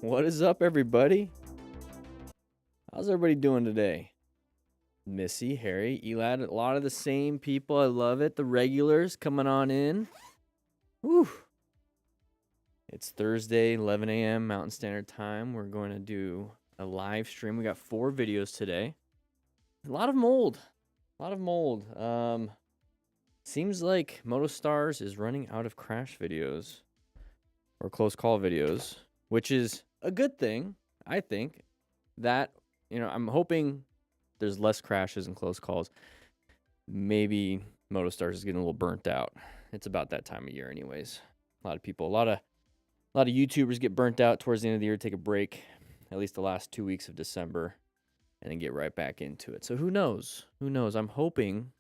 What is up, everybody? How's everybody doing today? Missy, Harry, Elad, a lot of the same people. I love it. The regulars coming on in. Whew. It's Thursday, 11 a.m. Mountain Standard Time. We're going to do a live stream. We got 4 videos today. A lot of mold. Seems like MotoStars is running out of crash videos or close call videos, which is a good thing, I think. That, I'm hoping there's less crashes and close calls. Maybe MotoStars is getting a little burnt out. It's about that time of year anyways. A lot of people, a lot of YouTubers get burnt out towards the end of the year, take a break, at least the last 2 weeks of December, and then get right back into it. So who knows? I'm hoping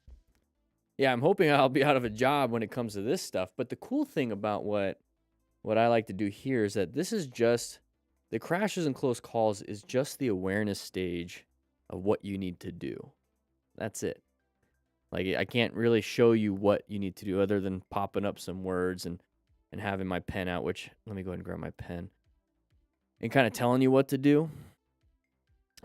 I'll be out of a job when it comes to this stuff. But the cool thing about what I like to do here is that this is just, the crashes and close calls is just the awareness stage of what you need to do. That's it. Like, I can't really show you what you need to do other than popping up some words and having my pen out, which, let me go ahead and grab my pen, and kind of telling you what to do.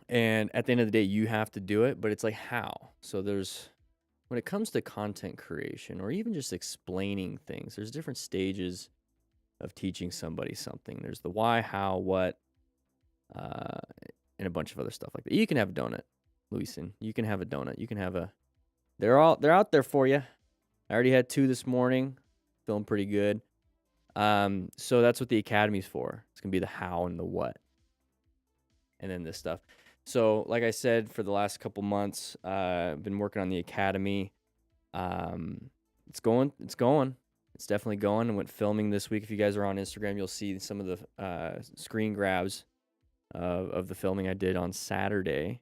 And at the end of the day, you have to do it, but it's like how. So when it comes to content creation or even just explaining things, there's different stages of teaching somebody something. There's the why, how, what, and a bunch of other stuff like that. You can have a donut, Louison. You can have a donut. You can have a. They're out there for you. I already had 2 this morning. Feeling pretty good. So that's what the academy's for. It's gonna be the how and the what, and then this stuff. So, like I said, for the last couple months, I've been working on the academy. It's going. It's definitely going. I went filming this week. If you guys are on Instagram, you'll see some of the screen grabs of the filming I did on Saturday.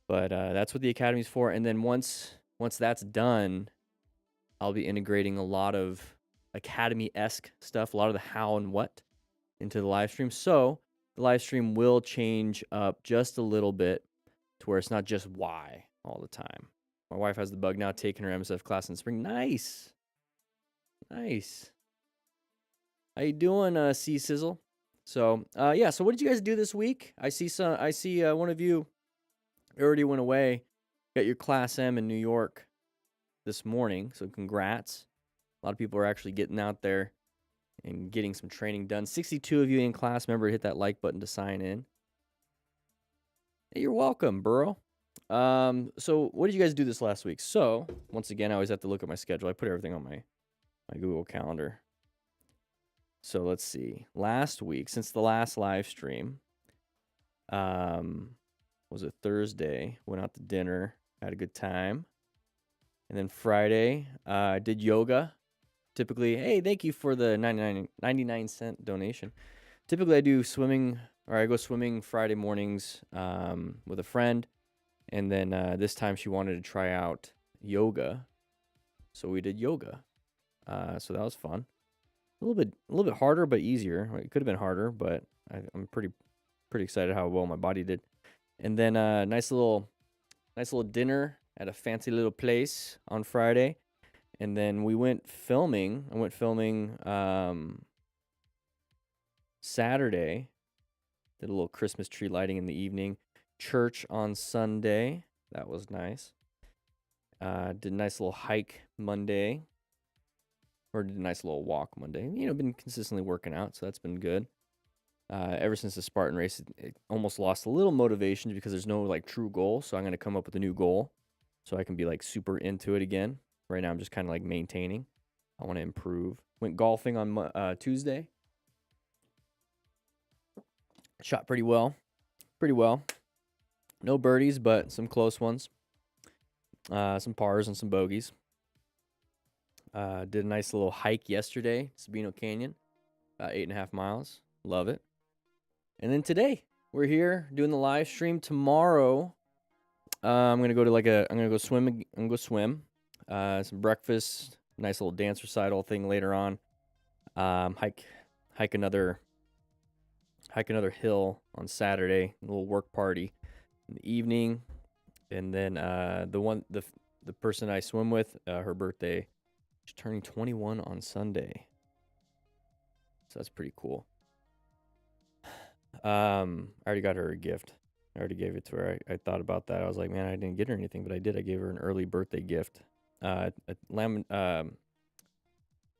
But that's what the academy's for. And then once that's done, I'll be integrating a lot of academy-esque stuff, a lot of the how and what into the live stream. So the live stream will change up just a little bit to where it's not just why all the time. My wife has the bug now, taking her MSF class in spring. Nice. How you doing, C Sizzle? So yeah. So what did you guys do this week? I see one of you already went away. Got your Class M in New York this morning. So congrats. A lot of people are actually getting out there and getting some training done. 62 of you in class. Remember to hit that like button to sign in. Hey, you're welcome, Burrow. So what did you guys do this last week? So once again, I always have to look at my schedule. I put everything on my Google Calendar. So let's see. Last week, since the last live stream, was it Thursday? Went out to dinner, had a good time. And then Friday, I did yoga. Typically, hey, thank you for the 99-cent donation. Typically, I do swimming, or I go swimming Friday mornings with a friend. And then this time she wanted to try out yoga. So we did yoga. So that was fun. A little bit harder, but easier. It could have been harder, but I'm pretty excited how well my body did. And then nice little dinner at a fancy little place on Friday. And then we went filming. I went filming Saturday. Did a little Christmas tree lighting in the evening. Church on Sunday. That was nice. Did a nice little hike Monday. Or did a nice little walk Monday. Been consistently working out, so that's been good. Ever since the Spartan race, it almost lost a little motivation because there's no true goal. So I'm going to come up with a new goal so I can be super into it again. Right now I'm just kind of maintaining. I want to improve. Went golfing on Tuesday. Shot pretty well. No birdies, but some close ones. Some pars and some bogeys. Did a nice little hike yesterday, Sabino Canyon, about 8.5 miles. Love it. And then today, we're here doing the live stream. Tomorrow, I'm gonna go swim. Some breakfast, nice little dance recital thing later on. Hike another hill on Saturday. A little work party in the evening, and then the person I swim with, her birthday She's turning 21 on Sunday. So that's pretty cool. I already got her a gift. I already gave it to her. I thought about that. I was like, man, I didn't get her anything, but I did. I gave her an early birthday gift. A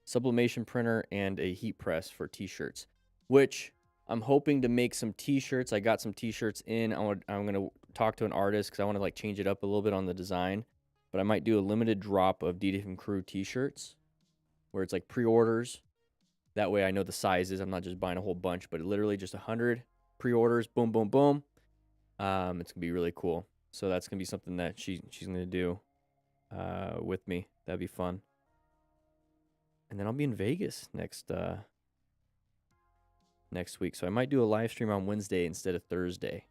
sublimation printer and a heat press for t-shirts, which I'm hoping to make some t-shirts. I got some t-shirts in. I'm going to talk to an artist because I want to like change it up a little bit on the design, but I might do a limited drop of DDF Crew t-shirts where it's like pre-orders. That way I know the sizes. I'm not just buying a whole bunch, but literally just 100 pre-orders. Boom, boom, boom. It's going to be really cool. So that's going to be something that she's going to do with me. That'd be fun. And then I'll be in Vegas next week. So I might do a live stream on Wednesday instead of Thursday.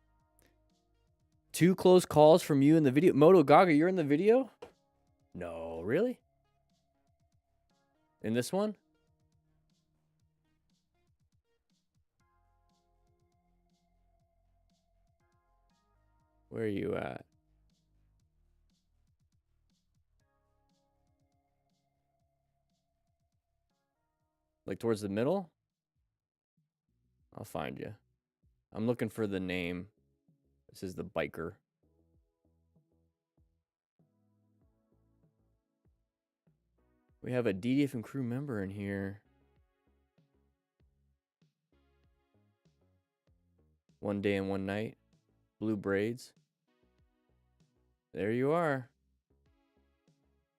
2 close calls from you in the video. Moto Gaga, you're in the video? No, really? In this one? Where are you at? Like towards the middle? I'll find you. I'm looking for the name. This is the biker. We have a DDF and crew member in here. One day and one night. Blue braids. There you are.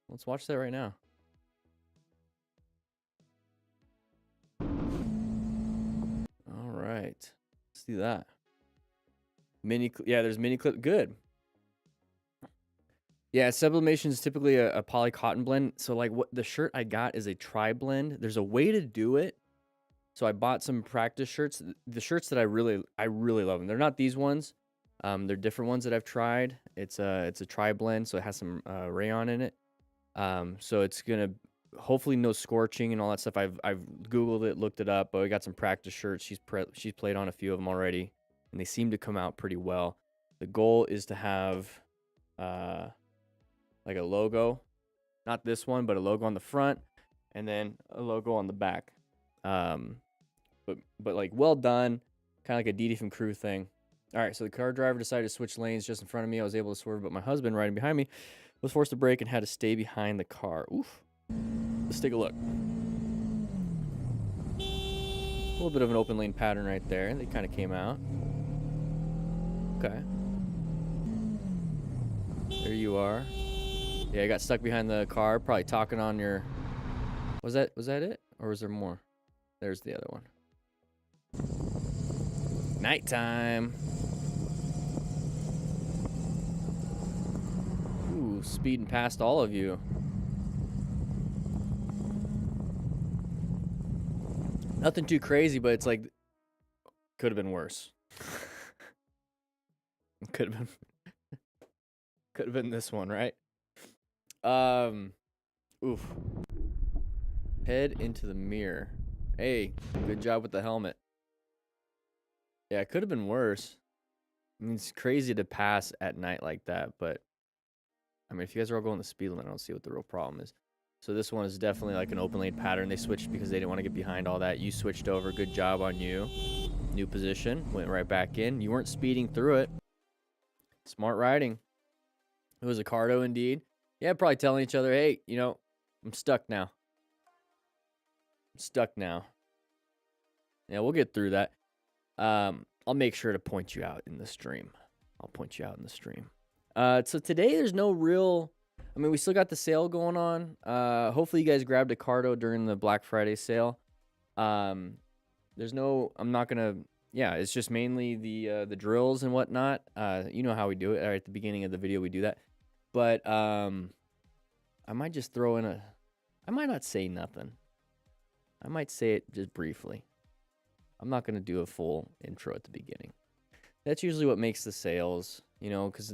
Let's watch that right now. All right. Let's do that. Yeah, there's mini clip. Good. Yeah, sublimation is typically a poly cotton blend. So like what the shirt I got is a tri blend. There's a way to do it. So I bought some practice shirts. The shirts that I really love them. They're not these ones. They're different ones that I've tried. It's a tri blend, so it has some rayon in it. So it's gonna hopefully no scorching and all that stuff. I've Googled it, looked it up, but we got some practice shirts. She's played on a few of them already, and they seem to come out pretty well. The goal is to have like a logo, not this one, but a logo on the front, and then a logo on the back. But like well done, kind of like a DD from crew thing. All right, so the car driver decided to switch lanes just in front of me. I was able to swerve, but my husband riding behind me was forced to brake and had to stay behind the car. Oof. Let's take a look. A little bit of an open lane pattern right there. They kind of came out. Okay. There you are. Yeah, I got stuck behind the car, probably talking on your... Was that it? Or was there more? There's the other one. Nighttime. Ooh, speeding past all of you. Nothing too crazy, but it's like... Could have been worse. Could have been this one, right? Oof. Head into the mirror. Hey, good job with the helmet. Yeah, it could have been worse. I mean, it's crazy to pass at night like that, but I mean, if you guys are all going the speed limit, I don't see what the real problem is. So this one is definitely like an open lane pattern. They switched because they didn't want to get behind all that. You switched over. Good job on you. New position. Went right back in. You weren't speeding through it. Smart riding. It was a cardo indeed. Yeah, probably telling each other, hey, you know, I'm stuck now. I'm stuck now. Yeah, we'll get through that. I'll make sure to point you out in the stream. I'll point you out in the stream. So today there's no real... I mean, we still got the sale going on. Hopefully you guys grabbed a cardo during the Black Friday sale. There's no... I'm not going to... Yeah, it's just mainly the drills and whatnot. You know how we do it. Right at the beginning of the video, we do that. But I might just throw in a... I might not say nothing. I might say it just briefly. I'm not going to do a full intro at the beginning. That's usually what makes the sales, you know, because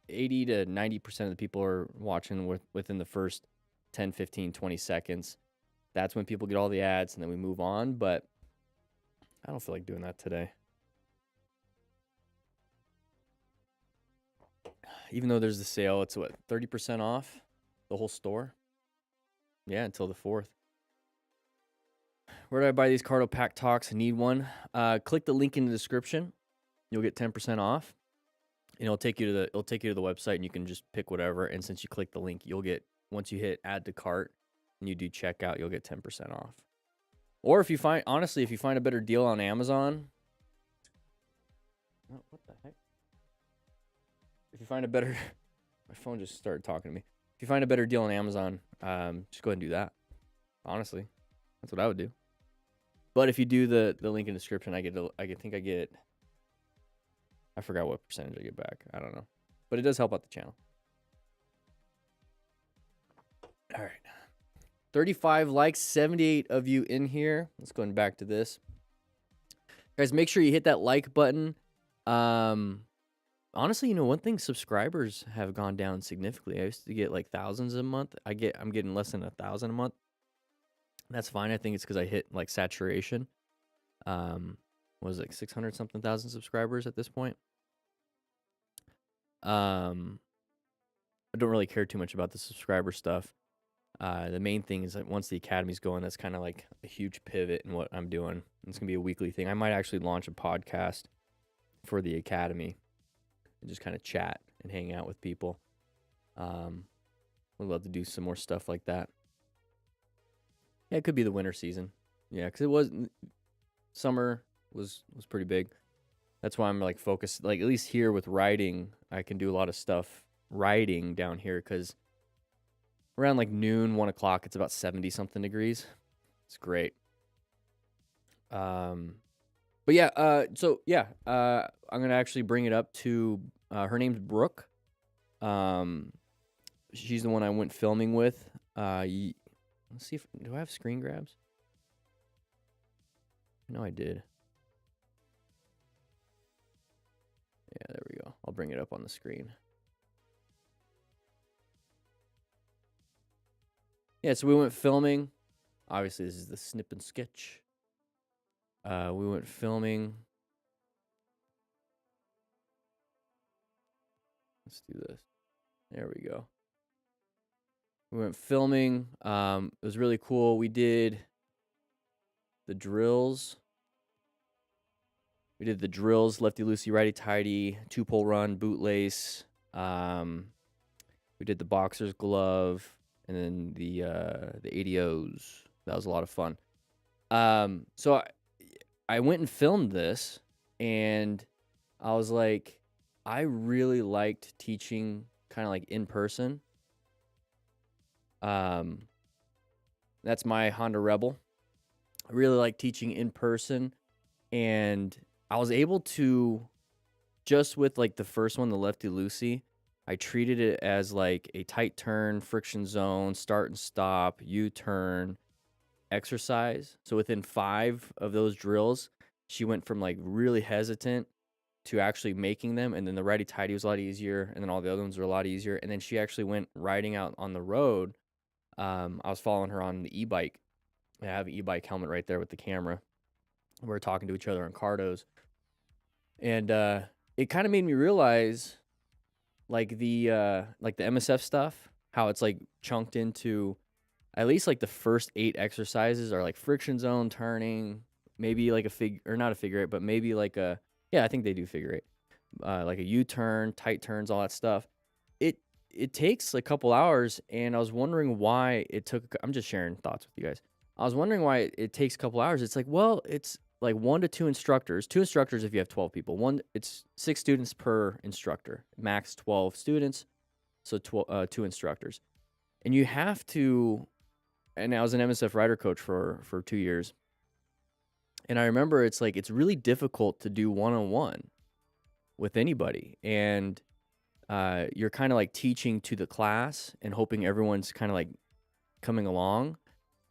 80 to 90% of the people are watching within the first 10, 15, 20 seconds. That's when people get all the ads, and then we move on, but I don't feel like doing that today. Even though there's the sale, it's what, 30% off the whole store? Yeah, until the 4th. Where do I buy these Cardo Pack Talks? I need one. Click the link in the description. You'll get 10% off. And it'll take you to the website, and you can just pick whatever. And since you click the link, you'll get, once you hit add to cart and you do checkout, you'll get 10% off. Or if you find a better deal on Amazon, oh, what the heck? If you find a better, my phone just started talking to me. If you find a better deal on Amazon, just go ahead and do that. Honestly, that's what I would do. But if you do the link in the description, I forgot what percentage I get back. I don't know. But it does help out the channel. All right. 35 likes, 78 of you in here. Let's go back to this. Guys, make sure you hit that like button. Honestly, one thing, subscribers have gone down significantly. I used to get like thousands a month. I'm getting less than 1,000 a month. That's fine. I think it's because I hit like saturation. Was it like 600 something thousand subscribers at this point? I don't really care too much about the subscriber stuff. The main thing is that once the academy's going, that's kind of like a huge pivot in what I'm doing. It's gonna be a weekly thing. I might actually launch a podcast for the academy and just kind of chat and hang out with people. Would love to do some more stuff like that. Yeah, it could be the winter season. Yeah, because summer was pretty big. That's why I'm like focused, like at least here with riding, I can do a lot of stuff riding down here because around like noon, 1 o'clock, it's about 70 something degrees. It's great. But yeah, I'm gonna actually bring it up to her name's Brooke. She's the one I went filming with. Let's see do I have screen grabs? No, I did. Yeah, there we go. I'll bring it up on the screen. Yeah, so we went filming. Obviously, this is the snip and sketch. We went filming. Let's do this. There we go. We went filming. It was really cool. We did the drills. We did the drills, lefty loosey, righty tighty, 2-pole run, bootlace. We did the boxer's glove, and then the ADOs. That was a lot of fun. So I went and filmed this, and I was like, I really liked teaching kind of like in person. That's my Honda Rebel. I really like teaching in person, and I was able to, just with like the first one, the lefty loosey, I treated it as like a tight turn, friction zone, start and stop, U-turn exercise. So within 5 of those drills, she went from like really hesitant to actually making them. And then the righty tighty was a lot easier. And then all the other ones were a lot easier. And then she actually went riding out on the road. I was following her on the e-bike. I have an e-bike helmet right there with the camera. We were talking to each other on Cardos. And it kind of made me realize like the MSF stuff, how it's like chunked into at least like the first 8 exercises are like friction zone, turning, maybe like not a figure eight, but maybe like I think they do figure eight, like a U-turn, tight turns, all that stuff. It takes a couple hours, and I was wondering why it took. I'm just sharing thoughts with you guys. I was wondering why it takes a couple hours. It's like, well, it's like 1 to 2 instructors. 2 instructors if you have 12 people. It's 6 students per instructor, max 12 students, so 2 instructors. And you have to. And I was an MSF rider coach for 2 years. And I remember it's like it's really difficult to do one-on-one with anybody. And you're kind of like teaching to the class and hoping everyone's kind of like coming along.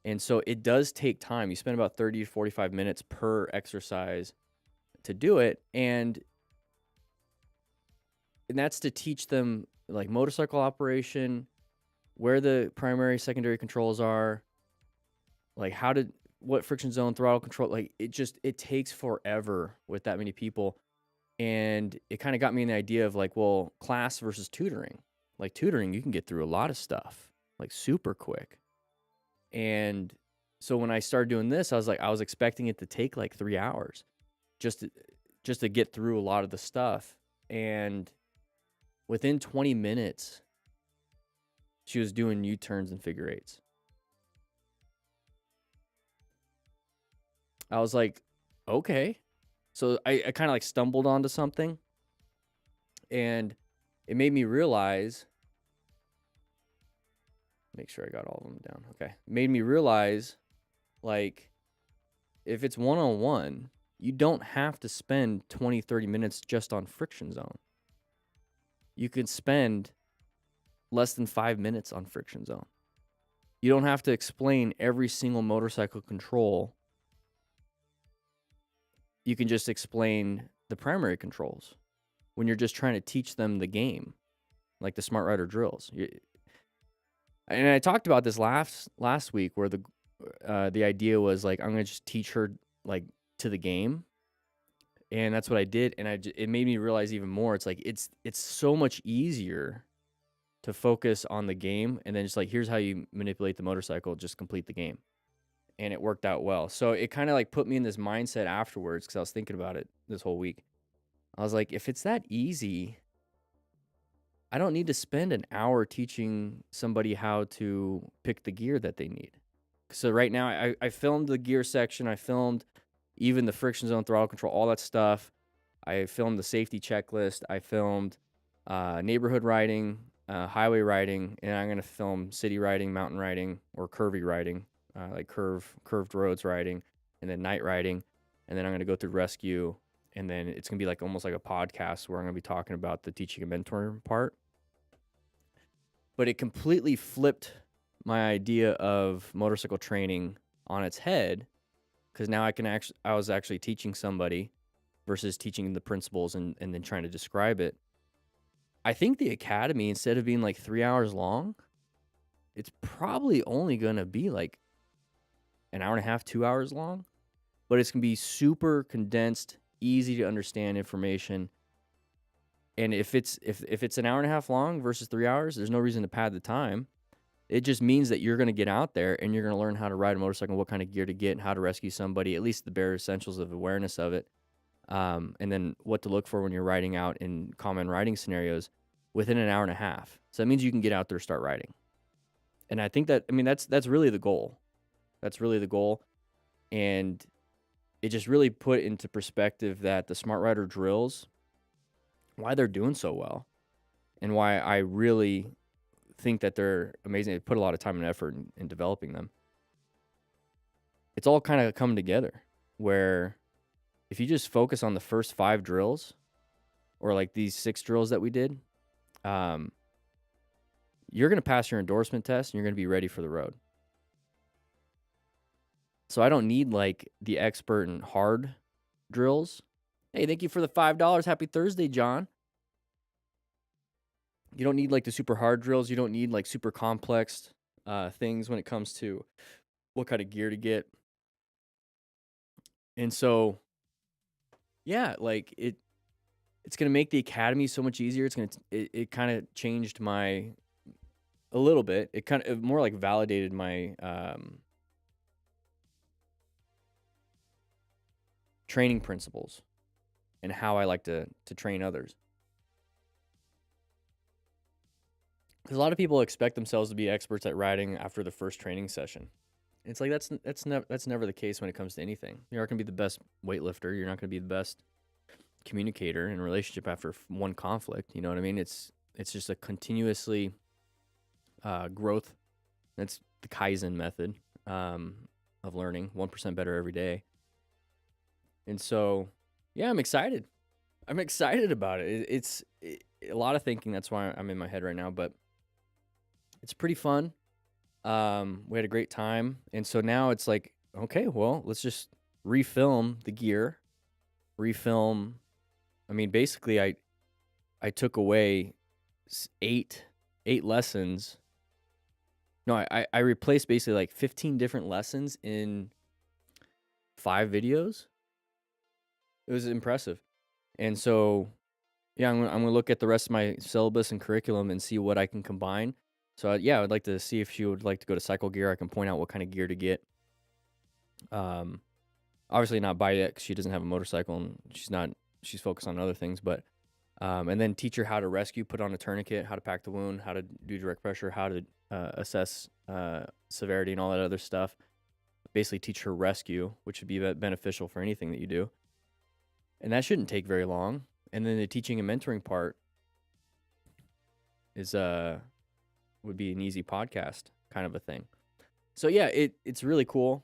And so it does take time. You spend about 30 to 45 minutes per exercise to do it. And that's to teach them like motorcycle operation, where the primary, secondary controls are, like what friction zone, throttle control, like it takes forever with that many people. And it kind of got me in the idea of like, well, class versus tutoring. Like tutoring, you can get through a lot of stuff like super quick. And so when I started doing this, I was expecting it to take like 3 hours just to get through a lot of the stuff. And within 20 minutes, she was doing U-turns and figure eights. I was like, okay. So I kind of like stumbled onto something, and it made me realize, make sure I got all of them down. Okay. It made me realize, like, if it's one-on-one, you don't have to spend 20, 30 minutes just on friction zone. You can spend less than 5 minutes on friction zone. You don't have to explain every single motorcycle control. You can just explain the primary controls when you're just trying to teach them the game, like the Smart Rider drills. And I talked about this last week, where the idea was like, I'm gonna just teach her like to the game, and that's what I did. And it made me realize even more. It's like it's so much easier to focus on the game, and then just like, here's how you manipulate the motorcycle, just complete the game. And it worked out well. So it kind of like put me in this mindset afterwards, because I was thinking about it this whole week. I was like, if it's that easy, I don't need to spend an hour teaching somebody how to pick the gear that they need. So right now, I filmed the gear section. I filmed even the friction zone, throttle control, all that stuff. I filmed the safety checklist. I filmed neighborhood riding, highway riding, and I'm going to film city riding, mountain riding, or curvy riding, like curved roads riding, and then night riding. And then I'm going to go through rescue, and then it's going to be like almost like a podcast where I'm going to be talking about the teaching and mentoring part. But it completely flipped my idea of motorcycle training on its head, because now I was actually teaching somebody versus teaching the principles and then trying to describe it. I think the academy, instead of being like 3 hours long, it's probably only going to be like an hour and a half, 2 hours long, but it's going to be super condensed, easy to understand information. And if it's an hour and a half long versus 3 hours, there's no reason to pad the time. It just means that you're going to get out there and you're going to learn how to ride a motorcycle, what kind of gear to get, and how to rescue somebody, at least the bare essentials of awareness of it. And then what to look for when you're riding out in common riding scenarios within an hour and a half. So that means you can get out there, start riding. And I think that's really the goal. That's really the goal. And it just really put into perspective that the Smart Rider drills, why they're doing so well, and why I really think that they're amazing. They put a lot of time and effort in developing them. It's all kind of coming together, where if you just focus on the first 5 drills, or like these 6 drills that we did, you're going to pass your endorsement test and you're going to be ready for the road. So I don't need like the expert and hard drills. Hey, thank you for the $5. Happy Thursday, John. You don't need like the super hard drills. You don't need like super complex things when it comes to what kind of gear to get. And so, yeah, like it's going to make the academy so much easier. It kind of changed a little bit. It kind of more like validated my training principles and how I like to train others. Because a lot of people expect themselves to be experts at riding after the first training session. It's like that's never the case when it comes to anything. You're not going to be the best weightlifter. You're not going to be the best communicator in a relationship after one conflict. You know what I mean? It's just a continuously growth. That's the Kaizen method of learning, 1% better every day. And so, yeah, I'm excited. I'm excited about it. It's a lot of thinking. That's why I'm in my head right now, but it's pretty fun. We had a great time. And so now it's like, okay, well, let's just refilm the gear. I mean, basically I took away 8 lessons. No, I replaced basically like 15 different lessons in 5 videos. It was impressive. And so, yeah, I'm gonna look at the rest of my syllabus and curriculum and see what I can combine. So yeah, I'd like to see if she would like to go to cycle gear. I can point out what kind of gear to get. Obviously not buy it because she doesn't have a motorcycle and she's focused on other things, but and then teach her how to rescue, put on a tourniquet, how to pack the wound, how to do direct pressure, how to assess severity and all that other stuff. Basically teach her rescue, which would be beneficial for anything that you do. And that shouldn't take very long. And then the teaching and mentoring part is would be an easy podcast kind of a thing. So yeah, it's really cool.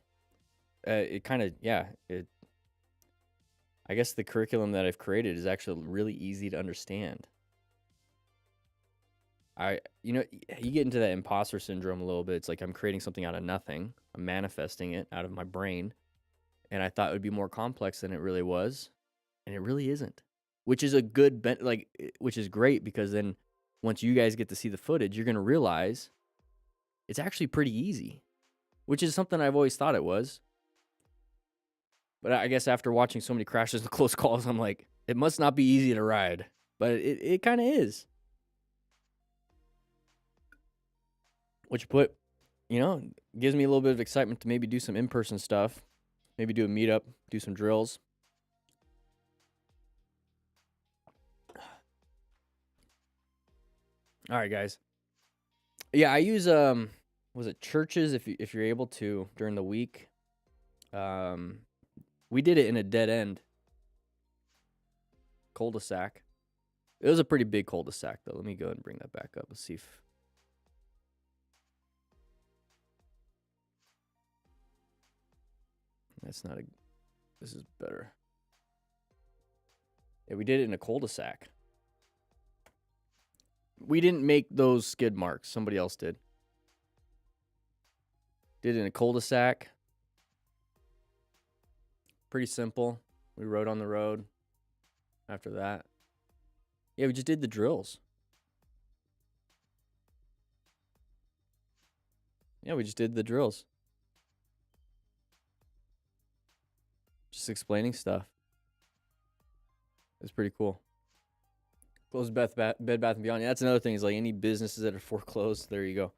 It kind of, yeah, I guess the curriculum that I've created is actually really easy to understand. You get into that imposter syndrome a little bit. It's like I'm creating something out of nothing. I'm manifesting it out of my brain. And I thought it would be more complex than it really was. And it really isn't, which is a good, which is great, because then once you guys get to see the footage, you're going to realize it's actually pretty easy, which is something I've always thought it was. But I guess after watching so many crashes and close calls, I'm like, it must not be easy to ride, but it kind of is. Which gives me a little bit of excitement to maybe do some in-person stuff, maybe do a meetup, do some drills. All right, guys. Yeah, I use was it churches if you're able to during the week. We did it in a dead end cul-de-sac. It was a pretty big cul-de-sac though. Let me go and bring that back up. Let's see if this is better. Yeah, we did it in a cul-de-sac. We didn't make those skid marks. Somebody else did. Did it in a cul-de-sac. Pretty simple. We rode on the road after that. Yeah, we just did the drills. Yeah, we just did the drills. Just explaining stuff. It's pretty cool. Closed Bed Bath & Beyond. Yeah, that's another thing. Is like any businesses that are foreclosed. There you go.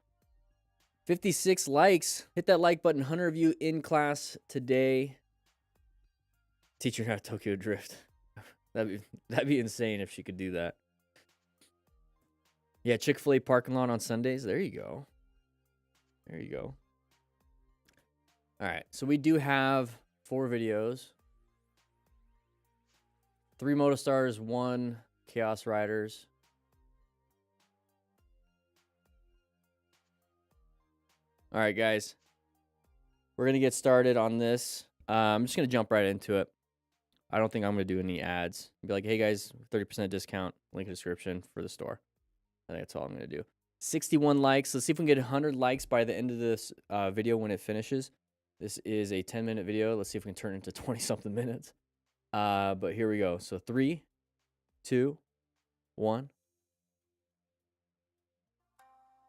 56 likes. Hit that like button. 100 of you in class today. Teaching her how to Tokyo Drift. That'd be insane if she could do that. Yeah, Chick-fil-A parking lot on Sundays. There you go. There you go. All right, so we do have 4 videos. 3 Motostars, 1 Chaos Riders. All right, guys. We're going to get started on this. I'm just going to jump right into it. I don't think I'm going to do any ads. Be like, hey, guys, 30% discount, link in the description for the store. I think that's all I'm going to do. 61 likes. Let's see if we can get 100 likes by the end of this video when it finishes. This is a 10-minute video. Let's see if we can turn it into 20-something minutes. But here we go. So 3, 2, 1.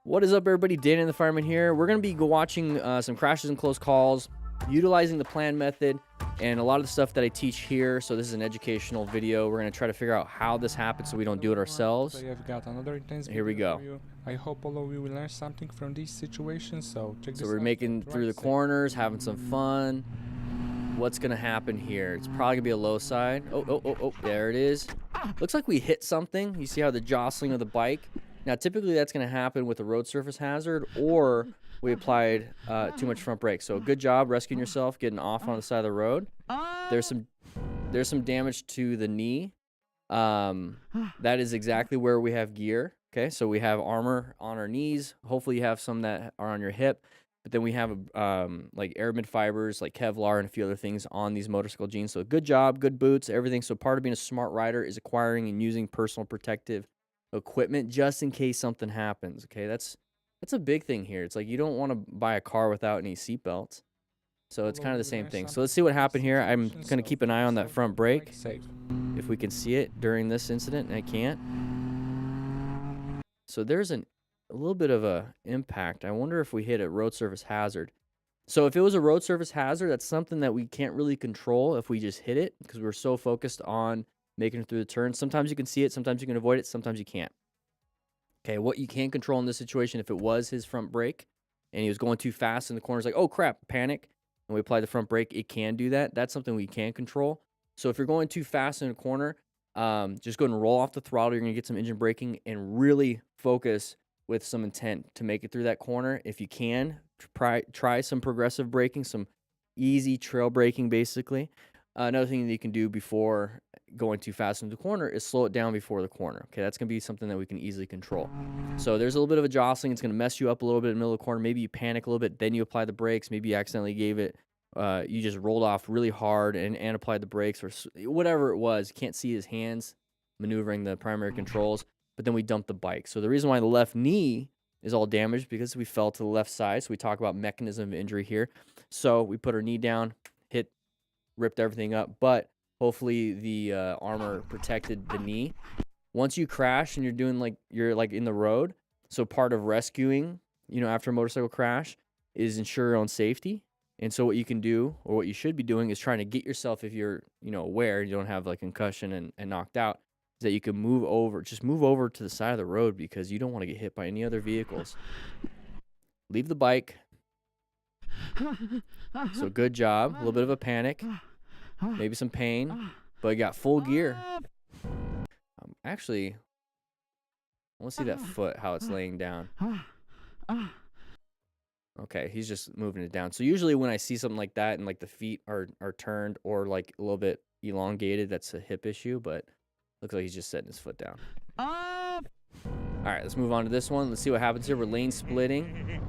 What is up, everybody? DanDanTheFireman here. We're going to be watching some crashes and close calls, utilizing the plan method, and a lot of the stuff that I teach here. So this is an educational video. We're going to try to figure out how this happens so we don't do it ourselves. I've got another intense Here we go. I hope all of you will learn something from this situation. So check this out. So we're making through the corners, having some fun. What's going to happen here? It's probably going to be a low side. Oh, there it is. Looks like we hit something. You see how the jostling of the bike? Now, typically that's going to happen with a road surface hazard, or we applied too much front brake. So good job rescuing yourself, getting off on the side of the road. There's some damage to the knee. That is exactly where we have gear. Okay, so we have armor on our knees. Hopefully you have some that are on your hip. But then we have like aramid fibers, like Kevlar and a few other things on these motorcycle jeans. So good job, good boots, everything. So part of being a smart rider is acquiring and using personal protective equipment just in case something happens. Okay, that's a big thing here. It's like you don't want to buy a car without any seatbelts. So it's kind of the same thing. So let's see what happened here. I'm going to keep an eye on that front brake. If we can see it during this incident, and I can't. So there's a little bit of a impact. I wonder if we hit a road surface hazard. So if it was a road surface hazard, that's something that we can't really control if we just hit it, because we're so focused on making it through the turn. Sometimes you can see it, sometimes you can avoid it, sometimes you can't. Okay, what you can control in this situation, if it was his front brake and he was going too fast in the corner, it's like, oh crap, panic, and we apply the front brake, it can do that. That's something we can control. So if you're going too fast in a corner, just go ahead and roll off the throttle. You're going to get some engine braking and really focus with some intent to make it through that corner. If you can, try some progressive braking, some easy trail braking, basically. Another thing that you can do before going too fast into the corner is slow it down before the corner. Okay, that's going to be something that we can easily control. So there's a little bit of a jostling. It's going to mess you up a little bit in the middle of the corner. Maybe you panic a little bit, then you apply the brakes. Maybe you accidentally gave it, you just rolled off really hard and applied the brakes or whatever it was. You can't see his hands maneuvering the primary controls, but then we dumped the bike. So the reason why the left knee is all damaged because we fell to the left side. So we talk about mechanism of injury here. So we put our knee down, ripped everything up, but hopefully the armor protected the knee. Once you crash and you're like in the road, so part of rescuing, after a motorcycle crash is ensure your own safety. And so what you can do, or what you should be doing, is trying to get yourself, if you're aware you don't have like concussion and knocked out, is that you can move over to the side of the road because you don't want to get hit by any other vehicles. Leave the bike. So good job. A little bit of a panic, maybe some pain, but you got full gear. Actually, I want to see that foot, how it's laying down. Okay, he's just moving it down. So usually when I see something like that and like the feet are turned or like a little bit elongated, that's a hip issue, but looks like he's just setting his foot down. All right, let's move on to this one. Let's see what happens here. We're lane splitting.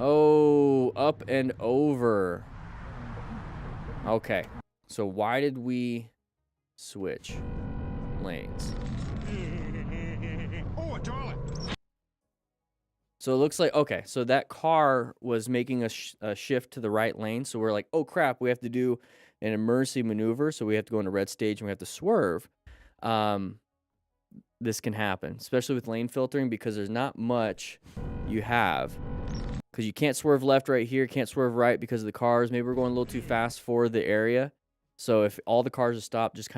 Oh, up and over. Okay, so why did we switch lanes? So it looks like, okay, so that car was making a shift to the right lane. So we're like, oh crap, we have to do an emergency maneuver. So we have to go into red stage and we have to swerve. This can happen, especially with lane filtering, because there's not much you have. Because you can't swerve left right here, can't swerve right because of the cars. Maybe we're going a little too fast for the area. So if all the cars are stopped, just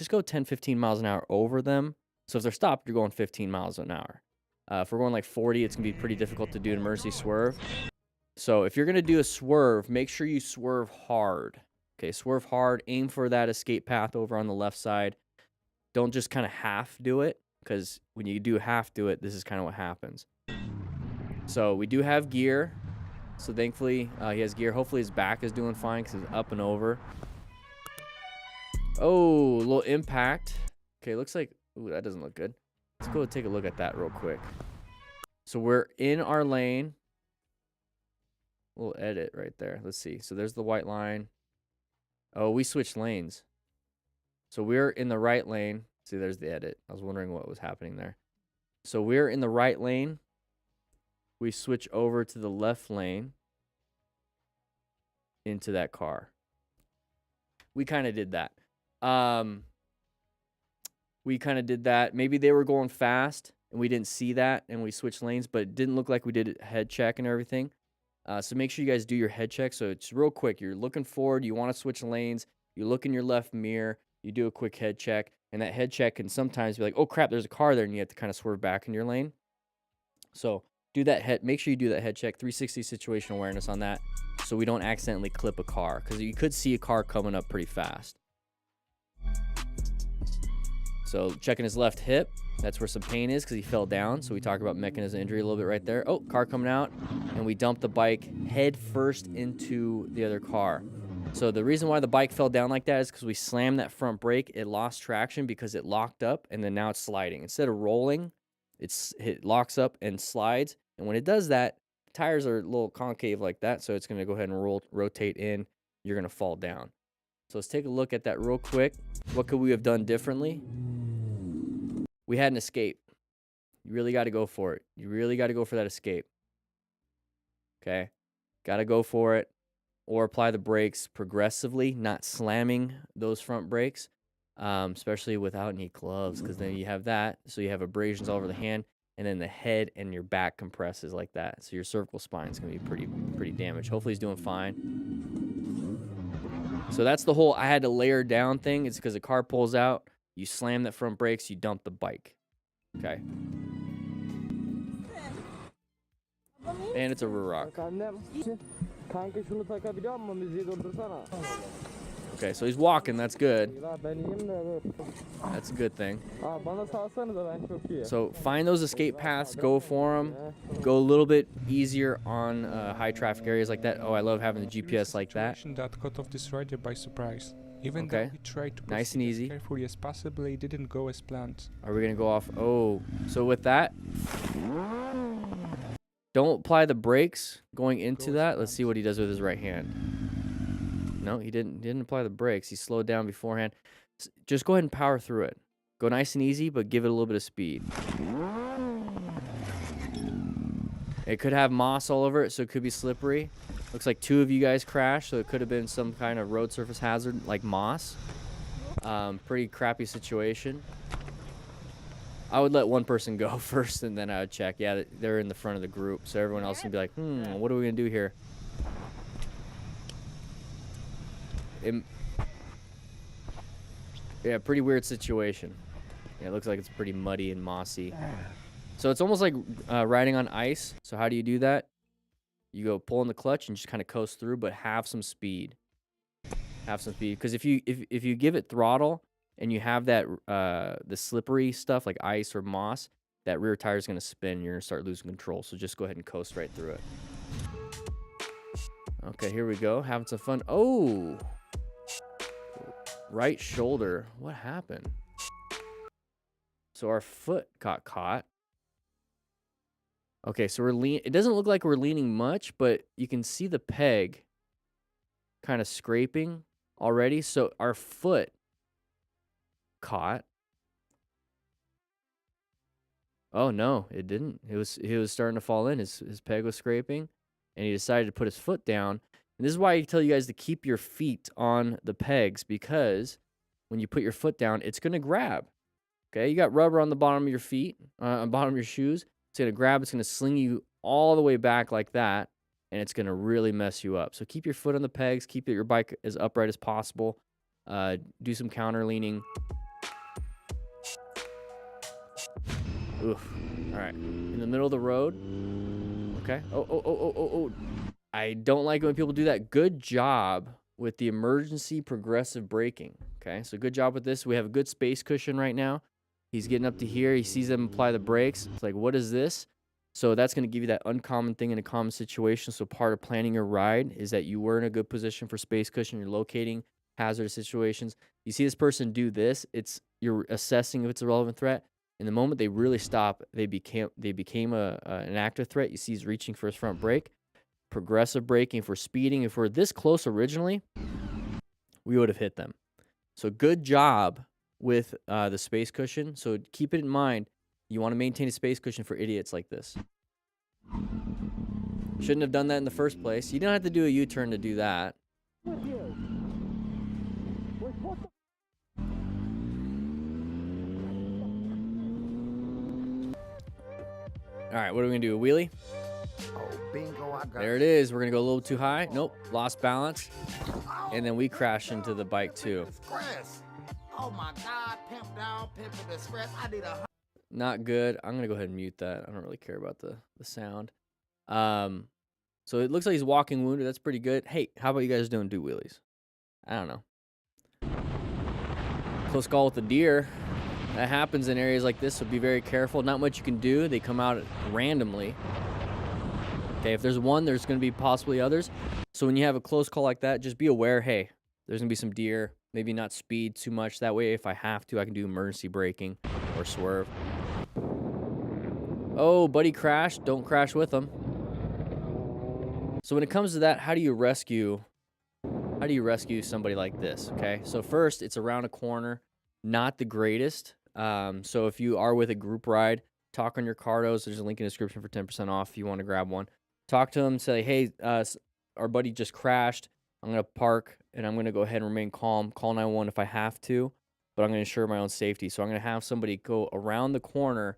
go 10, 15 miles an hour over them. So if they're stopped, you're going 15 miles an hour. If we're going like 40, it's going to be pretty difficult to do an emergency swerve. So if you're going to do a swerve, make sure you swerve hard. Okay, swerve hard. Aim for that escape path over on the left side. Don't just kind of half do it, because when you do half do it, this is kind of what happens. So we do have gear. So thankfully, he has gear. Hopefully his back is doing fine because it's up and over. Oh, a little impact. Okay, looks like, ooh, that doesn't look good. Let's go take a look at that real quick. So we're in our lane. We'll edit right there. Let's see. So there's the white line. Oh, we switched lanes. So we're in the right lane. See, there's the edit. I was wondering what was happening there. So we're in the right lane. We switch over to the left lane into that car. We kind of did that. Maybe they were going fast and we didn't see that and we switched lanes, but it didn't look like we did a head check and everything. So make sure you guys do your head check. So it's real quick. You're looking forward. You want to switch lanes. You look in your left mirror. You do a quick head check. And that head check can sometimes be like, oh, crap, there's a car there. And you have to kind of swerve back in your lane. So do that make sure you do that head check, 360 situational awareness on that, so we don't accidentally clip a car, because you could see a car coming up pretty fast. So checking his left hip, that's where some pain is because he fell down. So we talk about mechanism of injury a little bit right there. Oh, car coming out, and we dump the bike head first into the other car. So the reason why the bike fell down like that is because we slammed that front brake. It lost traction because it locked up, and then now it's sliding. Instead of rolling, it locks up and slides. And when it does that, tires are a little concave like that. So it's going to go ahead and rotate in. You're going to fall down. So let's take a look at that real quick. What could we have done differently? We had an escape. You really got to go for it. You really got to go for that escape. Okay? Got to go for it. Or apply the brakes progressively, not slamming those front brakes, especially without any gloves, because then you have that. So you have abrasions all over the hand, and then the head and your back compresses like that. So your cervical spine is going to be pretty damaged. Hopefully he's doing fine. So that's the whole I had to layer down thing. It's because the car pulls out, you slam that front brakes, you dump the bike. Okay. And it's a rear rock. Kanka şunu takabiliyor musun? Müziği durdursana. Okay, so he's walking. That's good. That's a good thing. Bana salsanıza ben çok iyi. So find those escape paths. Go for them. Go a little bit easier on high traffic areas like that. Oh, I love having the GPS like that. That caught off this rider by surprise. Even Okay. though we tried to Nice and proceed easy. as carefully as possible, it didn't go as planned. Are we gonna go off? Oh, so with that, don't apply the brakes going into that. Let's see what he does with his right hand. No, he didn't apply the brakes. He slowed down beforehand. Just go ahead and power through it. Go nice and easy, but give it a little bit of speed. It could have moss all over it, so it could be slippery. Looks like 2 of you guys crashed, so it could have been some kind of road surface hazard like moss. Pretty crappy situation. I would let one person go first, and then I would check. Yeah, they're in the front of the group, so everyone else can be like, what are we going to do here? Yeah, pretty weird situation. Yeah, it looks like it's pretty muddy and mossy. So it's almost like riding on ice. So how do you do that? You go pull in the clutch and just kind of coast through, but have some speed. Have some speed, because if you give it throttle and you have that the slippery stuff like ice or moss, that rear tire is going to spin and you're going to start losing control. So just go ahead and coast right through it. Okay, here we go. Having some fun. Oh, right shoulder. What happened? So our foot got caught. Okay, so it doesn't look like we're leaning much, but you can see the peg kind of scraping already. So our foot caught. Oh no, it didn't. He was starting to fall in. His peg was scraping, and he decided to put his foot down. And this is why I tell you guys to keep your feet on the pegs, because when you put your foot down, it's gonna grab. Okay, you got rubber on the bottom of your feet, on the bottom of your shoes. It's gonna grab. It's gonna sling you all the way back like that, and it's gonna really mess you up. So keep your foot on the pegs. Keep your bike as upright as possible. Do some counter leaning. Oof. All right. In the middle of the road. Okay. Oh. I don't like when people do that. Good job with the emergency progressive braking. Okay. So good job with this. We have a good space cushion right now. He's getting up to here. He sees them apply the brakes. It's like, what is this? So that's going to give you that uncommon thing in a common situation. So part of planning your ride is that you were in a good position for space cushion. You're locating hazardous situations. You see this person do this. You're assessing if it's a relevant threat. In the moment they really stop, they became an active threat. You see he's reaching for his front brake. Progressive braking. If we're speeding, if we're this close originally, we would have hit them. So good job with the space cushion. So keep it in mind. You want to maintain a space cushion for idiots like this. Shouldn't have done that in the first place. You don't have to do a U-turn to do that. All right, what are we going to do? A wheelie? Oh, bingo, I got There it is. We're going to go a little too high. Nope, lost balance. And then we crash into the bike too. Oh my God, pimp down, pimp in distress. I need a... Not good. I'm going to go ahead and mute that. I don't really care about the sound. So it looks like he's walking wounded. That's pretty good. Hey, how about you guys don't do wheelies? I don't know. Close call with the deer. That happens in areas like this, so be very careful. Not much you can do. They come out randomly. Okay, if there's one, there's going to be possibly others. So when you have a close call like that, just be aware, hey, there's going to be some deer. Maybe not speed too much. That way, if I have to, I can do emergency braking or swerve. Oh, buddy crashed. Don't crash with him. So when it comes to that, how do you rescue somebody like this? Okay, so first, it's around a corner. Not the greatest. So if you are with a group ride, talk on your cardos. There's a link in the description for 10% off if you want to grab one. Talk to them. Say, hey, our buddy just crashed. I'm going to park, and I'm going to go ahead and remain calm. Call 911 if I have to, but I'm going to ensure my own safety. So I'm going to have somebody go around the corner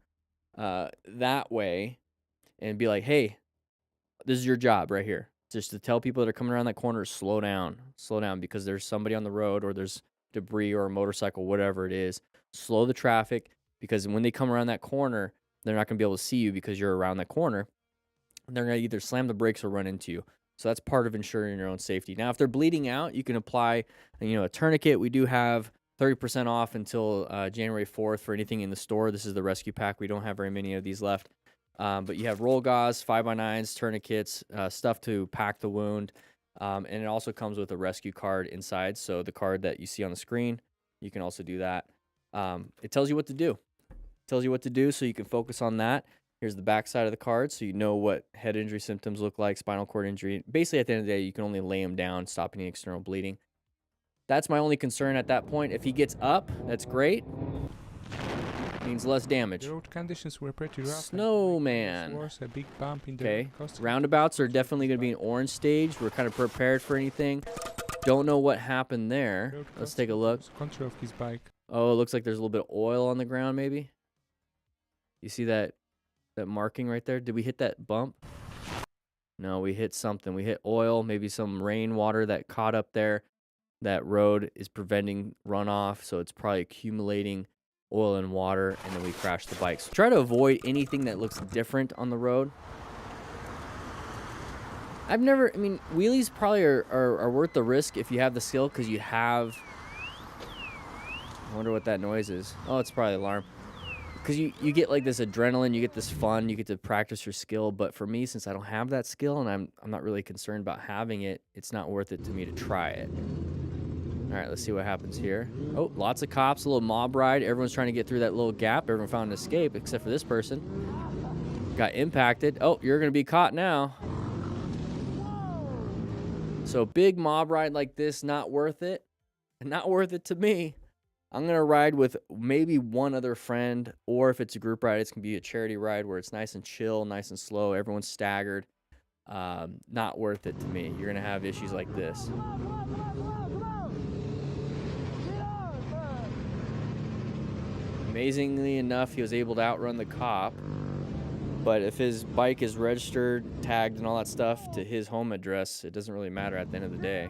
that way and be like, hey, this is your job right here. Just to tell people that are coming around that corner, slow down, because there's somebody on the road or there's debris or a motorcycle, whatever it is. Slow the traffic because when they come around that corner, they're not going to be able to see you because you're around that corner. They're going to either slam the brakes or run into you. So that's part of ensuring your own safety. Now, if they're bleeding out, you can apply, a tourniquet. We do have 30% off until January 4th for anything in the store. This is the rescue pack. We don't have very many of these left. But you have roll gauze, 5x9s, tourniquets, stuff to pack the wound. And it also comes with a rescue card inside. So the card that you see on the screen, you can also do that. It tells you what to do. It tells you what to do so you can focus on that. Here's the back side of the card, so you know what head injury symptoms look like, spinal cord injury. Basically, at the end of the day, you can only lay him down, stop any external bleeding. That's my only concern at that point. If he gets up, that's great. Means less damage. The road conditions were pretty rough. Snowman. Was a big bump in the Okay, coast. roundabouts are definitely going to be an orange stage. We're kind of prepared for anything. Don't know what happened there. Let's take a look. Control of his bike. Oh, it looks like there's a little bit of oil on the ground, maybe. You see that marking right there? Did we hit that bump? No, we hit something. We hit oil, maybe some rainwater that caught up there. That road is preventing runoff, so it's probably accumulating oil and water, and then we crashed the bike. So try to avoid anything that looks different on the road. Wheelies probably are worth the risk if you have the skill, because you have... I wonder what that noise is. Oh, it's probably alarm. Because you get like this adrenaline, you get this fun, you get to practice your skill. But for me, since I don't have that skill and I'm not really concerned about having it, it's not worth it to me to try it. All right, let's see what happens here. Oh, lots of cops, a little mob ride. Everyone's trying to get through that little gap. Everyone found an escape except for this person. Got impacted. Oh, you're going to be caught now. So big mob ride like this, not worth it. Not worth it to me. I'm going to ride with maybe one other friend, or if it's a group ride, it's going to be a charity ride where it's nice and chill, nice and slow. Everyone's staggered. Not worth it to me. You're going to have issues like this. Amazingly enough, he was able to outrun the cop. But if his bike is registered, tagged, and all that stuff to his home address, it doesn't really matter at the end of the day.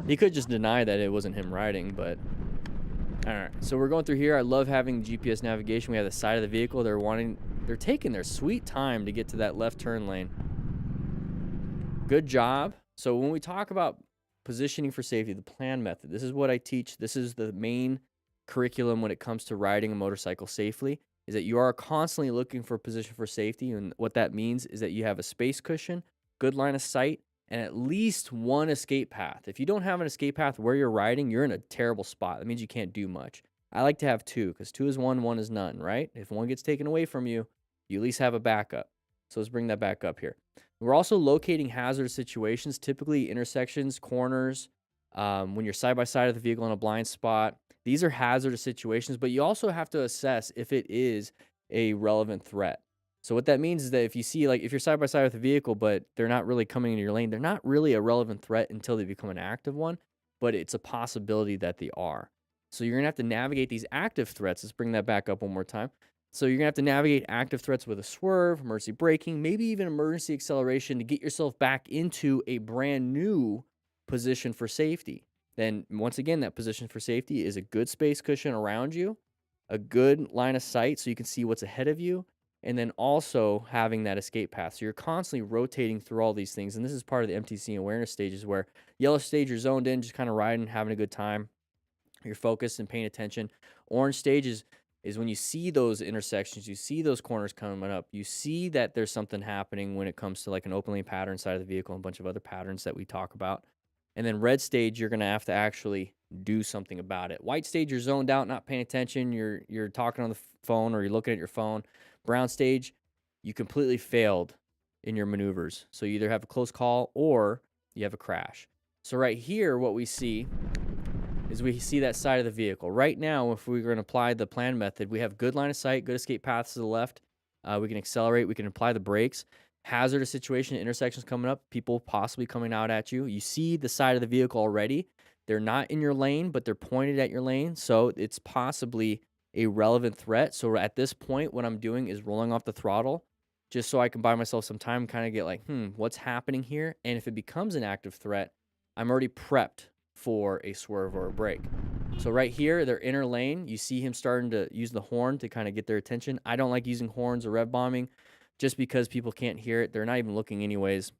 He could just deny that it wasn't him riding, but... All right, so we're going through here. I love having GPS navigation. We have the side of the vehicle. They're taking their sweet time to get to that left turn lane. Good job. So when we talk about positioning for safety, the plan method, this is what I teach. This is the main curriculum when it comes to riding a motorcycle safely, is that you are constantly looking for position for safety. And what that means is that you have a space cushion, good line of sight, and at least one escape path. If you don't have an escape path where you're riding, you're in a terrible spot. That means you can't do much. I like to have two, because 2 is 1, 1 is none, right? If one gets taken away from you, you at least have a backup. So let's bring that back up here. We're also locating hazardous situations, typically intersections, corners, when you're side by side of the vehicle in a blind spot. These are hazardous situations, but you also have to assess if it is a relevant threat. So what that means is that if you see, like, if you're side by side with a vehicle, but they're not really coming into your lane, they're not really a relevant threat until they become an active one, but it's a possibility that they are. So you're gonna have to navigate these active threats. Let's bring that back up one more time. So you're gonna have to navigate active threats with a swerve, emergency braking, maybe even emergency acceleration to get yourself back into a brand new position for safety. Then once again, that position for safety is a good space cushion around you, a good line of sight so you can see what's ahead of you, and then also having that escape path. So you're constantly rotating through all these things. And this is part of the MTC awareness stages, where yellow stage, you're zoned in, just kind of riding, having a good time. You're focused and paying attention. Orange stage is when you see those intersections, you see those corners coming up, you see that there's something happening when it comes to like an open lane pattern side of the vehicle and a bunch of other patterns that we talk about. And then red stage, you're going to have to actually do something about it. White stage, you're zoned out, not paying attention. You're talking on the phone or you're looking at your phone. Brown stage, you completely failed in your maneuvers. So you either have a close call or you have a crash. So right here, what we see is we see that side of the vehicle. Right now, if we're going to apply the plan method, we have good line of sight, good escape paths to the left. We can accelerate. We can apply the brakes. Hazardous situation, intersections coming up, people possibly coming out at you. You see the side of the vehicle already. They're not in your lane, but they're pointed at your lane. So it's possibly a relevant threat. So at this point, what I'm doing is rolling off the throttle just so I can buy myself some time, kind of get like, what's happening here? And if it becomes an active threat, I'm already prepped for a swerve or a brake. So right here, their inner lane, you see him starting to use the horn to kind of get their attention. I don't like using horns or rev bombing just because people can't hear it. They're not even looking anyways.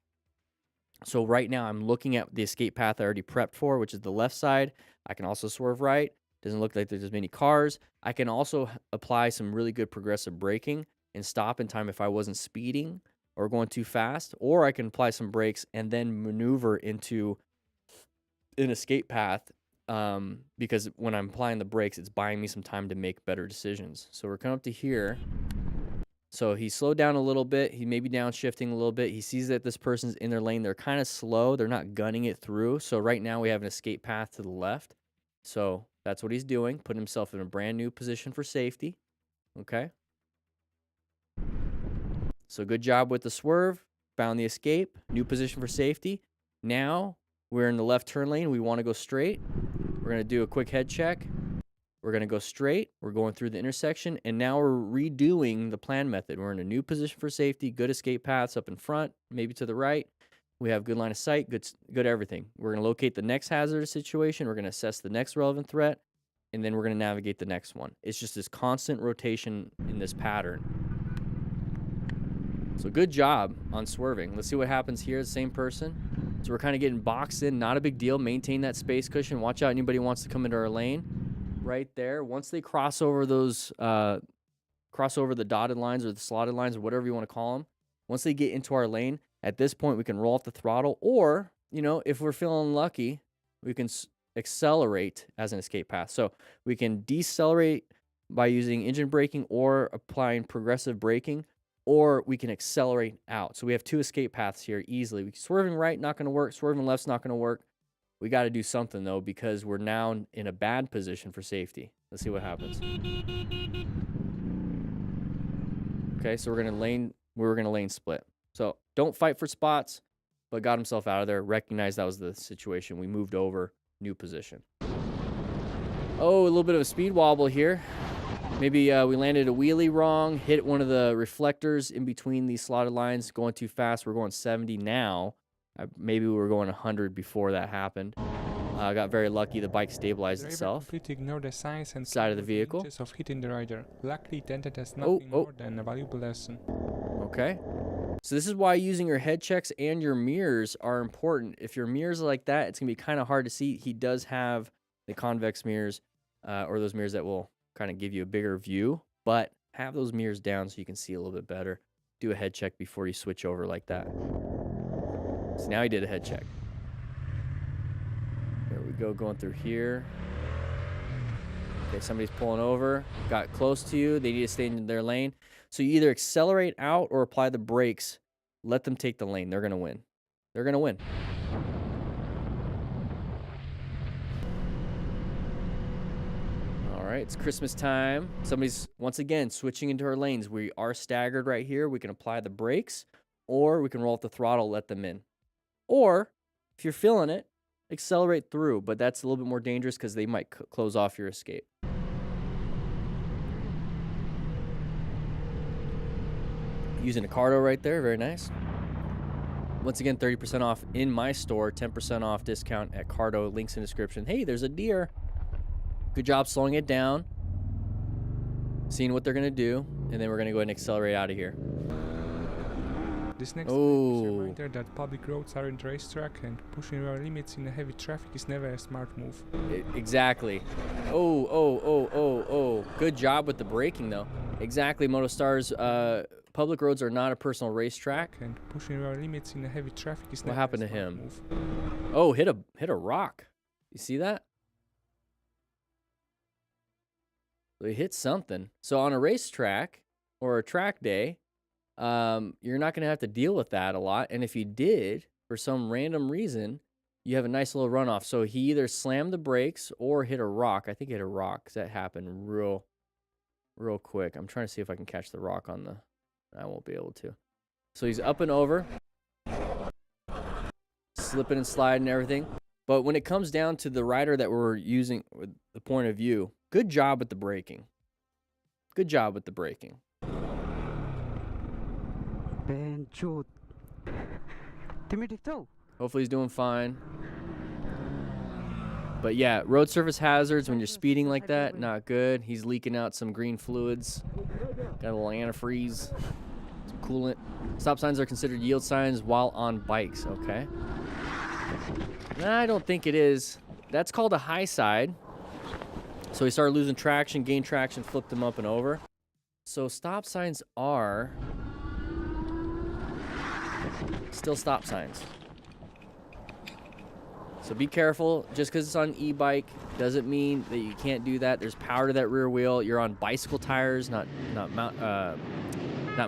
So right now I'm looking at the escape path I already prepped for, which is the left side. I can also swerve right. Doesn't look like there's as many cars. I can also apply some really good progressive braking and stop in time if I wasn't speeding or going too fast. Or I can apply some brakes and then maneuver into an escape path because when I'm applying the brakes, it's buying me some time to make better decisions. So we're coming up to here. So he slowed down a little bit. He may be downshifting a little bit. He sees that this person's in their lane. They're kind of slow. They're not gunning it through. So right now we have an escape path to the left. So that's what he's doing, putting himself in a brand new position for safety. Okay. So good job with the swerve. Found the escape. New position for safety. Now we're in the left turn lane. We want to go straight. We're going to do a quick head check. We're going to go straight. We're going through the intersection. And now we're redoing the plan method. We're in a new position for safety. Good escape paths up in front, maybe to the right. We have good line of sight, good everything. We're going to locate the next hazardous situation. We're going to assess the next relevant threat. And then we're going to navigate the next one. It's just this constant rotation in this pattern. So good job on swerving. Let's see what happens here. The same person. So we're kind of getting boxed in. Not a big deal. Maintain that space cushion. Watch out. Anybody wants to come into our lane. Right there. Once they cross over those, cross over the dotted lines or the slotted lines or whatever you want to call them. Once they get into our lane, at this point we can roll off the throttle. Or, you know, if we're feeling lucky, we can accelerate as an escape path. So we can decelerate by using engine braking or applying progressive braking, or we can accelerate out. So we have two escape paths here easily. Swerving right, not going to work. Swerving left's not going to work. We got to do something, though, because we're now in a bad position for safety. Let's see what happens. Okay, so we're going to lane split. So don't fight for spots, but got himself out of there. Recognized that was the situation. We moved over, new position. Oh, a little bit of a speed wobble here. Maybe we landed a wheelie wrong, hit one of the reflectors in between these slotted lines, going too fast. We're going 70 now. Maybe we were going 100 before that happened. I got very lucky. The bike stabilized itself. Completely ignore the signs and Side of the vehicle. Of hitting the rider. Luckily, then that has nothing more than a valuable lesson. Okay. So this is why using your head checks and your mirrors are important. If your mirrors are like that, it's gonna be kind of hard to see. He does have the convex mirrors, or those mirrors that will kind of give you a bigger view, but have those mirrors down so you can see a little bit better. Do a head check before you switch over like that. So now he did a head check. There we go, going through here. Okay, somebody's pulling over, got close to you. They need to stay in their lane. So you either accelerate out or apply the brakes. Let them take the lane. They're going to win. They're going to win. All right, it's Christmas time. Somebody's, once again, switching into our lanes. We are staggered right here. We can apply the brakes, or we can roll up the throttle, let them in. Or, if you're feeling it, accelerate through, but that's a little bit more dangerous because they might close off your escape. Using a Cardo right there, very nice. Once again, 30% off in my store, 10% off discount at Cardo, links in description. Hey, there's a deer. Good job slowing it down, seeing what they're going to do, and then we're going to go ahead and accelerate out of here. This next is a reminder that public roads aren't a racetrack, and pushing your limits in heavy traffic is never a smart move. Exactly. Oh. Good job with the braking, though. Exactly, Motostars. Public roads are not a personal racetrack. And pushing your limits in heavy traffic is what never happened a to smart him? Move. Oh, hit a rock. You see that? So he hit something. So on a racetrack or a track day, you're not going to have to deal with that a lot. And if you did, for some random reason, you have a nice little runoff. So he either slammed the brakes or hit a rock. I think he hit a rock because that happened real quick. I'm trying to see if I can catch the rock on the... I won't be able to. So he's up and over, slipping and sliding and everything. But when it comes down to the rider that we're using, with the point of view, good job with the braking. Good job with the braking. Hopefully he's doing fine. But yeah, road surface hazards when you're speeding like that, not good. He's leaking out some green fluids. Got a little antifreeze, some coolant. Stop signs are considered yield signs while on bikes, okay? Nah, I don't think it is. That's called a high side. So he started losing traction, gained traction, flipped him up and over. So stop signs are still stop signs. So be careful. Just because it's on an e-bike doesn't mean that you can't do that. There's power to that rear wheel. You're on bicycle tires, not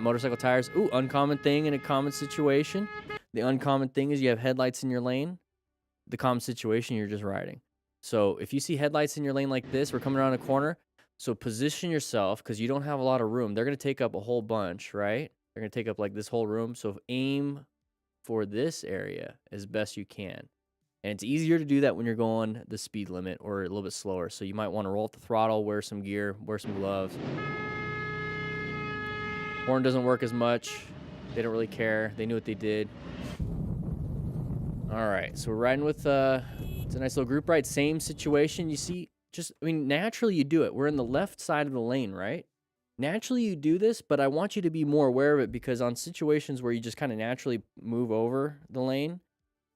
motorcycle tires. Ooh, uncommon thing in a common situation. The uncommon thing is you have headlights in your lane. The common situation, you're just riding. So if you see headlights in your lane like this, we're coming around a corner. So position yourself because you don't have a lot of room. They're going to take up a whole bunch, right? They're going to take up like this whole room. So aim for this area as best you can. And it's easier to do that when you're going the speed limit or a little bit slower. So you might want to roll up the throttle, wear some gear, wear some gloves. Horn doesn't work as much. They don't really care. They knew what they did. All right, so we're riding with, it's a nice little group ride. Same situation. You see, naturally you do it. We're in the left side of the lane, right? Naturally you do this, but I want you to be more aware of it because on situations where you just kind of naturally move over the lane,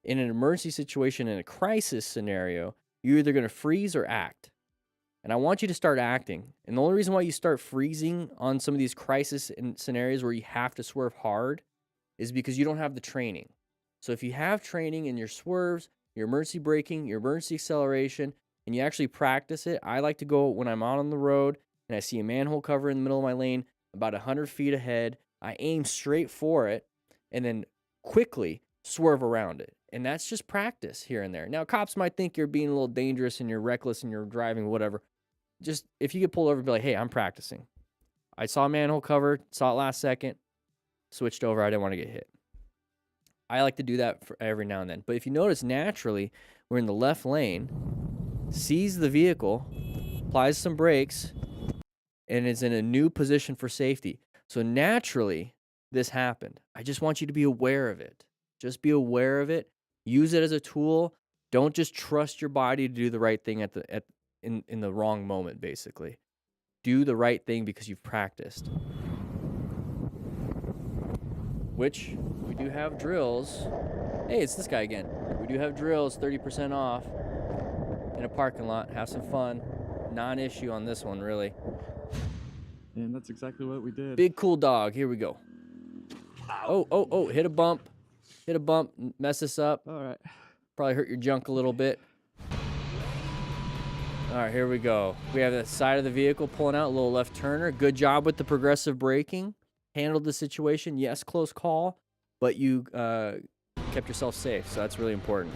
in an emergency situation, in a crisis scenario, you're either going to freeze or act. And I want you to start acting. And the only reason why you start freezing on some of these crisis scenarios where you have to swerve hard is because you don't have the training. So if you have training in your swerves, your emergency braking, your emergency acceleration, and you actually practice it, I like to go when I'm out on the road and I see a manhole cover in the middle of my lane about 100 feet ahead. I aim straight for it and then quickly swerve around it. And that's just practice here and there. Now, cops might think you're being a little dangerous and you're reckless and you're driving, whatever. Just, if you get pulled over, be like, hey, I'm practicing. I saw a manhole cover, saw it last second, switched over. I didn't want to get hit. I like to do that for every now and then. But if you notice, naturally, we're in the left lane, sees the vehicle, applies some brakes, and is in a new position for safety. So naturally, this happened. I just want you to be aware of it. Just be aware of it. Use it as a tool. Don't just trust your body to do the right thing in the wrong moment, basically. Do the right thing because you've practiced. Which, we do have drills. Hey, it's this guy again. We do have drills, 30% off in a parking lot. Have some fun. Non-issue on this one, really. And that's exactly what we did. Big cool dog. Here we go. Oh, hit a bump. Hit a bump, mess this up. All right. Probably hurt your junk a little bit. All right, here we go. We have the side of the vehicle pulling out, a little left turner. Good job with the progressive braking. Handled the situation. Yes, close call, but you kept yourself safe, so that's really important.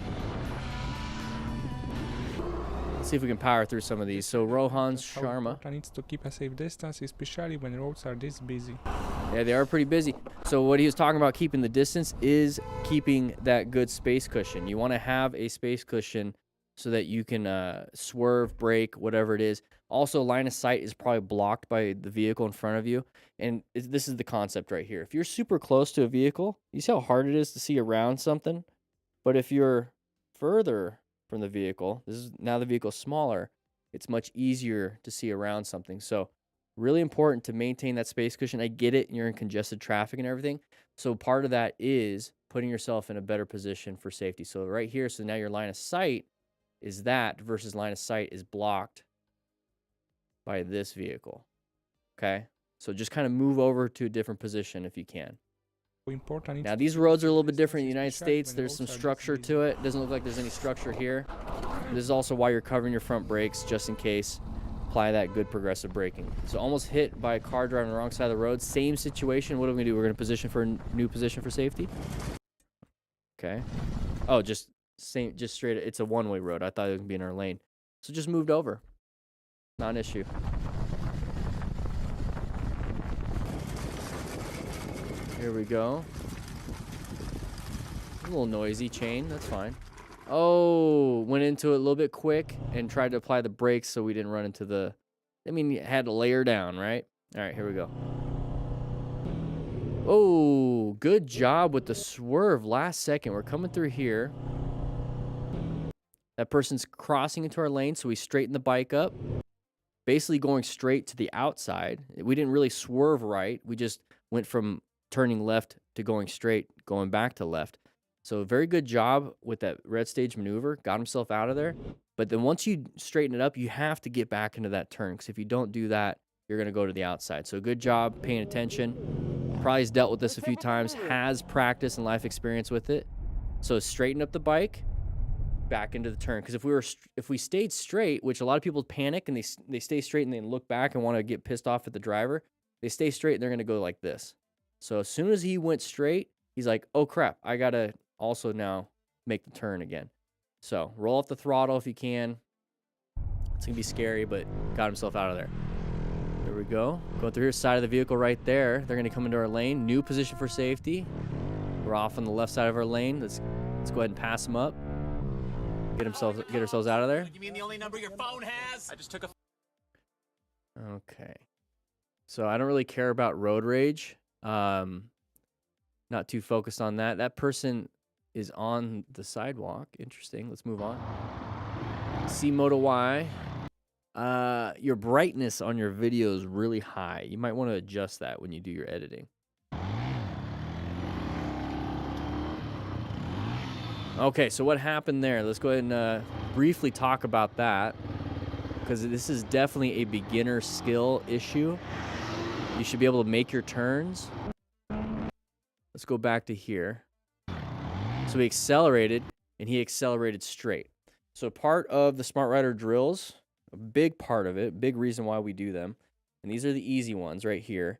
Let's see if we can power through some of these. So Rohan's Sharma. I need to keep a safe distance, especially when roads are this busy. Yeah, they are pretty busy. So what he was talking about keeping the distance is keeping that good space cushion. You want to have a space cushion so that you can swerve, brake, whatever it is. Also, line of sight is probably blocked by the vehicle in front of you. And this is the concept right here. If you're super close to a vehicle, you see how hard it is to see around something? But if you're further from the vehicle, now the vehicle's smaller, it's much easier to see around something. So really important to maintain that space cushion. I get it, you're in congested traffic and everything. So part of that is putting yourself in a better position for safety. So right here, so now your line of sight is that versus line of sight is blocked by this vehicle. Okay? So just kind of move over to a different position if you can. Important. Now these roads are a little bit different in the United States. There's some structure to it. Doesn't look like there's any structure here. This is also why you're covering your front brakes just in case. Apply that good progressive braking. So almost hit by a car driving the wrong side of the road. Same situation. What are we gonna do? We're gonna position for a new position for safety. Okay. Oh, just straight. It's a one-way road. I thought it was gonna be in our lane. So just moved over. Not an issue. Here we go. A little noisy chain. That's fine. Oh, went into it a little bit quick and tried to apply the brakes so we didn't run into the... you had to layer down, right? All right, here we go. Oh, good job with the swerve last second. We're coming through here. That person's crossing into our lane, so we straighten the bike up, basically going straight to the outside. We didn't really swerve right. We just went from turning left to going straight, going back to left. So very good job with that red stage maneuver. Got himself out of there. But then once you straighten it up, you have to get back into that turn, because if you don't do that, you're going to go to the outside. So good job paying attention. Probably has dealt with this a few times, has practice and life experience with it. So straighten up the bike, back into the turn. Because if we stayed straight, which a lot of people panic and they stay straight and then look back and want to get pissed off at the driver, they stay straight and they're going to go like this. So as soon as he went straight, he's like, oh crap, I got to also now make the turn again. So roll off the throttle if you can. It's going to be scary, but got himself out of there. There we go. Going through here, side of the vehicle right there. They're going to come into our lane. New position for safety. We're off on the left side of our lane. Let's go ahead and pass them up. Get ourselves out of there. You mean the only number your phone has? I just took a. Okay. So I don't really care about road rage. Not too focused on that. That person is on the sidewalk. Interesting. Let's move on. C Moto Y. Your brightness on your video is really high. You might want to adjust that when you do your editing. Okay, so what happened there? Let's go ahead and briefly talk about that, because this is definitely a beginner skill issue. You should be able to make your turns. Let's go back to here. So he accelerated, and he accelerated straight. So part of the Smart Rider drills, a big part of it, big reason why we do them, and these are the easy ones right here,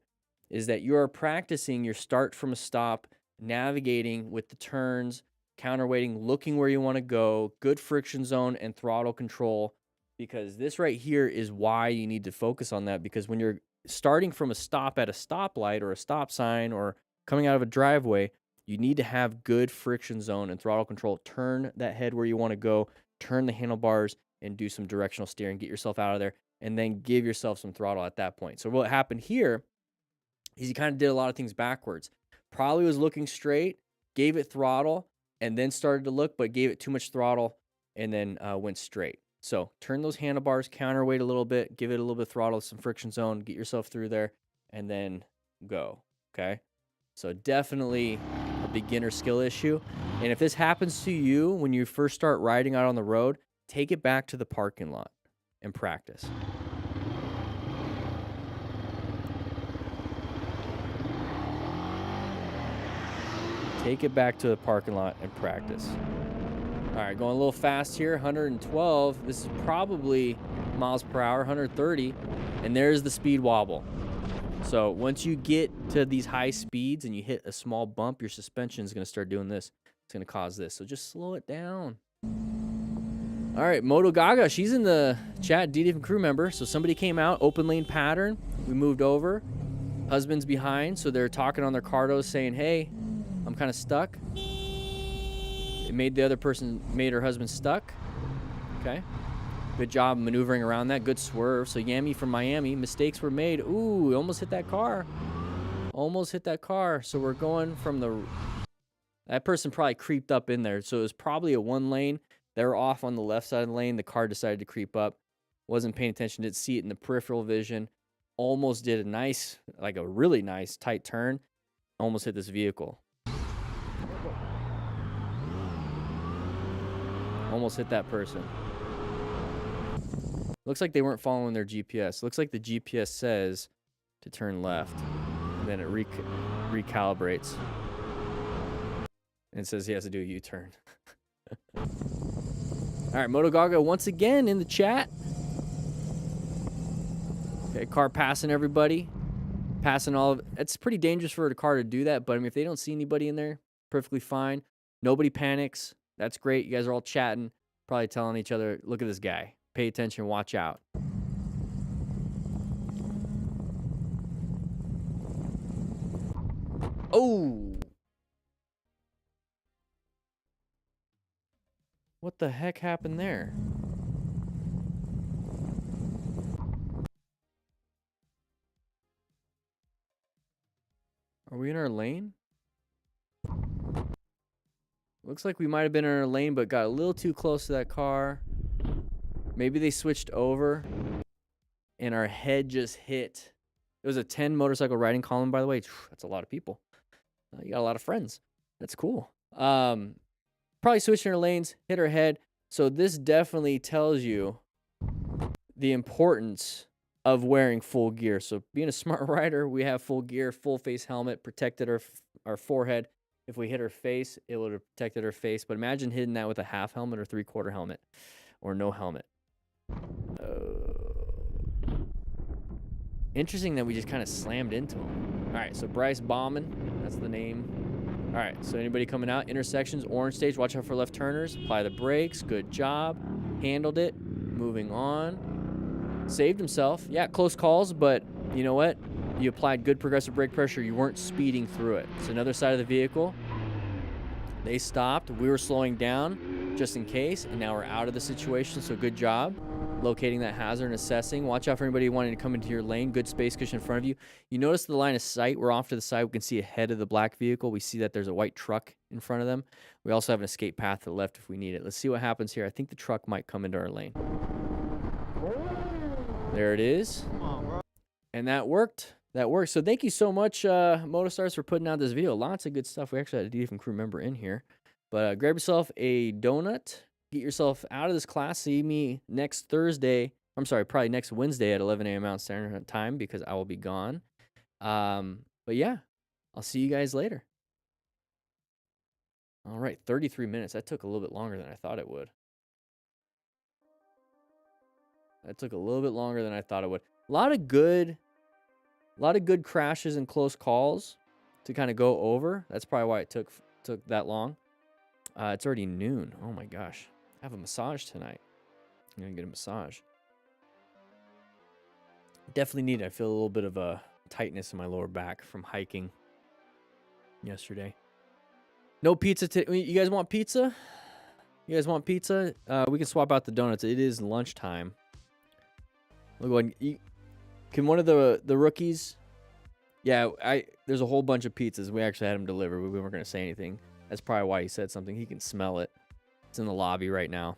is that you are practicing your start from a stop, navigating with the turns, counterweighting, looking where you want to go, good friction zone and throttle control, because this right here is why you need to focus on that, because when you're starting from a stop at a stoplight or a stop sign or coming out of a driveway, you need to have good friction zone and throttle control. Turn that head where you want to go, turn the handlebars, and do some directional steering, get yourself out of there, and then give yourself some throttle at that point. So what happened here is he kind of did a lot of things backwards. Probably was looking straight, gave it throttle, and then started to look, but gave it too much throttle, and then went straight. So turn those handlebars, counterweight a little bit, give it a little bit of throttle, some friction zone, get yourself through there, and then go, okay? So definitely a beginner skill issue. And if this happens to you when you first start riding out on the road, take it back to the parking lot and practice. Take it back to the parking lot and practice. All right, going a little fast here, 112. This is probably miles per hour, 130. And there's the speed wobble. So once you get to these high speeds and you hit a small bump, your suspension is going to start doing this. It's going to cause this. So just slow it down. All right, Moto Gaga, she's in the chat, DDF crew member. So somebody came out, open lane pattern. We moved over. Husband's behind, so they're talking on their cardos saying, hey, I'm kind of stuck. It made her husband stuck. Okay. Good job maneuvering around that. Good swerve. So Yami from Miami, mistakes were made. Ooh, almost hit that car. Almost hit that car. So we're going from that person probably creeped up in there. So it was probably a one lane. They were off on the left side of the lane. The car decided to creep up. Wasn't paying attention. Didn't see it in the peripheral vision. Almost did a nice, like a really nice tight turn. Almost hit this vehicle. Almost hit that person. Looks like they weren't following their GPS. Looks like the GPS says to turn left. And then it recalibrates. And it says he has to do a U-turn. All right, Moto Gaga once again in the chat. Okay, car passing everybody. Passing all of it. It's pretty dangerous for a car to do that, but I mean, if they don't see anybody in there, perfectly fine. Nobody panics. That's great. You guys are all chatting, probably telling each other, look at this guy. Pay attention, watch out. Oh! What the heck happened there? Are we in our lane? Looks like we might have been in our lane, but got a little too close to that car. Maybe they switched over, and our head just hit. It was a 10 motorcycle riding column, by the way. That's a lot of people. You got a lot of friends. That's cool. Probably switching our lanes, hit our head. So this definitely tells you the importance of wearing full gear. So being a smart rider, we have full gear, full face helmet, protected our forehead. If we hit our face, it would have protected our face. But imagine hitting that with a half helmet or 3/4 helmet or no helmet. Interesting that we just kind of slammed into him. All right, so Bryce Bauman, that's the name. All right, so anybody coming out, intersections, orange stage, watch out for left turners, apply the brakes, good job, handled it, moving on, saved himself. Yeah, close calls, but you know what? You applied good progressive brake pressure, you weren't speeding through it. So another side of the vehicle, they stopped, we were slowing down just in case, and now we're out of the situation, so good job locating that hazard and assessing. Watch out for anybody wanting to come into your lane. Good space cushion in front of you. You notice the line of sight. We're off to the side. We can see ahead of the black vehicle. We see that there's a white truck in front of them. We also have an escape path to the left if we need it. Let's see what happens here. I think the truck might come into our lane. There it is. And that worked. That worked. So thank you so much, Motostars, for putting out this video. Lots of good stuff. We actually had a different crew member in here. But grab yourself a donut. Get yourself out of this class. See me next Thursday. I'm sorry, probably next Wednesday at 11 a.m. Mountain Standard Time because I will be gone. But yeah, I'll see you guys later. All right, 33 minutes. That took a little bit longer than I thought it would. That took a little bit longer than I thought it would. A lot of good crashes and close calls to kind of go over. That's probably why it took that long. It's already noon. Oh my gosh. I have a massage tonight. I'm going to get a massage. Definitely need it. I feel a little bit of a tightness in my lower back from hiking yesterday. No pizza. You guys want pizza? You guys want pizza? We can swap out the donuts. It is lunchtime. We'll go ahead and can one of the rookies? Yeah, there's a whole bunch of pizzas. We actually had them delivered. We weren't going to say anything. That's probably why he said something. He can smell it. It's in the lobby right now.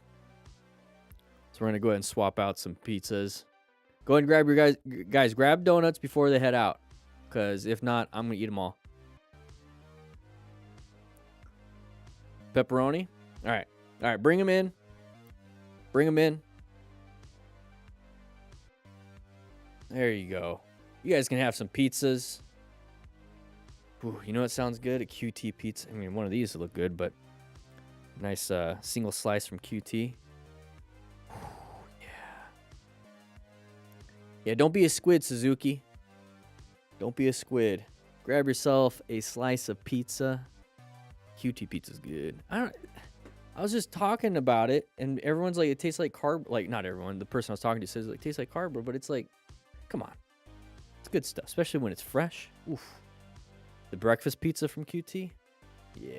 So we're going to go ahead and swap out some pizzas. Go ahead and grab your guys, grab donuts before they head out. Because if not, I'm going to eat them all. Pepperoni? All right. All right, bring them in. Bring them in. There you go. You guys can have some pizzas. Ooh, you know what sounds good? A QT pizza. I mean, one of these will look good, but nice single slice from QT. Ooh, yeah. Yeah, don't be a squid, Suzuki. Don't be a squid. Grab yourself a slice of pizza. QT pizza's good. I was just talking about it, and everyone's like, it tastes like carb. Like, not everyone. The person I was talking to says it tastes like cardboard, but it's like, come on. It's good stuff, especially when it's fresh. Oof. The breakfast pizza from QT? Yeah.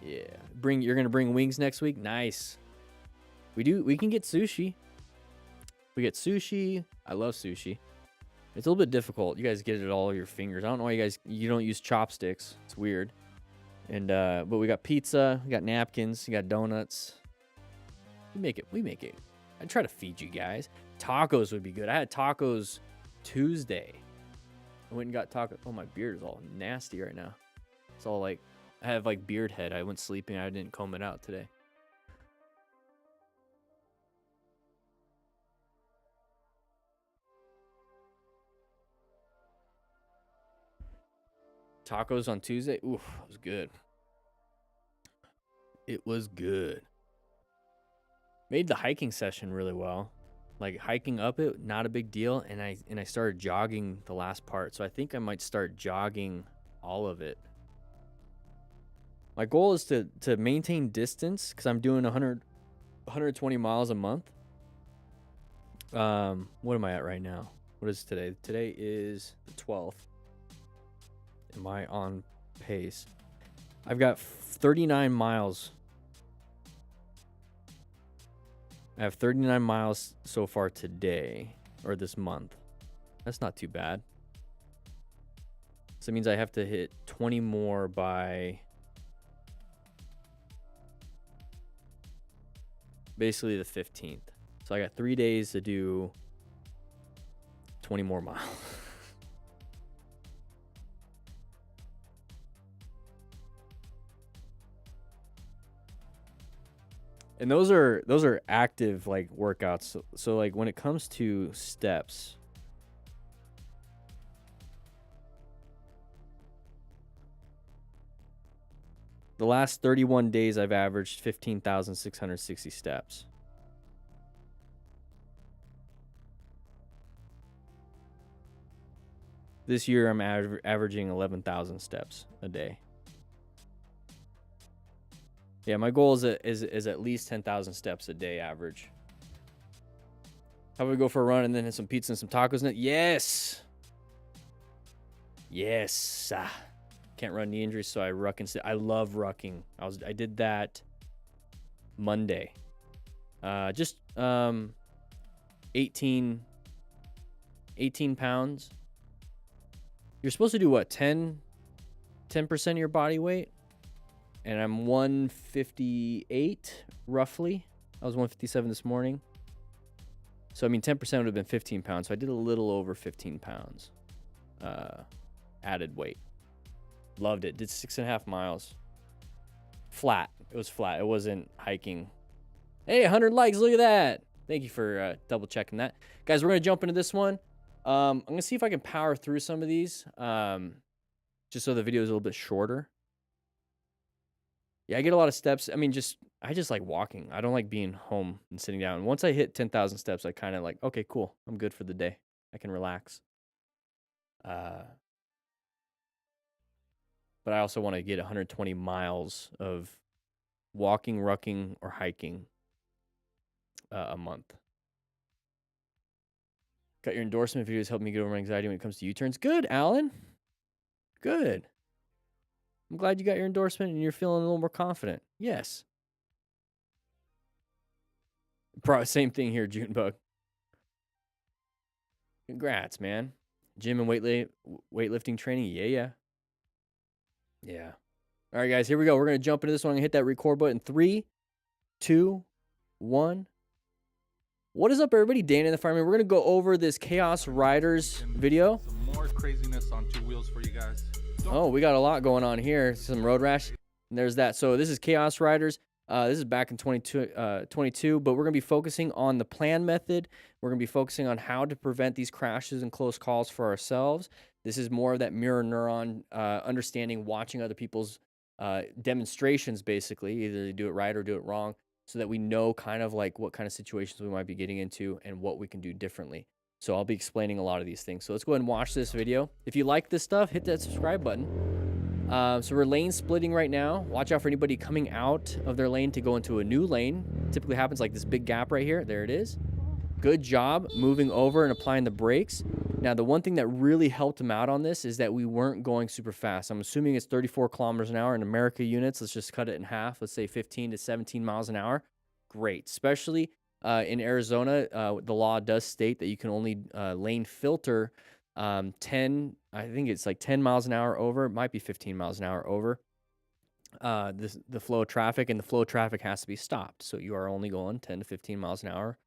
Yeah. You're gonna bring wings next week? Nice. We can get sushi. We get sushi. I love sushi. It's a little bit difficult. You guys get it all over your fingers. I don't know why you don't use chopsticks. It's weird. And but we got pizza, we got napkins, we got donuts. We make it. I try to feed you guys. Tacos would be good. I had tacos Tuesday. I went and got tacos. Oh, my beard is all nasty right now. It's all like, I have like beard head. I went sleeping. I didn't comb it out today. Tacos on Tuesday. Oof, it was good. It was good. Made the hiking session really well. Like hiking up it, not a big deal. And I started jogging the last part. So I think I might start jogging all of it. My goal is to maintain distance because I'm doing 120 miles a month. What am I at right now? What is today? Today is the 12th. Am I on pace? I've got 39 miles. I have 39 miles so far today, or this month. That's not too bad. So it means I have to hit 20 more by basically the 15th. So I got 3 days to do 20 more miles. And those are active like workouts. So like when it comes to steps, the last 31 days I've averaged 15,660 steps. This year I'm averaging 11,000 steps a day. Yeah, my goal is at least 10,000 steps a day average. How about we go for a run and then hit some pizza and some tacos? Yes. Yes. Can't run knee injuries, so I ruck instead. I love rucking. I did that Monday. Just 18 pounds. You're supposed to do what? 10% of your body weight? And I'm 158 roughly. I was 157 this morning. So I mean 10% would have been 15 pounds. So I did a little over 15 pounds added weight. Loved it. Did 6.5 miles. Flat. It was flat. It wasn't hiking. Hey, 100 likes. Look at that. Thank you for double checking that. Guys, we're going to jump into this one. I'm going to see if I can power through some of these just so the video is a little bit shorter. Yeah, I get a lot of steps. I mean, I just like walking. I don't like being home and sitting down. Once I hit 10,000 steps, I kind of like, okay, cool. I'm good for the day. I can relax. But I also want to get 120 miles of walking, rucking, or hiking a month. Got your endorsement videos helping me get over my anxiety when it comes to U-turns. Good, Alan. Good. I'm glad you got your endorsement and you're feeling a little more confident. Yes. Probably same thing here, Junebug. Congrats, man. Gym and weightlifting training. Yeah. All right, guys, here we go. We're going to jump into this one. I'm going to hit that record button. 3, 2, 1. What is up, everybody? DanDanTheFireman. We're going to go over this Chaos Riders video. Some more craziness on 2 wheels for you guys. Oh, we got a lot going on here. Some road rash. And there's that. So this is Chaos Riders. This is back in 22, but we're going to be focusing on the plan method. We're going to be focusing on how to prevent these crashes and close calls for ourselves. This is more of that mirror neuron understanding, watching other people's demonstrations, basically. Either they do it right or do it wrong, so that we know kind of like what kind of situations we might be getting into and what we can do differently. So I'll be explaining a lot of these things. So let's go ahead and watch this video. If you like this stuff, hit that subscribe button. So we're lane splitting right now. Watch out for anybody coming out of their lane to go into a new lane. It typically happens like this big gap right here. There it is. Good job moving over and applying the brakes. Now, the one thing that really helped him out on this is that we weren't going super fast. I'm assuming it's 34 kilometers an hour in America units. Let's just cut it in half. Let's say 15 to 17 miles an hour. Great. Especially in Arizona, the law does state that you can only lane filter 10, I think it's like 10 miles an hour over. It might be 15 miles an hour over the flow of traffic, and the flow of traffic has to be stopped. So you are only going 10 to 15 miles an hour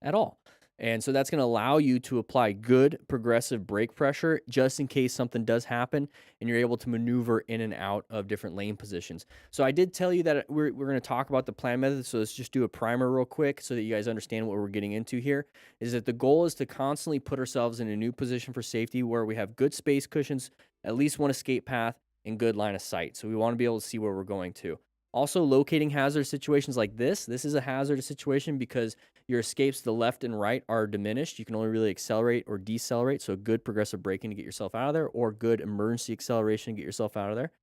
at all. And so that's going to allow you to apply good progressive brake pressure just in case something does happen and you're able to maneuver in and out of different lane positions. So I did tell you that we're going to talk about the plan method. So let's just do a primer real quick so that you guys understand what we're getting into here. Is that the goal is to constantly put ourselves in a new position for safety where we have good space cushions, at least one escape path, and good line of sight. So we want to be able to see where we're going to. Also, locating hazardous situations like this is a hazardous situation because your escapes to the left and right are diminished. You can only really accelerate or decelerate, so good progressive braking to get yourself out of there or good emergency acceleration to get yourself out of there.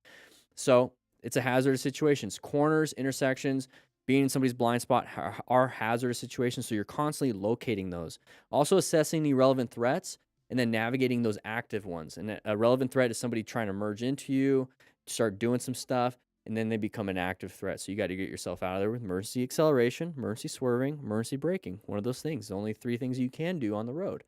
So it's a hazardous situation. Corners, intersections, being in somebody's blind spot are hazardous situations, so you're constantly locating those. Also assessing the relevant threats and then navigating those active ones. And a relevant threat is somebody trying to merge into you, start doing some stuff, and then they become an active threat. So you got to get yourself out of there with emergency acceleration, emergency swerving, emergency braking. One of those things. Only 3 things you can do on the road.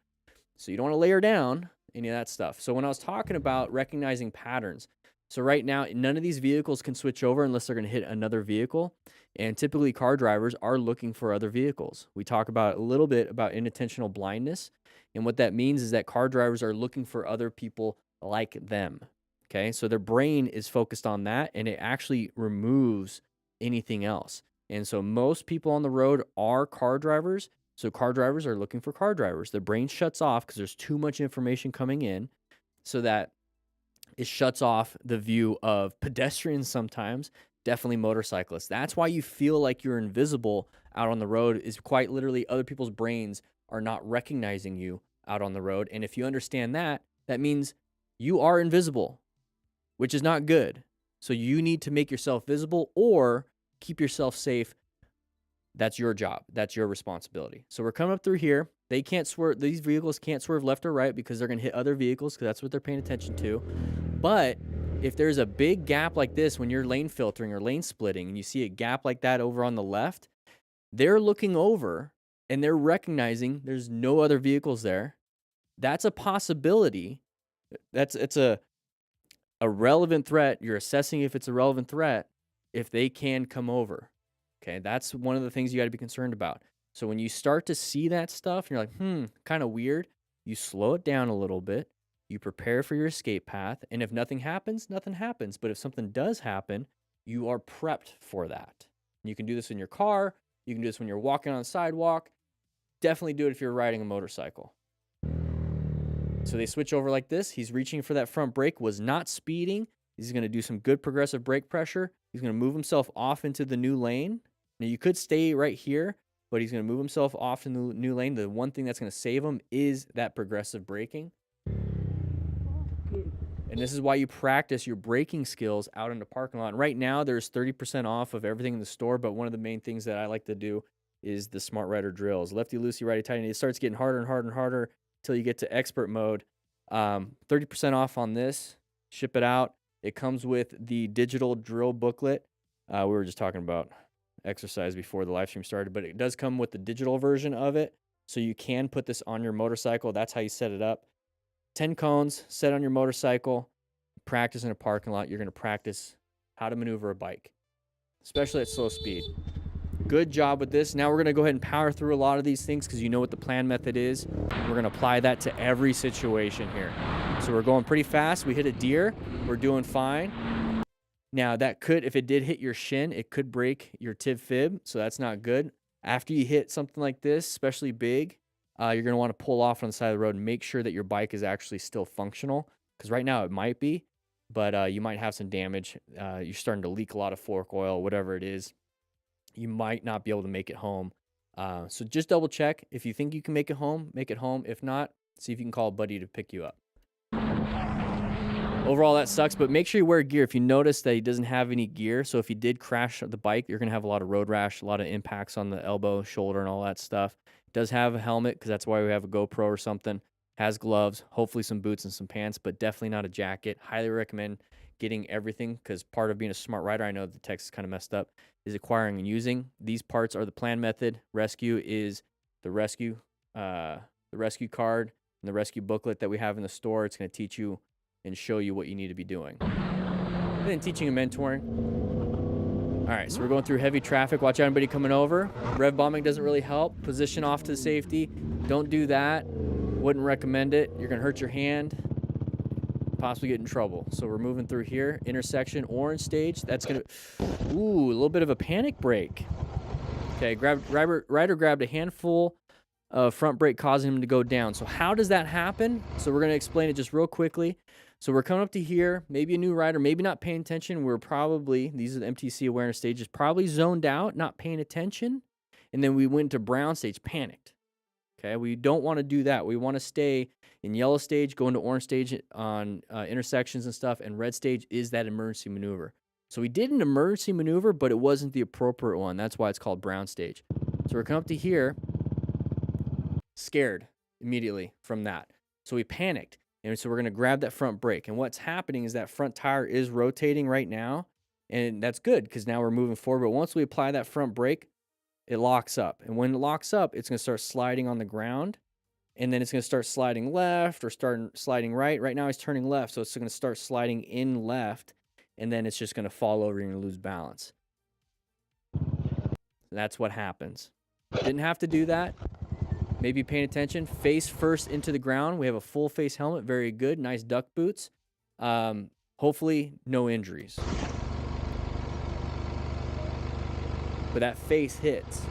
So you don't want to layer down any of that stuff. So when I was talking about recognizing patterns, So right now, none of these vehicles can switch over unless they're going to hit another vehicle. And typically car drivers are looking for other vehicles. We talk about a little bit about inattentional blindness. And what that means is that car drivers are looking for other people like them. Okay, so their brain is focused on that, and it actually removes anything else. And so most people on the road are car drivers. So car drivers are looking for car drivers. Their brain shuts off because there's too much information coming in, so that it shuts off the view of pedestrians sometimes, definitely motorcyclists. That's why you feel like you're invisible out on the road, is quite literally other people's brains are not recognizing you out on the road. And if you understand that, that means you are invisible, which is not good. So you need to make yourself visible or keep yourself safe. That's your job. That's your responsibility. So we're coming up through here. They can't swerve. These vehicles can't swerve left or right because they're going to hit other vehicles, because that's what they're paying attention to. But if there's a big gap like this when you're lane filtering or lane splitting and you see a gap like that over on the left, they're looking over and they're recognizing there's no other vehicles there. That's a possibility. It's a relevant threat. You're assessing if it's a relevant threat if they can come over. Okay, that's one of the things you got to be concerned about. So when you start to see that stuff, and you're like, kind of weird, you slow it down a little bit. You prepare for your escape path. And if nothing happens, nothing happens. But if something does happen, you are prepped for that. You can do this in your car. You can do this when you're walking on the sidewalk. Definitely do it if you're riding a motorcycle. So they switch over like this. He's reaching for that front brake, was not speeding. He's going to do some good progressive brake pressure. He's going to move himself off into the new lane. Now, you could stay right here, but he's going to move himself off in the new lane. The one thing that's going to save him is that progressive braking. And this is why you practice your braking skills out in the parking lot. And right now, there's 30% off of everything in the store, but one of the main things that I like to do is the Smart Rider drills. Lefty, loosey, righty, tighty. It starts getting harder and harder and harder until you get to expert mode. 30% off on this. Ship it out. It comes with the digital drill booklet. We were just talking about exercise before the live stream started, but it does come with the digital version of it. So you can put this on your motorcycle. That's how you set it up. 10 cones, set on your motorcycle, practice in a parking lot. You're going to practice how to maneuver a bike, especially at slow speed. Good job with this. Now we're going to go ahead and power through a lot of these things because you know what the plan method is. We're going to apply that to every situation here. So we're going pretty fast. We hit a deer. We're doing fine. Now that could, if it did hit your shin, it could break your tib fib. So that's not good. After you hit something like this, especially big, you're going to want to pull off on the side of the road and make sure that your bike is actually still functional. Because right now it might be, but you might have some damage. You're starting to leak a lot of fork oil, whatever it is. You might not be able to make it home. So just double check. If you think you can make it home, make it home. If not, see if you can call a buddy to pick you up. Overall, that sucks, but make sure you wear gear. If you notice that he doesn't have any gear, so if he did crash the bike, you're going to have a lot of road rash, a lot of impacts on the elbow, shoulder, and all that stuff. Does have a helmet, because that's why we have a GoPro or something. Has gloves, hopefully some boots and some pants, but definitely not a jacket. Highly recommend getting everything, because part of being a smart rider, I know the text is kind of messed up, is acquiring and using. These parts are the plan method. Rescue is the rescue card and the rescue booklet that we have in the store. It's going to teach you and show you what you need to be doing. And then teaching and mentoring. All right, so we're going through heavy traffic. Watch out, anybody coming over. Rev bombing doesn't really help. Position off to the safety. Don't do that. Wouldn't recommend it. You're gonna hurt your hand, possibly get in trouble. So we're moving through here. Intersection, orange stage. That's gonna, ooh, a little bit of a panic brake. Okay, Rider grabbed a handful of front brake, causing him to go down. So how does that happen? So we're gonna explain it just real quickly. So we're coming up to here, maybe a new rider, maybe not paying attention. We're probably, these are the MTC awareness stages, probably zoned out, not paying attention. And then we went to brown stage, panicked. Okay, we don't want to do that. We want to stay in yellow stage, go into orange stage on intersections and stuff, and red stage is that emergency maneuver. So we did an emergency maneuver, but it wasn't the appropriate one. That's why it's called brown stage. So we're coming up to here, scared immediately from that. So we panicked. And so we're going to grab that front brake. And what's happening is that front tire is rotating right now. And that's good because now we're moving forward. But once we apply that front brake, it locks up. And when it locks up, it's going to start sliding on the ground. and then it's going to start sliding left or start sliding right. Right now he's turning left, so it's going to start sliding in left, and then it's just going to fall over and you're going to lose balance. That's what happens. Didn't have to do that. Maybe paying attention. Face first into the ground. We have a full face helmet. Very good. Nice duck boots. Hopefully no injuries. But that face hits,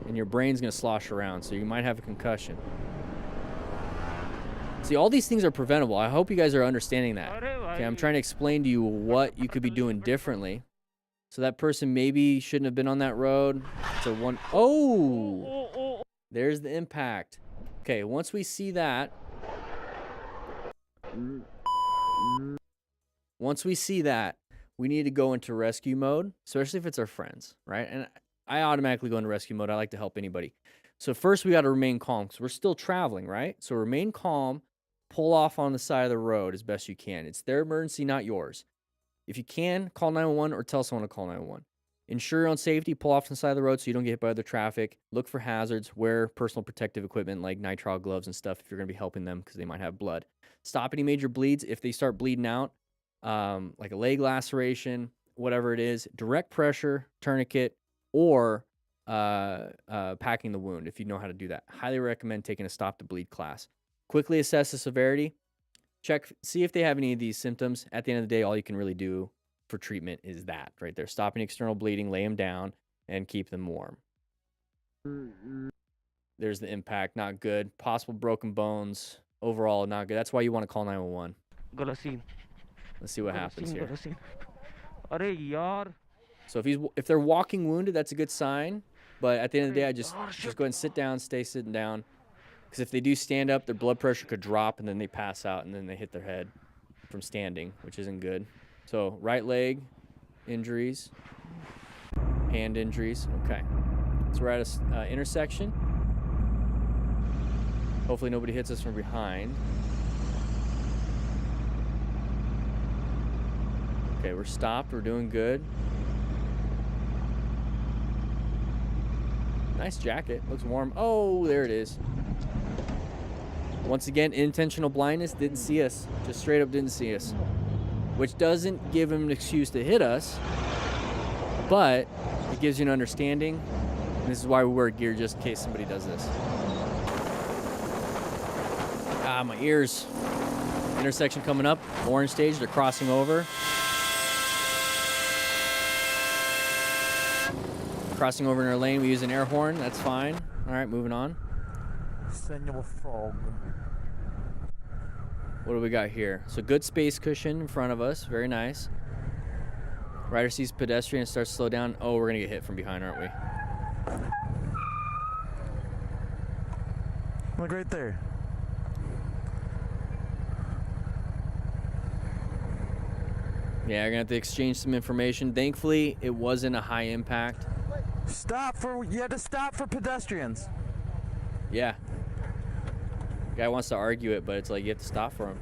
and your brain's going to slosh around, so you might have a concussion. See, all these things are preventable. I hope you guys are understanding that. Okay, I'm trying to explain to you what you could be doing differently. So that person maybe shouldn't have been on that road. So oh! There's the impact. Okay, once we see that, we need to go into rescue mode, especially if it's our friends, right? And I automatically go into rescue mode. I like to help anybody. So first we got to remain calm because we're still traveling, right? So remain calm, pull off on the side of the road as best you can. It's their emergency, not yours. If you can, call 911 or tell someone to call 911. Ensure your own safety, pull off to the side of the road so you don't get hit by other traffic. Look for hazards, wear personal protective equipment like nitrile gloves and stuff if you're going to be helping them because they might have blood. Stop any major bleeds. If they start bleeding out, like a leg laceration, whatever it is, direct pressure, tourniquet, or packing the wound if you know how to do that. Highly recommend taking a stop to bleed class. Quickly assess the severity. Check, see if they have any of these symptoms. At the end of the day, all you can really do for treatment is that right there. Stopping external bleeding, lay them down, and keep them warm. There's the impact, not good. Possible broken bones, overall not good. That's why you want to call 911. Let's see what happens here. So if they're walking wounded, that's a good sign. But at the end of the day, I just go ahead and sit down, stay sitting down. Because if they do stand up, their blood pressure could drop, and then they pass out, and then they hit their head from standing, which isn't good. So right leg injuries, hand injuries. Okay. So we're at an intersection. Hopefully nobody hits us from behind. Okay, we're stopped. We're doing good. Nice jacket. Looks warm. Oh, there it is. Once again, intentional blindness. Didn't see us. Just straight up didn't see us. Which doesn't give him an excuse to hit us, but it gives you an understanding. And this is why we wear gear, just in case somebody does this. Ah, my ears. Intersection coming up. Orange stage. They're crossing over. Crossing over in our lane, we use an air horn. That's fine. All right, moving on. Senor Frog. What do we got here? So good space cushion in front of us. Very nice. Rider sees pedestrian and starts to slow down. Oh, we're going to get hit from behind, aren't we? Look right there. Yeah, you're going to have to exchange some information. Thankfully, it wasn't a high impact. You had to stop for pedestrians. Yeah. Guy wants to argue it, but it's like you have to stop for him.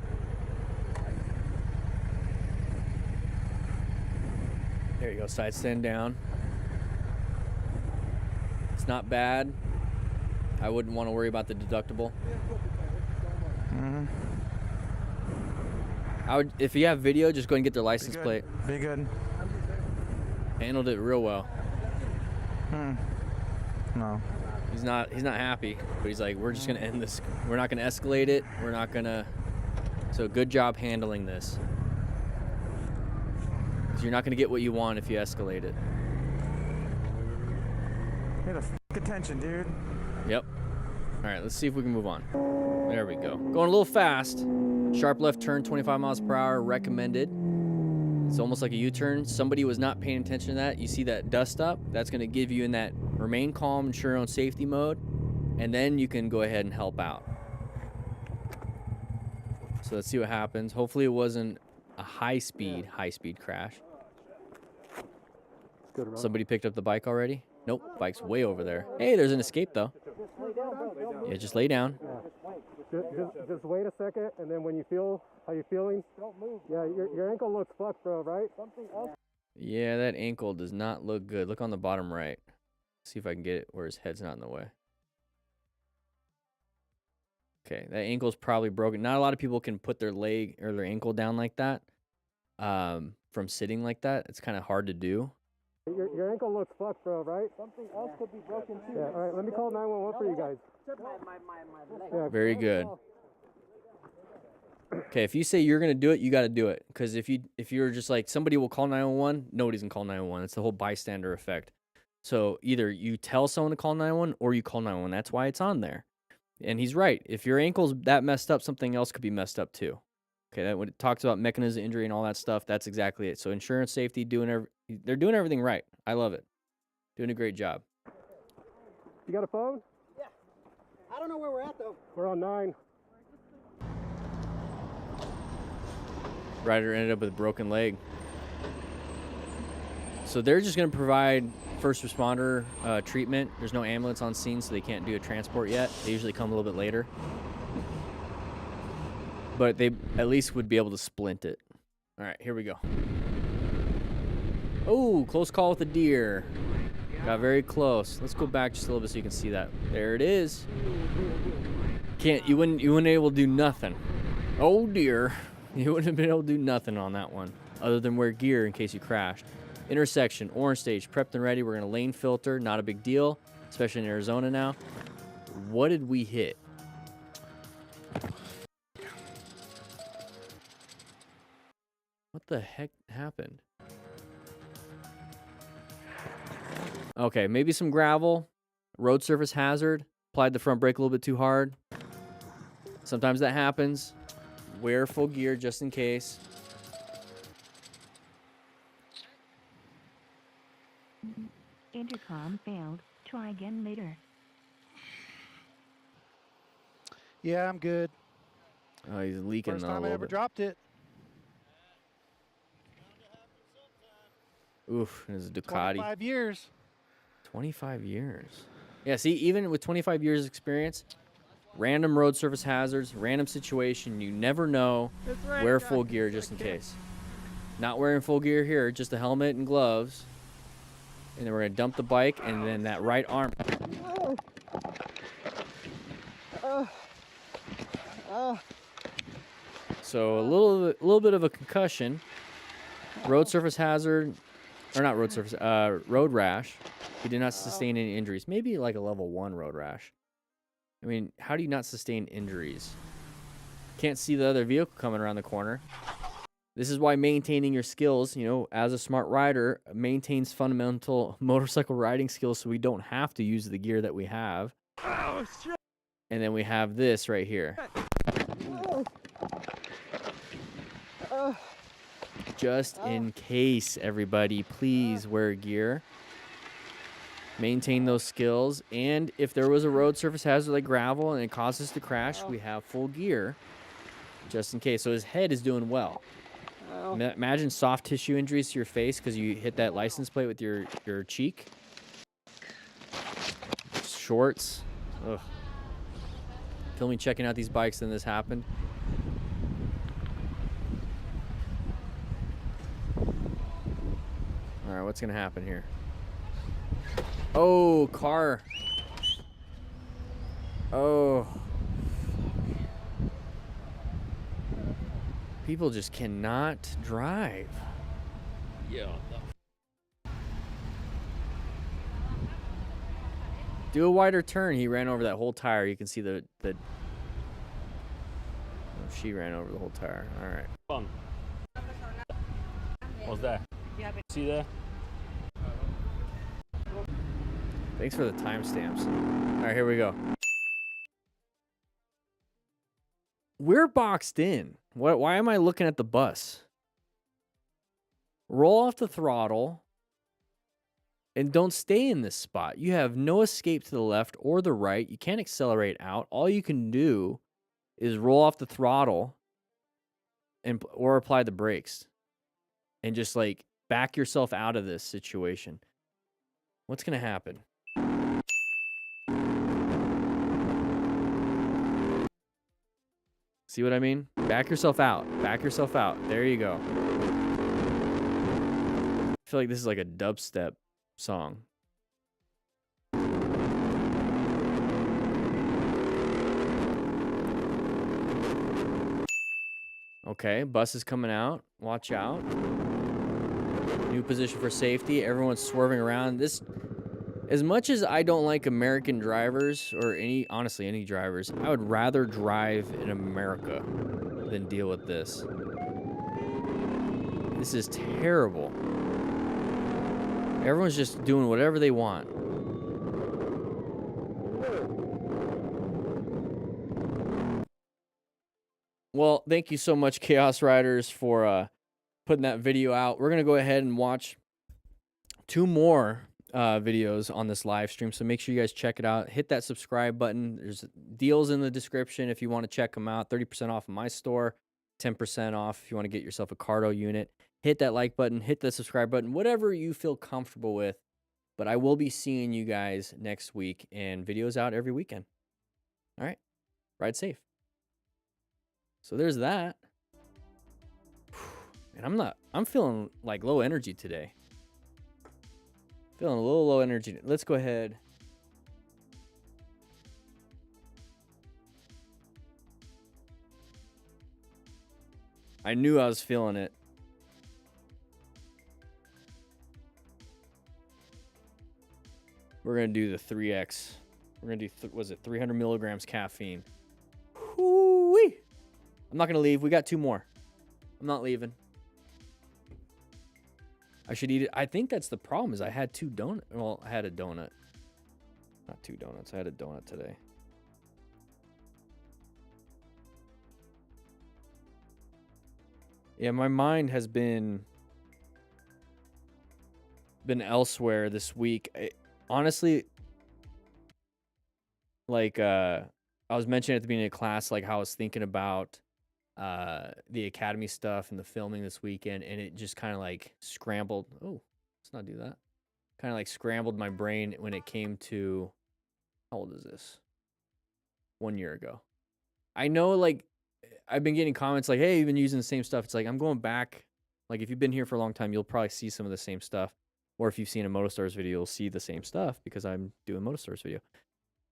There you go, side stand down. It's not bad. I wouldn't want to worry about the deductible. I would, if you have video, just go and get their license plate. Be good. Handled it real well. No. He's not happy, but he's like, we're just gonna end this. We're not gonna escalate it. We're not gonna. So good job handling this. Because you're not gonna get what you want if you escalate it. Pay the attention, dude. Yep. All right, let's see if we can move on. There we go. Going a little fast. Sharp left turn, 25 miles per hour, recommended. It's almost like a U-turn. Somebody was not paying attention to that. You see that dust up? That's going to give you in that remain calm, ensure your own safety mode, and then you can go ahead and help out. So let's see what happens. Hopefully it wasn't a high-speed crash. Somebody picked up the bike already? Nope, bike's way over there. Hey, there's an escape, though. Yeah, just lay down. Just wait a second, and then when you feel how you're feeling, don't move. Yeah, your ankle looks fucked, bro, right? Something else. Yeah, that ankle does not look good. Look on the bottom right. See if I can get it where his head's not in the way. Okay, that ankle's probably broken. Not a lot of people can put their leg or their ankle down like that. From sitting like that, it's kind of hard to do. Your ankle looks fucked, bro, right? Something else could be broken too. Yeah, all right, let me call 911 for you guys. Yeah, Very good. Okay, if you say you're gonna do it, you got to do it. Because if you're just like somebody will call 911, nobody's gonna call 911. It's the whole bystander effect. So either you tell someone to call 911 or you call 911. That's why it's on there. And he's right. If your ankle's that messed up, something else could be messed up too. Okay, that when it talks about mechanism injury and all that stuff, that's exactly it. So insurance, safety, they're doing everything right. I love it. Doing a great job. You got a phone? Yeah. I don't know where we're at though. We're on 9. Rider ended up with a broken leg. So they're just going to provide first responder treatment. There's no ambulance on scene, so they can't do a transport yet. They usually come a little bit later. But they at least would be able to splint it. All right, here we go. Oh, close call with a deer. Got very close. Let's go back just a little bit so you can see that. There it is. You wouldn't able to do nothing. Oh dear. You wouldn't have been able to do nothing on that one other than wear gear in case you crashed. Intersection, orange stage, prepped and ready. We're going to lane filter. Not a big deal, especially in Arizona now. What did we hit? What the heck happened? Okay, maybe some gravel. Road surface hazard. Applied the front brake a little bit too hard. Sometimes that happens. Wear full gear just in case. Intercom failed. Try again later. Yeah, I'm good. Oh, he's leaking First a time I little ever bit. dropped it. Oof, it was a Ducati. 25 years. 25 years. Yeah, see, even with 25 years experience, random road surface hazards, random situation, you never know. Wear full gear just in case. Not wearing full gear here, just a helmet and gloves. And then we're going to dump the bike, and then that right arm. So a little bit of a concussion. Road surface hazard, or not road surface, road rash. He did not sustain any injuries. Maybe like a level 1 road rash. I mean, how do you not sustain injuries? Can't see the other vehicle coming around the corner. This is why maintaining your skills, you know, as a smart rider, maintains fundamental motorcycle riding skills so we don't have to use the gear that we have. Oh, shit. And then we have this right here. Just in case, everybody, please wear gear. Maintain those skills. And if there was a road surface hazard like gravel and it caused us to crash, we have full gear just in case. So his head is doing well. Imagine soft tissue injuries to your face because you hit that license plate with your cheek. Shorts. Ugh. Kill me checking out these bikes and this happened. All right, what's going to happen here? Oh, car. Oh. People just cannot drive. Yeah. Do a wider turn. He ran over that whole tire. You can see the oh, she ran over the whole tire. All right. What's that? See that? Thanks for the timestamps. All right, here we go. We're boxed in. Why am I looking at the bus? Roll off the throttle and don't stay in this spot. You have no escape to the left or the right. You can't accelerate out. All you can do is roll off the throttle or apply the brakes and just like back yourself out of this situation. What's going to happen? See what I mean? Back yourself out. Back yourself out. There you go. I feel like this is like a dubstep song. Okay, bus is coming out. Watch out. New position for safety. Everyone's swerving around. This, as much as I don't like American drivers or honestly, any drivers, I would rather drive in America than deal with this. This is terrible. Everyone's just doing whatever they want. Well, thank you so much, Chaos Riders, for putting that video out. We're going to go ahead and watch 2 more videos on this live stream, so make sure you guys check it out. Hit that subscribe button. There's deals in the description if you want to check them out. 30% off of my store, 10% off if you want to get yourself a Cardo unit. Hit that like button, hit the subscribe button, whatever you feel comfortable with. But I will be seeing you guys next week, and videos out every weekend. All right, ride safe. So there's that. And I'm feeling like low energy today. Feeling a little low energy. Let's go ahead. I knew I was feeling it. We're going to do the 3X. We're going to do, was it 300 milligrams caffeine? Whoo-wee. I'm not going to leave. We got 2 more. I'm not leaving. I should eat it. I think that's the problem is I had 2 donuts. Well, I had a donut. Not 2 donuts. I had a donut today. Yeah, my mind has been elsewhere this week. Honestly, like I was mentioning at the beginning of class, like how I was thinking about the academy stuff and the filming this weekend, and it just kind of like scrambled. Oh, let's not do that. Kind of like scrambled my brain when it came to, how old is this? 1 year ago. I know, like, I've been getting comments like, hey, you've been using the same stuff. It's like, I'm going back. Like, if you've been here for a long time, you'll probably see some of the same stuff. Or if you've seen a MotoStars video, you'll see the same stuff because I'm doing MotoStars video.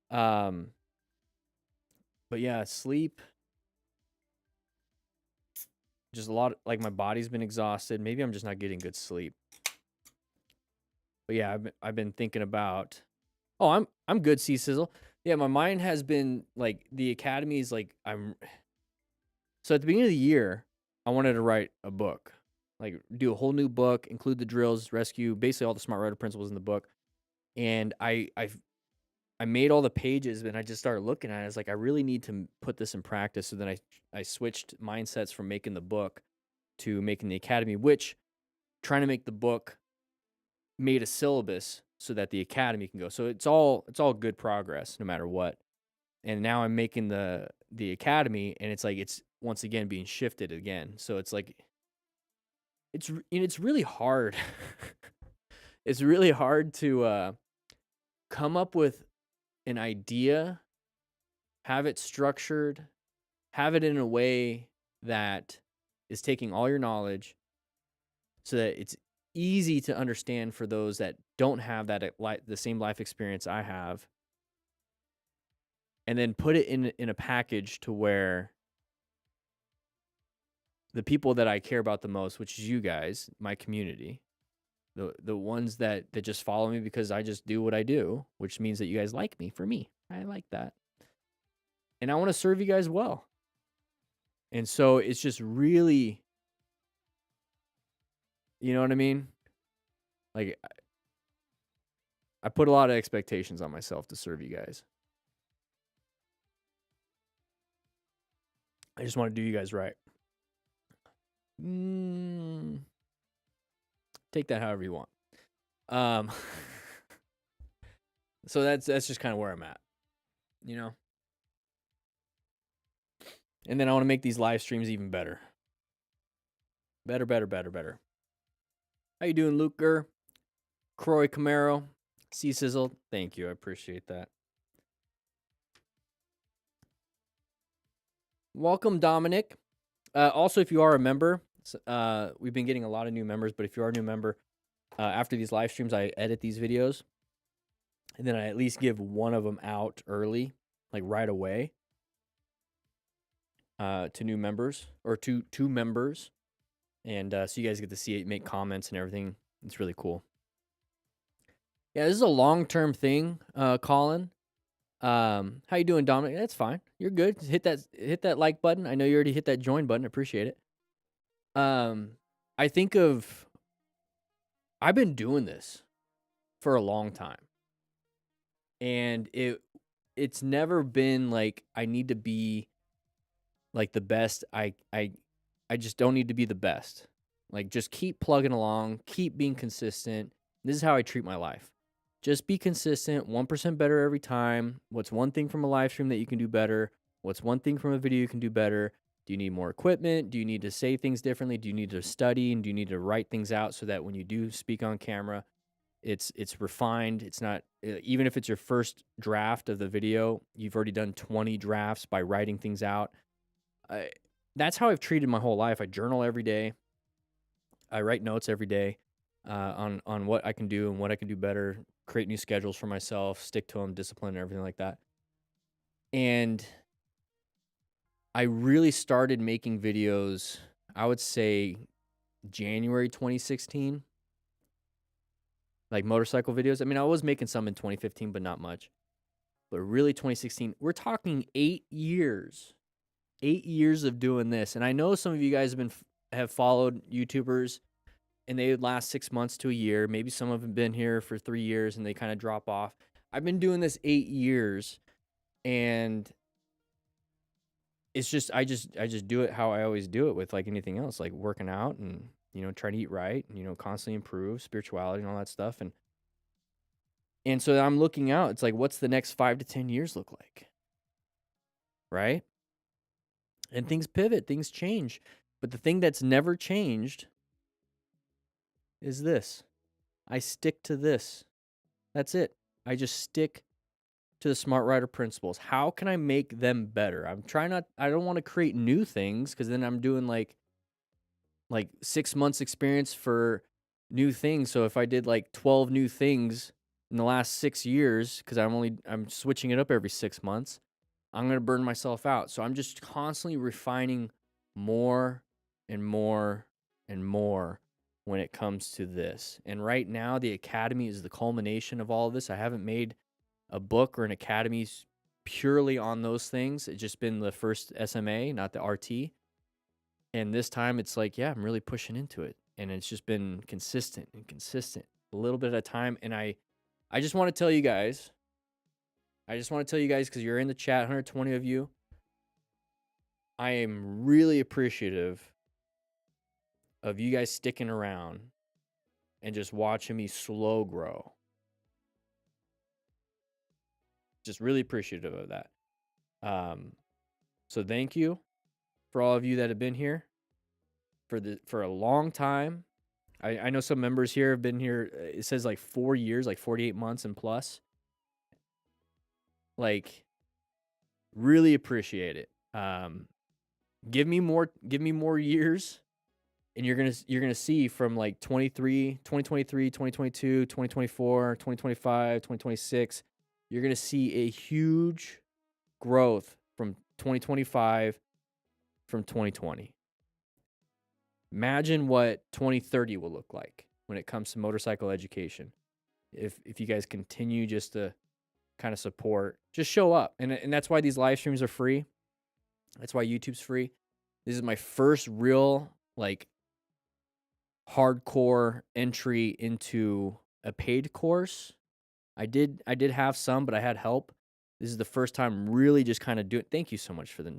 But yeah, sleep. Just a lot, like my body's been exhausted. Maybe I'm just not getting good sleep. But yeah, I've been thinking about, oh, I'm good, C-Sizzle. Yeah, my mind has been like the academy is like so at the beginning of the year, I wanted to write a book. Like do a whole new book, include the drills, rescue, basically all the smart rider principles in the book. And I made all the pages, and I just started looking at it. I was like, I really need to put this in practice. So then I switched mindsets from making the book to making the academy, which trying to make the book made a syllabus so that the academy can go. So it's all good progress no matter what. And now I'm making the academy, and it's like it's once again being shifted again. So it's like it's really hard. It's really hard to come up with an idea, have it structured, have it in a way that is taking all your knowledge so that it's easy to understand for those that don't have that the same life experience I have, and then put it in a package to where the people that I care about the most, which is you guys, my community, the ones that just follow me because I just do what I do, which means that you guys like me for me. I like that. And I want to serve you guys well. And so it's just really, you know what I mean? Like, I put a lot of expectations on myself to serve you guys. I just want to do you guys right. Take that however you want. So that's just kind of where I'm at, you know? And then I want to make these live streams even better. Better. How you doing, Luke Gurr? Croy Camaro? C-Sizzle? Thank you. I appreciate that. Welcome, Dominic. Also, if you are a member, we've been getting a lot of new members, but if you are a new member, after these live streams, I edit these videos, and then I at least give one of them out early, like right away. to new members or to members. And so you guys get to see it, make comments and everything. It's really cool. Yeah, this is a long-term thing, Colin. How you doing, Dominic? That's fine. You're good. Just hit that like button. I know you already hit that join button. Appreciate it. I think I've been doing this for a long time. And it's never been like I need to be like the best. I just don't need to be the best. Like, just keep plugging along, keep being consistent. This is how I treat my life. Just be consistent, 1% better every time. What's one thing from a live stream that you can do better? What's one thing from a video you can do better? Do you need more equipment? Do you need to say things differently? Do you need to study? And do you need to write things out so that when you do speak on camera, it's refined? It's not, even if it's your first draft of the video, you've already done 20 drafts by writing things out. That's how I've treated my whole life. I journal every day. I write notes every day on what I can do and what I can do better, create new schedules for myself, stick to them, discipline, and everything like that. And I really started making videos, I would say January 2016, like motorcycle videos. I mean, I was making some in 2015, but not much. But really 2016, we're talking 8 years. 8 years of doing this. And I know some of you guys have followed YouTubers and they would last 6 months to a year. Maybe some of them have been here for 3 years and they kind of drop off. I've been doing this 8 years, and it's just I just do it how I always do it with like anything else, like working out and, you know, trying to eat right and, you know, constantly improve spirituality and all that stuff. And so I'm looking out. It's like, what's the next 5 to 10 years look like? Right? And things pivot, things change. But the thing that's never changed is this. I stick to this. That's it. I just stick to the Smart Rider principles. How can I make them better? I don't want to create new things, because then I'm doing like 6 months experience for new things. So if I did like 12 new things in the last 6 years, because I'm switching it up every 6 months, I'm going to burn myself out. So I'm just constantly refining more and more and more when it comes to this. And right now, the Academy is the culmination of all of this. I haven't made a book or an Academy purely on those things. It's just been the first SMA, not the RT. And this time it's like, yeah, I'm really pushing into it. And it's just been consistent, a little bit at a time. And I just want to tell you guys, because you're in the chat, 120 of you, I am really appreciative of you guys sticking around and just watching me slow grow. Just really appreciative of that. So thank you for all of you that have been here for a long time. I know some members here have been here, it says like 4 years, like 48 months and plus. Like, really appreciate it. Give me more years, and you're gonna see from like 2023, 2022, 2024, 2025, 2026, you're gonna see a huge growth from 2025 from 2020. Imagine what 2030 will look like when it comes to motorcycle education. If you guys continue just to kind of support, just show up. And that's why these live streams are free. That's why YouTube's free. This is my first real, like, hardcore entry into a paid course. I did have some, but I had help. This is the first time really just kind of do it. Thank you so much for the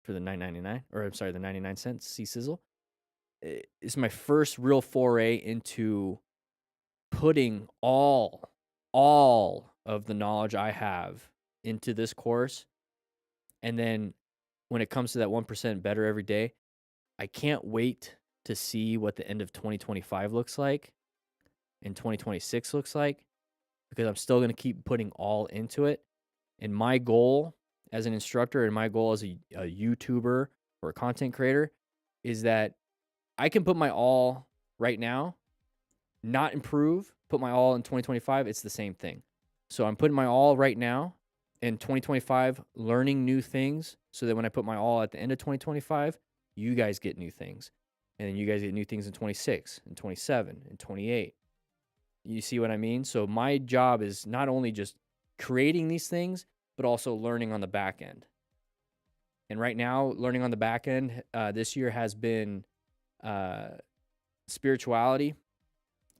$9.99, or I'm sorry, the 99 cents C-Sizzle. It's my first real foray into putting all of the knowledge I have into this course. And then when it comes to that 1% better every day, I can't wait to see what the end of 2025 looks like and 2026 looks like, because I'm still going to keep putting all into it. And my goal as an instructor and my goal as a YouTuber or a content creator is that I can put my all right now, not improve, put my all in 2025. It's the same thing. So I'm putting my all right now, in 2025 learning new things so that when I put my all at the end of 2025, you guys get new things. And then you guys get new things in 26, and 27, and 28. You see what I mean? So my job is not only just creating these things, but also learning on the back end. And right now, learning on the back end this year has been spirituality.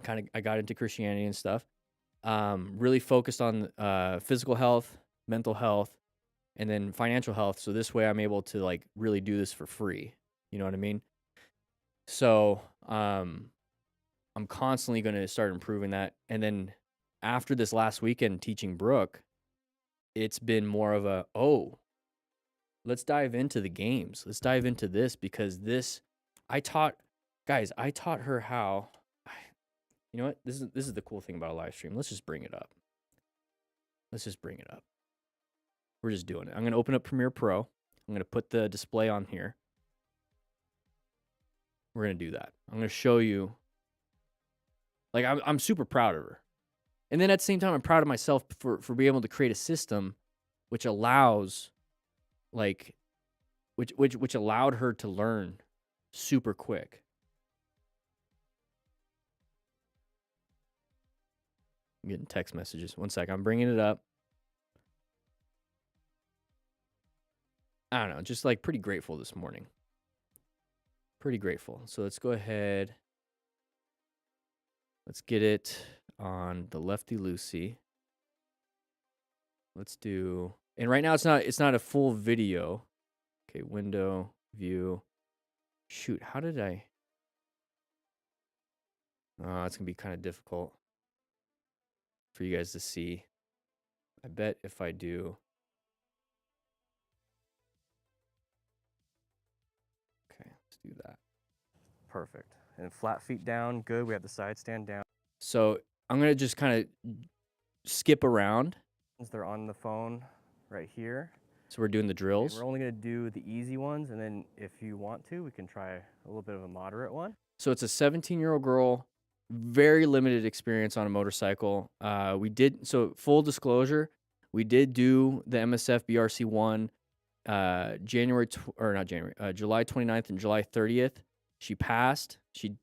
I got into Christianity and stuff. Really focused on physical health, mental health, and then financial health. So this way I'm able to like really do this for free. You know what I mean? So I'm constantly going to start improving that. And then after this last weekend teaching Brooke, it's been more of a, let's dive into the games. Let's dive into this because I taught her how, you know what? This is the cool thing about a live stream. Let's just bring it up. We're just doing it. I'm going to open up Premiere Pro. I'm going to put the display on here. We're going to do that. I'm going to show you. Like, I'm super proud of her. And then at the same time, I'm proud of myself for being able to create a system which allows, like, which allowed her to learn super quick. I'm getting text messages. One sec. I'm bringing it up. I don't know. Just like pretty grateful this morning. Pretty grateful. So let's go ahead. Let's get it on the lefty loosey. Let's do, and right now it's not a full video. Okay, window, view. Shoot, how did I? It's gonna be kind of difficult for you guys to see. I bet if I do. Okay, let's do that. Perfect. And flat feet down, good. We have the side stand down. So I'm gonna just kind of skip around. They're on the phone right here. So we're doing the drills. And we're only gonna do the easy ones, and then if you want to, we can try a little bit of a moderate one. So it's a 17-year-old girl, very limited experience on a motorcycle. So full disclosure, we did do the MSF BRC1 July 29th and July 30th. She passed. She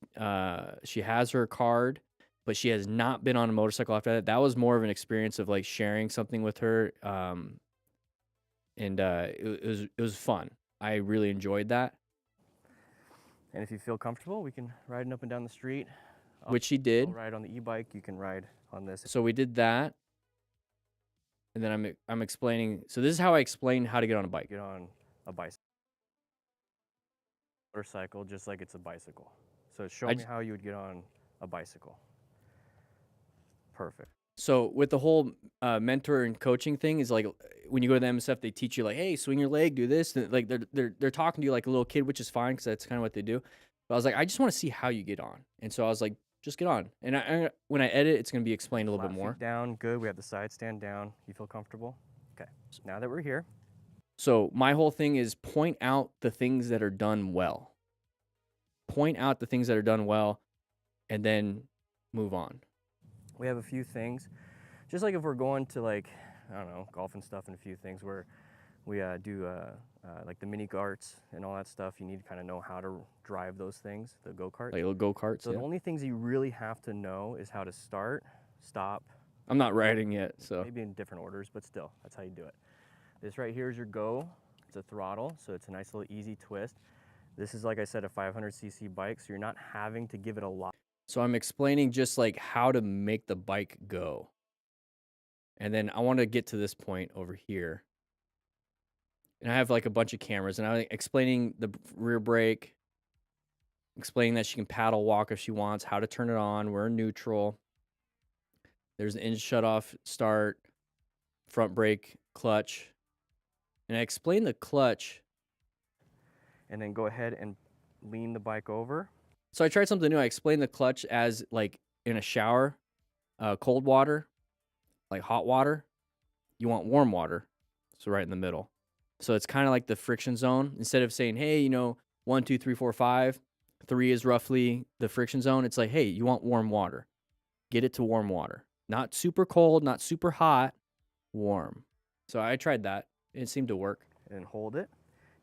has her card, but she has not been on a motorcycle after that. That was more of an experience of like sharing something with her, and it was fun. I really enjoyed that. And if you feel comfortable, we can ride up and down the street. Which she did. Ride on the e-bike. You can ride on this. So we did that, and then I'm explaining. So this is how I explain how to get on a bike. Get on a bicycle. Motorcycle, just like it's a bicycle. So show me how you would get on a bicycle. Perfect. So with the whole mentor and coaching thing is like when you go to the MSF, they teach you like, hey, swing your leg, do this. And like they're talking to you like a little kid, which is fine because that's kind of what they do. But I was like, I just want to see how you get on. And so I was like, just get on. And when I edit, it's going to be explained a little bit more. Feet down, good. We have the side stand down. You feel comfortable? Okay. So now that we're here. So my whole thing is point out the things that are done well. Point out the things that are done well, and then move on. We have a few things, just like if we're going to like, I don't know, golf and stuff and a few things where we do like the mini karts and all that stuff. You need to kind of know how to drive those things, the go-karts. Like little go-karts, so yeah. The only things you really have to know is how to start, stop. I'm not riding yet, so. Maybe in different orders, but still, that's how you do it. This right here is your go. It's a throttle, so it's a nice little easy twist. This is, like I said, a 500cc bike, so you're not having to give it a lot. So I'm explaining just like how to make the bike go. And then I want to get to this point over here. And I have like a bunch of cameras, and I'm explaining the rear brake, explaining that she can paddle walk if she wants, how to turn it on, we're in neutral. There's an engine shut-off, start, front brake, clutch. And I explain the clutch, and then go ahead and lean the bike over. So I tried something new. I explained the clutch as like in a shower, cold water, like hot water. You want warm water, so right in the middle. So it's kind of like the friction zone. Instead of saying, hey, 1, 2, 3, 4, 5, 3 is roughly the friction zone. It's like, hey, you want warm water. Get it to warm water. Not super cold, not super hot, warm. So I tried that. It seemed to work. And hold it.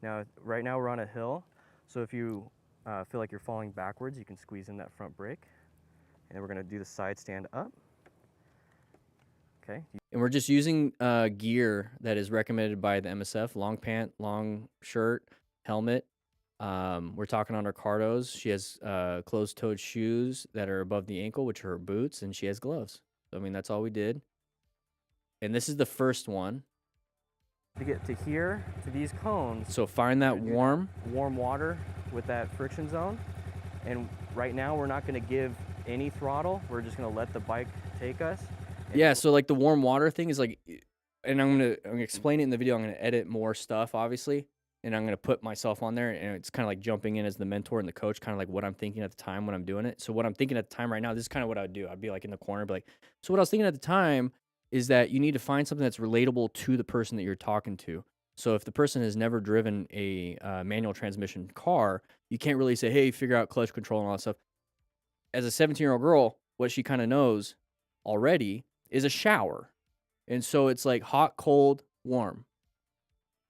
Now, right now we're on a hill, so if you feel like you're falling backwards, you can squeeze in that front brake. And we're going to do the side stand up. Okay. And we're just using gear that is recommended by the MSF: long pant, long shirt, helmet. We're talking on her Cardos. She has closed-toed shoes that are above the ankle, which are her boots, and she has gloves. So, I mean, that's all we did. And this is the first one. To get to here, to these cones. So find that warm water with that friction zone. And right now we're not going to give any throttle. We're just going to let the bike take us. Yeah, so like the warm water thing is like, and I'm gonna explain it in the video. I'm gonna edit more stuff, obviously, and I'm gonna put myself on there, and it's kind of like jumping in as the mentor and the coach, kind of like what I'm thinking at the time when I'm doing it. So what I'm thinking at the time right now, this is kind of what I would do. I'd be like in the corner, be like, so what I was thinking at the time is that you need to find something that's relatable to the person that you're talking to. So if the person has never driven a manual transmission car, you can't really say, hey, figure out clutch control and all that stuff. As a 17-year-old girl, what she kind of knows already is a shower. And so it's like hot, cold, warm.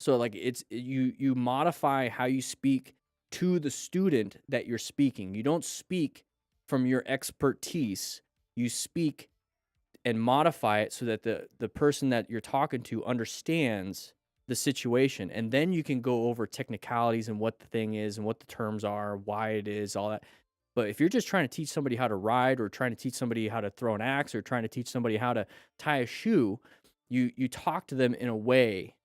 So like it's you modify how you speak to the student that you're speaking. You don't speak from your expertise. You speak and modify it so that the person that you're talking to understands the situation. And then you can go over technicalities and what the thing is and what the terms are, why it is, all that. But if you're just trying to teach somebody how to ride, or trying to teach somebody how to throw an axe, or trying to teach somebody how to tie a shoe, you talk to them in a way.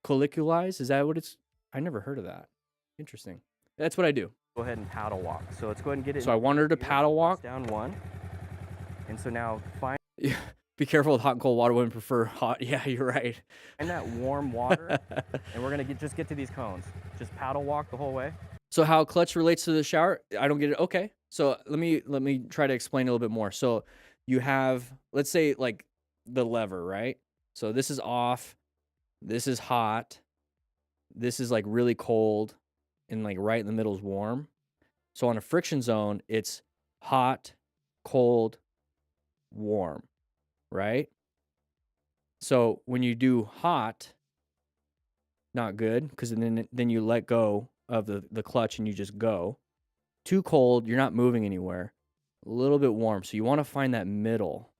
Colloquialize, is that what it's? I never heard of that. Interesting. That's what I do. Go ahead and paddle walk. So let's go ahead and get it. So I want her to paddle walk. Down one. And so now find. Yeah. Be careful with hot and cold water. Women prefer hot. Yeah, you're right. And that warm water. And we're gonna just get to these cones. Just paddle walk the whole way. So how clutch relates to the shower? I don't get it. Okay. So let me try to explain a little bit more. So you have, let's say, like the lever, right? So this is off, this is hot, this is like really cold, and like right in the middle is warm. So on a friction zone, it's hot, cold, warm, right? So when you do hot, not good, because then you let go of the clutch and you just go. Too cold, you're not moving anywhere. A little bit warm. So you want to find that middle.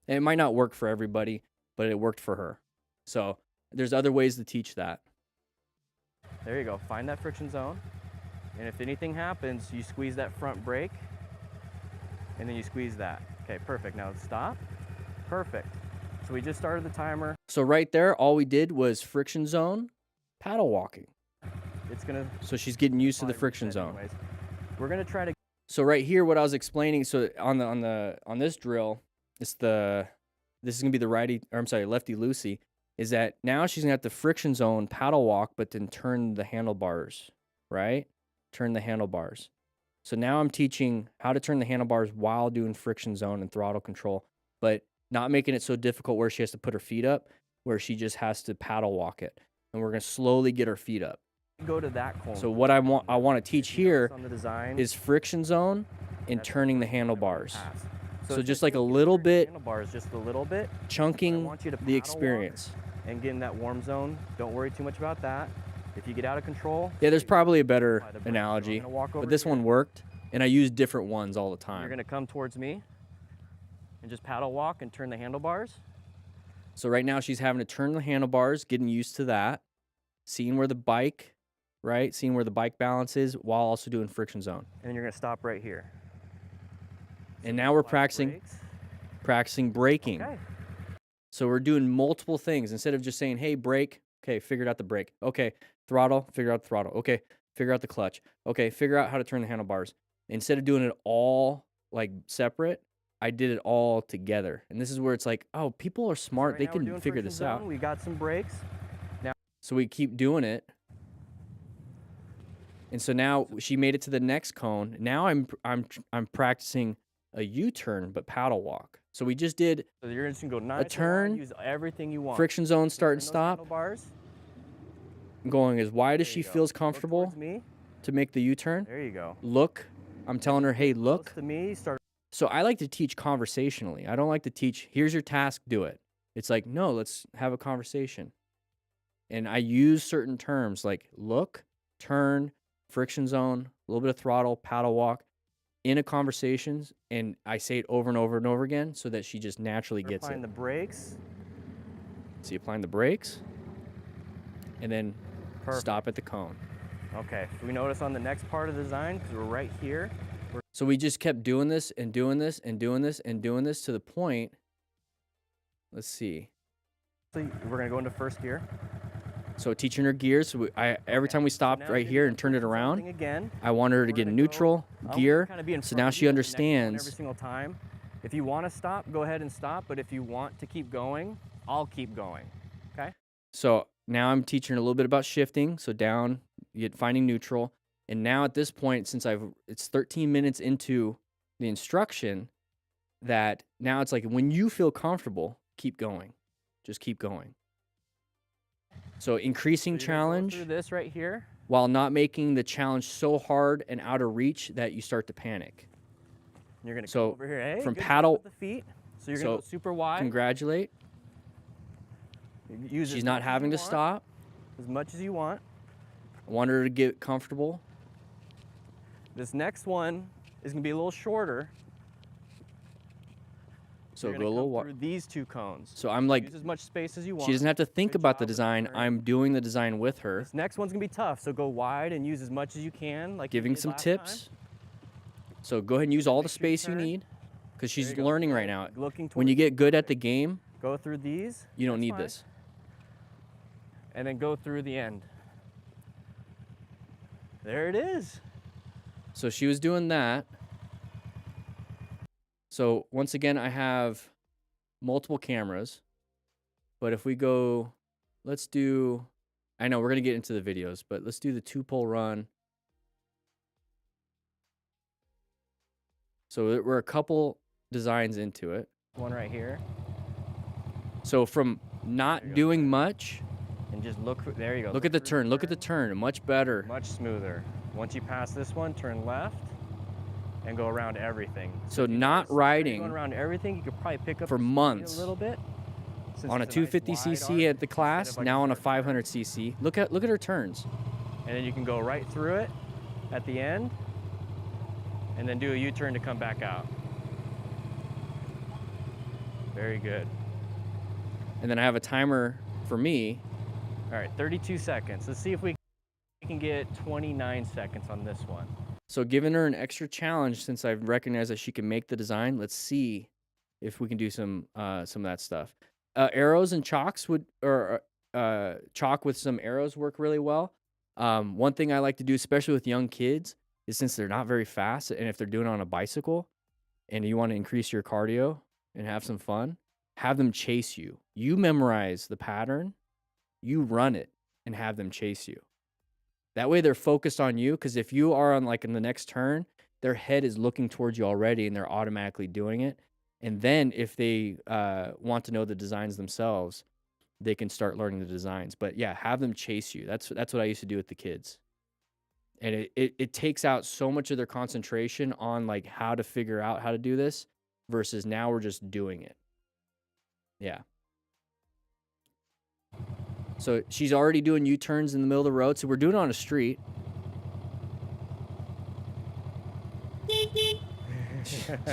And it might not work for everybody, but it worked for her. So there's other ways to teach that. There you go. Find that friction zone. And if anything happens, you squeeze that front brake. And then you squeeze that. Okay, perfect. Now stop. Perfect. So we just started the timer. So right there, all we did was friction zone, paddle walking. It's gonna. So she's getting used to the friction zone. Anyways. We're gonna try to. So right here, what I was explaining. So on this drill, this is gonna be the lefty loosey. Is that now she's gonna have the friction zone paddle walk, but then turn the handlebars, right? Turn the handlebars. So now I'm teaching how to turn the handlebars while doing friction zone and throttle control, but not making it so difficult where she has to put her feet up, where she just has to paddle walk it. And we're gonna slowly get her feet up. Go to that corner. So what I want to teach here is friction zone and turning the handlebars. So just like a little bit, handlebars, just a little bit, chunking the experience. And get in that warm zone. Don't worry too much about that. If you get out of control. Yeah, there's probably a better analogy, but this one worked, and I use different ones all the time. You're gonna come towards me and just paddle walk and turn the handlebars. So right now she's having to turn the handlebars, getting used to that, seeing where the bike balance is while also doing friction zone. And then you're gonna stop right here. And now we're practicing braking. Okay. So we're doing multiple things instead of just saying, hey, brake. Okay, figured out the brake. Okay, throttle, figure out the throttle. Okay, figure out the clutch. Okay, figure out how to turn the handlebars. Instead of doing it all like separate, I did it all together. And this is where it's like, oh, people are smart. They can figure this out. We got some brakes. Now, so we keep doing it. And so now she made it to the next cone. Now I'm practicing a U-turn, but paddle walk. So we just did so you're just gonna go nice a turn, use everything you want. Friction zone, start and stop. Going as wide as she feels comfortable to make the U-turn. There you go. Look, I'm telling her, hey, look. Close to me, start. So I like to teach conversationally. I don't like to teach, here's your task, do it. It's like, no, let's have a conversation. And I use certain terms like look, turn, friction zone, a little bit of throttle, paddle walk in a conversations, and I say it over and over and over again so that she just naturally gets it. Applying the brakes. See, applying the brakes, and then Perfect. stop at the cone. Okay, so we notice on the next part of the design, because we're right here. So we just kept doing this and doing this and doing this and doing this to the point, let's see. So we're gonna go into first gear. So teaching her gears, so every time we stopped right here and turned it around, again, I wanted her to get neutral, gear, so now she understands. Every single time. If you want to stop, go ahead and stop, but if you want to keep going, I'll keep going, okay? So now I'm teaching her a little bit about shifting, so down, finding neutral, and now at this point, since it's 13 minutes into the instruction, that now it's like when you feel comfortable, keep going, just keep going. So increasing challenge through this right here, while not making the challenge so hard and out of reach that you start to panic. You're gonna come over here, hey, from good paddle with the feet. So you're gonna go super wide. Congratulate. She's not having to stop. As much as you want. I want her to get comfortable. This next one is gonna be a little shorter. So you're go a little come through these two cones. So I'm like, use as much space as you want. She doesn't have to think about the design. I'm doing the design with her. This next one's gonna be tough, so go wide and use as much as you can. Like giving some tips. So go ahead and use all the space you need, because she's learning right now. When you get good at the game, go through these. You don't need this. And then go through the end. There it is. So she was doing that. So once again, I have multiple cameras, but if we go, let's do, I know we're going to get into the videos, but let's do the 2-pole run. So we're a couple designs into it. One right here. So from not doing much. And just look, there you go. Look at the turn, look at the turn, much better. Much smoother. Once you pass this one, turn left. And go around everything. So not riding going around everything, you could probably pick up for months a little bit. On a 250cc at the class, now on a 500cc. Look at her turns. And then you can go right through it at the end, and then do a U-turn to come back out. Very good. And then I have a timer for me. All right, 32 seconds. Let's see if we can get 29 seconds on this one. So giving her an extra challenge, since I've recognized that she can make the design, let's see if we can do some of that stuff. Arrows and chalks chalk with some arrows work really well. One thing I like to do, especially with young kids, is since they're not very fast, and if they're doing it on a bicycle, and you want to increase your cardio and have some fun, have them chase you. You memorize the pattern, you run it, and have them chase you. That way they're focused on you, because if you are on like in the next turn, their head is looking towards you already and they're automatically doing it. And then if they want to know the designs themselves, they can start learning the designs. But yeah, have them chase you. That's what I used to do with the kids. And it takes out so much of their concentration on like how to figure out how to do this versus now we're just doing it. Yeah. So she's already doing U-turns in the middle of the road. So we're doing it on a street.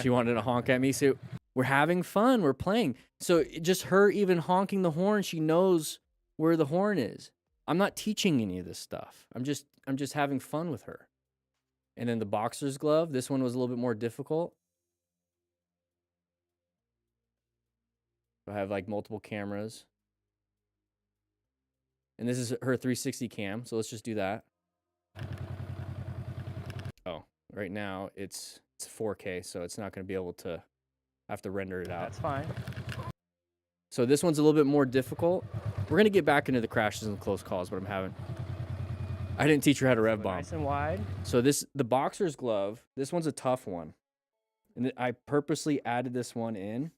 She wanted to honk at me. So we're having fun. We're playing. So just her even honking the horn, she knows where the horn is. I'm not teaching any of this stuff. I'm just having fun with her. And then the boxer's glove. This one was a little bit more difficult. I have like multiple cameras. And this is her 360 cam, so let's just do that. Oh, right now it's 4K, so it's not going to be able to, I have to render it out. That's fine. So this one's a little bit more difficult. We're going to get back into the crashes and close calls, but I'm having. I didn't teach her how to rev bomb. Nice and wide. So the boxer's glove, this one's a tough one. And I purposely added this one in.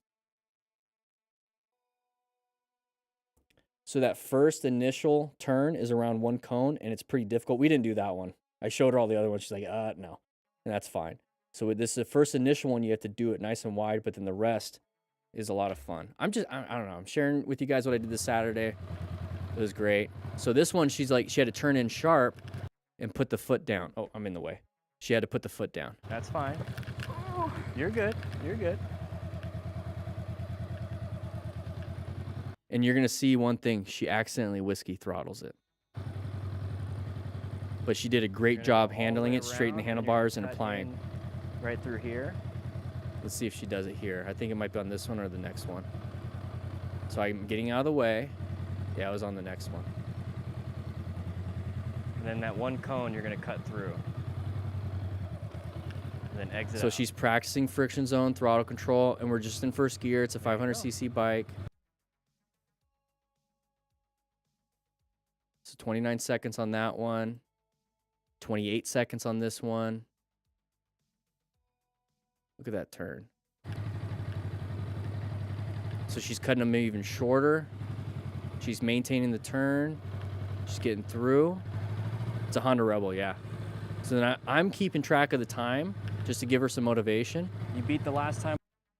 So that first initial turn is around one cone, and it's pretty difficult. We didn't do that one. I showed her all the other ones. She's like, no. And that's fine. So with this, the first initial one, you have to do it nice and wide, but then the rest, is a lot of fun. I don't know. I'm sharing with you guys what I did this Saturday. It was great. So this one, she had to turn in sharp and put the foot down. Oh, I'm in the way. She had to put the foot down. That's fine. You're good. You're good. And you're going to see one thing. She accidentally whiskey throttles it. But she did a great job handling it, straighten the handlebars and applying. Right through here. Let's see if she does it here. I think it might be on this one or the next one. So I'm getting out of the way. Yeah, it was on the next one. And then that one cone you're going to cut through. And then exit So out. she's practicing friction zone, throttle control, and we're just in first gear. It's a 500cc bike. So 29 seconds on that one. 28 seconds on this one. Look at that turn. So she's cutting them even shorter. She's maintaining the turn. She's getting through. It's a Honda Rebel, yeah. So then I'm keeping track of the time just to give her some motivation. You beat the last time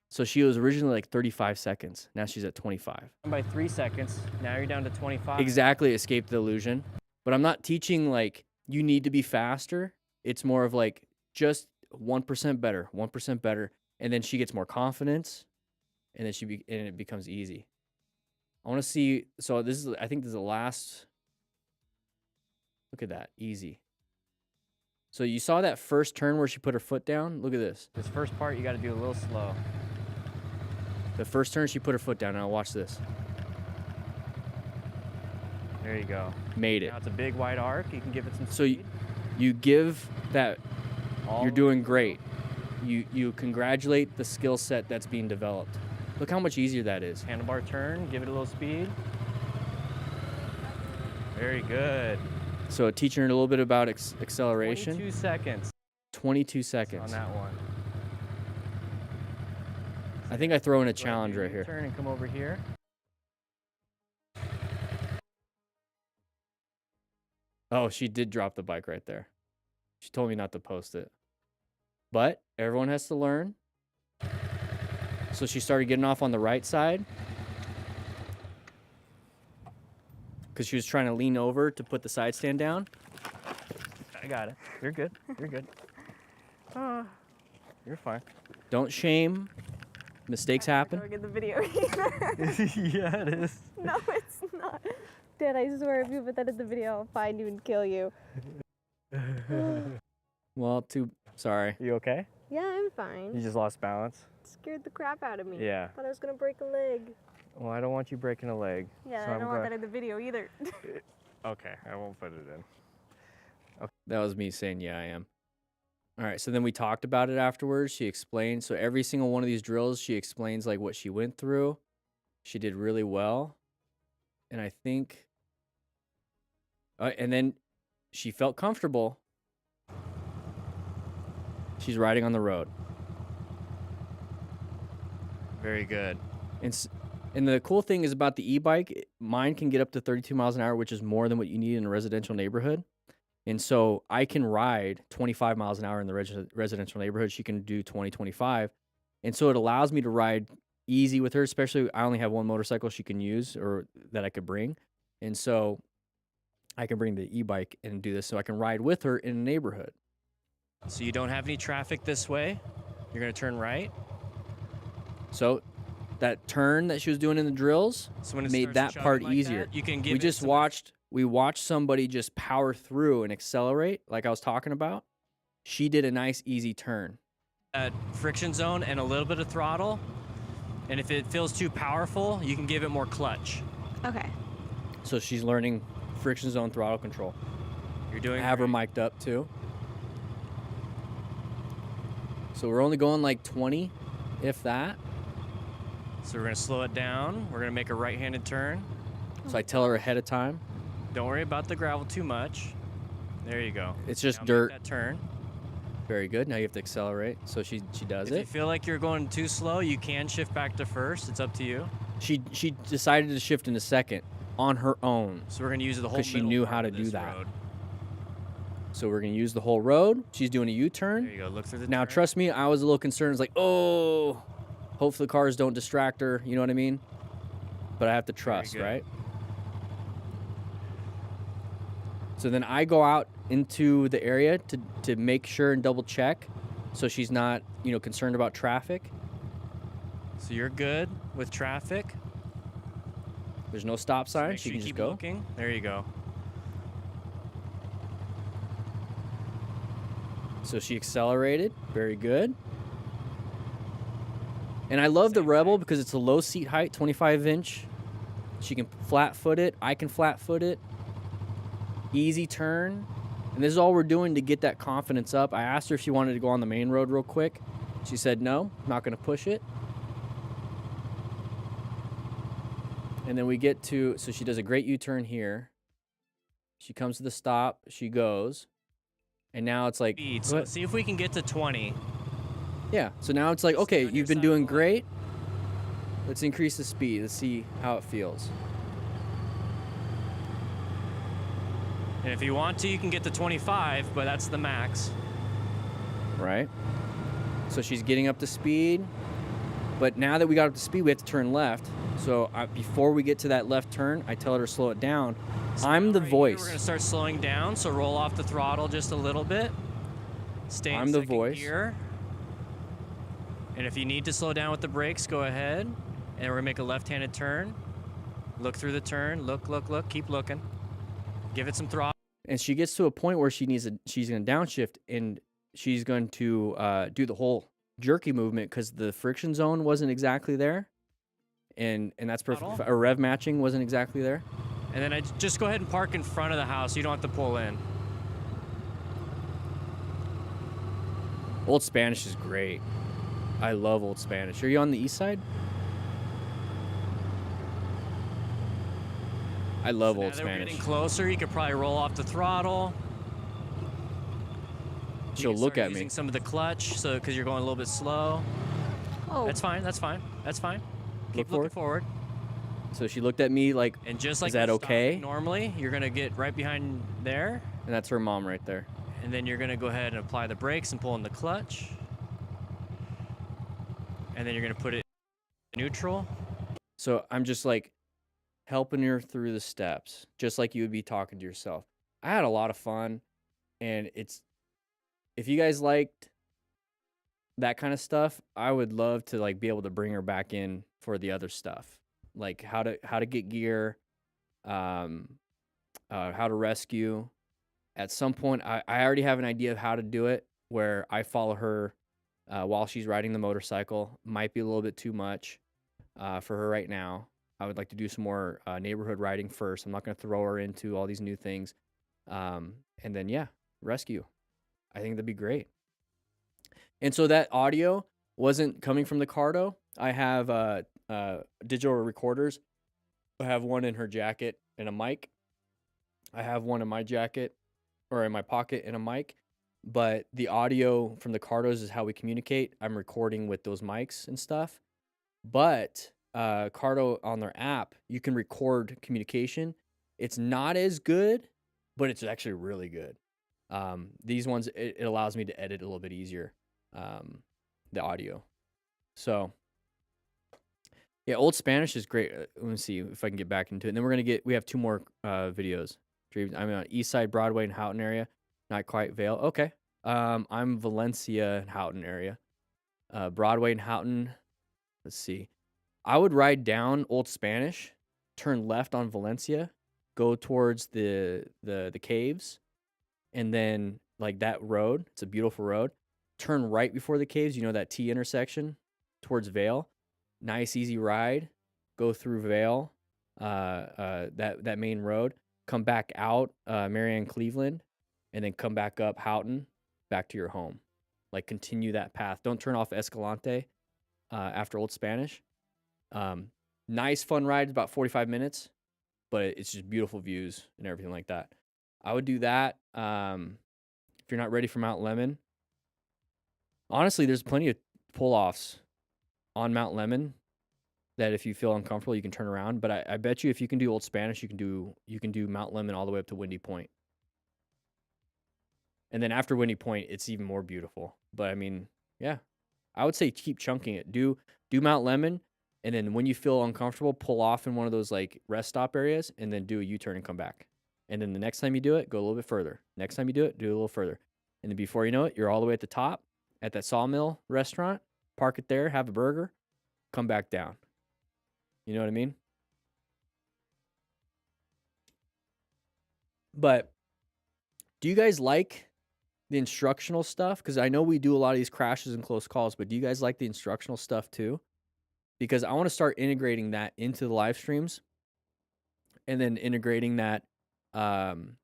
So she was originally like 35 seconds. Now she's at 25. by 3 seconds. Now you're down to 25. Exactly, escape the illusion. But I'm not teaching like you need to be faster. It's more of like just 1% better, 1% better. And then she gets more confidence and then and it becomes easy. I want to see, so I think this is the last. Look at that, easy. So you saw that first turn where she put her foot down? Look at this. This first part you got to do a little slow. The first turn she put her foot down. Now watch this. There you go. Made it. Now it's a big wide arc. You can give it some So speed. you give that, All you're the doing way great. You congratulate the skill set that's being developed. Look how much easier that is. Handlebar turn, give it a little speed. Very good. So teaching her a little bit about acceleration. 22 seconds 22 seconds. on that one. I think I throw in a Go ahead, challenge do right your here. Turn and come over here. Oh, she did drop the bike right there. She told me not to post it. But everyone has to learn. So she started getting off on the right side. Because she was trying to lean over to put the side stand down. I got it. You're good. You're good. You're fine. Don't shame. Mistakes happen. Don't get the video. Yeah, it is. No, it's not. Dad, I swear, if you put that in the video, I'll find you and kill you. Well, sorry. You okay? Yeah, I'm fine. You just lost balance? Scared the crap out of me. Yeah. Thought I was gonna break a leg. Well, I don't want you breaking a leg. Yeah, so I don't want that in the video either. Okay, I won't put it in. Okay. That was me saying, yeah, I am. All right, so then we talked about it afterwards. She explained. So every single one of these drills, she explains like what she went through. She did really well. And I think, and then she felt comfortable. She's riding on the road. Very good. And the cool thing is about the e-bike, mine can get up to 32 miles an hour, which is more than what you need in a residential neighborhood. And so I can ride 25 miles an hour in the residential neighborhood. She can do 20, 25. And so it allows me to ride easy with her, especially I only have one motorcycle she can use or that I could bring. And so I can bring the e-bike and do this so I can ride with her in a neighborhood. So you don't have any traffic this way. You're going to turn right. So that turn that she was doing in the drills made that part easier. You can give We watched somebody just power through and accelerate, like I was talking about. She did a nice, easy turn. Friction zone and a little bit of throttle. And if it feels too powerful, you can give it more clutch. Okay. So she's learning friction zone throttle control. You're doing I have her mic'd up too. So we're only going like 20, if that. So we're going to slow it down. We're going to make a right-handed turn. So I tell her ahead of time. Don't worry about the gravel too much. There you go. It's just now dirt. Make that turn. Very good. Now you have to accelerate. So she does If it. you feel like you're going too slow, you can shift back to first. It's up to you. She decided to shift in a second on her own. So we're going to use the whole because she knew how to do that. So we're going to use the whole road. She's doing a U-turn. There you go. Look through the Now, turn. trust me, I was a little concerned. It's like, oh, Hopefully cars don't distract her, you know what I mean? But I have to trust, good. right? So then I go out into the area to make sure and double check so she's not, you know, concerned about traffic. So you're good with traffic? There's no stop sign. Make She sure can you just keep go. looking. There you go. So she accelerated. Very good. And I love the Rebel because it's a low seat height, 25-inch. She can flat foot it. I can flat foot it. Easy turn. And this is all we're doing to get that confidence up. I asked her if she wanted to go on the main road real quick. She said no, not going to push it. And then we get to, so she does a great U-turn here. She comes to the stop. She goes. And now it's like, Speed. So see if we can get to 20. Yeah, so now it's like, okay, you've been doing great. Let's increase the speed. Let's see how it feels. And if you want to, you can get to 25, but that's the max. Right. So she's getting up to speed. But now that we got up to speed, we have to turn left. So before we get to that left turn, I tell her to slow it down. So I'm the voice. We're going to start slowing down, so roll off the throttle just a little bit. Stay in second gear. And if you need to slow down with the brakes, go ahead. And we're going to make a left-handed turn. Look through the turn. Look, look, look. Keep looking. Give it some throttle. And she gets to a point where she's going to downshift, and she's going to do the whole jerky movement because the friction zone wasn't exactly there. And that's perfect. Or rev matching wasn't exactly there. And then I just go ahead and park in front of the house. You don't have to pull in. Old Spanish is great. I love Old Spanish. Are you on the east side? I love Old Spanish. We're getting closer. You could probably roll off the throttle. She'll look at me. Using some of the clutch, so because you're going a little bit slow. Oh. That's fine. That's fine. That's fine. Keep Look looking forward. So she looked at me like, and just like is that okay? Normally, you're gonna get right behind there. And that's her mom right there. And then you're gonna go ahead and apply the brakes and pull in the clutch. And then you're gonna put it in neutral. So I'm just like helping her through the steps, just like you would be talking to yourself. I had a lot of fun, and if you guys liked that kind of stuff, I would love to like be able to bring her back in for the other stuff, like how to get gear, how to rescue. At some point, I already have an idea of how to do it, where I follow her while she's riding the motorcycle. Might be a little bit too much for her right now. I would like to do some more neighborhood riding first. I'm not going to throw her into all these new things. And then, yeah, rescue. I think that'd be great. And so that audio wasn't coming from the Cardo. I have digital recorders. I have one in her jacket and a mic. I have one in my jacket or in my pocket and a mic. But the audio from the Cardos is how we communicate. I'm recording with those mics and stuff. But Cardo on their app, you can record communication. It's not as good, but it's actually really good. These ones, it allows me to edit a little bit easier, the audio. So, yeah, Old Spanish is great. Let me see if I can get back into it. And then we have two more videos. I'm on East Side, Broadway, and Houghton area. Not quite Vale. Okay. I'm Valencia and Houghton area. Broadway and Houghton. Let's see. I would ride down Old Spanish, turn left on Valencia, go towards the caves, and then like that road. It's a beautiful road. Turn right before the caves. You know that T intersection towards Vale. Nice easy ride. Go through Vale. That main road. Come back out Marianne Cleveland, and then come back up Houghton, back to your home. Like continue that path. Don't turn off Escalante after Old Spanish. Nice fun ride, about 45 minutes, but it's just beautiful views and everything like that. I would do that. If you're not ready for Mount Lemon, honestly, there's plenty of pull-offs on Mount Lemon that if you feel uncomfortable, you can turn around. But I bet you if you can do Old Spanish, you can do Mount Lemon all the way up to Windy Point. And then after Windy Point, it's even more beautiful. But I mean, yeah, I would say keep chunking it. Do Mount Lemon, and then when you feel uncomfortable, pull off in one of those like rest stop areas, and then do a U-turn and come back. And then the next time you do it, go a little bit further. Next time you do it a little further. And then before you know it, you're all the way at the top at that Sawmill restaurant. Park it there, have a burger, come back down. You know what I mean? But do you guys like the instructional stuff? Because I know we do a lot of these crashes and close calls, but do you guys like the instructional stuff too? Because I want to start integrating that into the live streams, and then integrating that and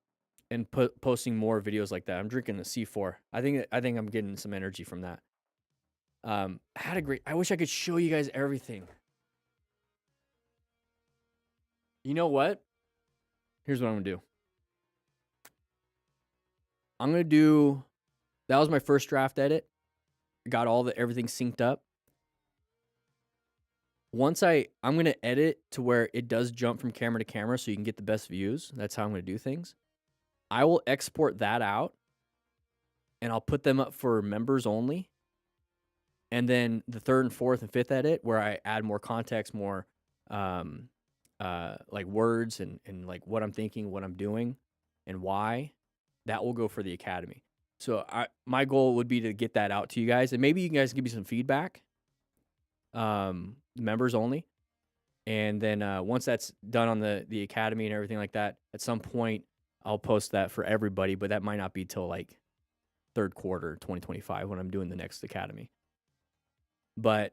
posting more videos like that. I'm drinking the C4. I think I'm getting some energy from that. I wish I could show you guys everything. You know what? Here's what I'm gonna do. That was my first draft edit. Got everything synced up. Once I'm gonna edit to where it does jump from camera to camera so you can get the best views. That's how I'm gonna do things. I will export that out and I'll put them up for members only. And then the third and fourth and fifth edit where I add more context, more like words and like what I'm thinking, what I'm doing, and why, that will go for the Academy. So my goal would be to get that out to you guys, and maybe you guys give me some feedback. Members only, and then once that's done on the Academy and everything like that, at some point I'll post that for everybody, but that might not be till like third quarter 2025 when I'm doing the next Academy. But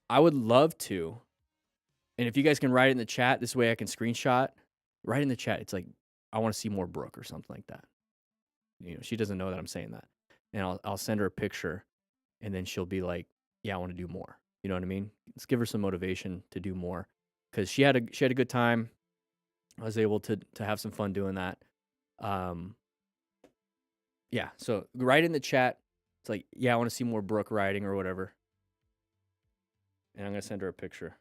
I would love to, and if you guys can write it in the chat, this way I can screenshot. Write in the chat. It's like, I want to see more Brooke or something like that. You know, she doesn't know that I'm saying that, and I'll send her a picture, and then she'll be like, yeah, I want to do more. You know what I mean? Let's give her some motivation to do more, because she had a good time. I was able to have some fun doing that. Yeah. So write in the chat. It's like, yeah, I want to see more Brooke riding or whatever. And I'm gonna send her a picture.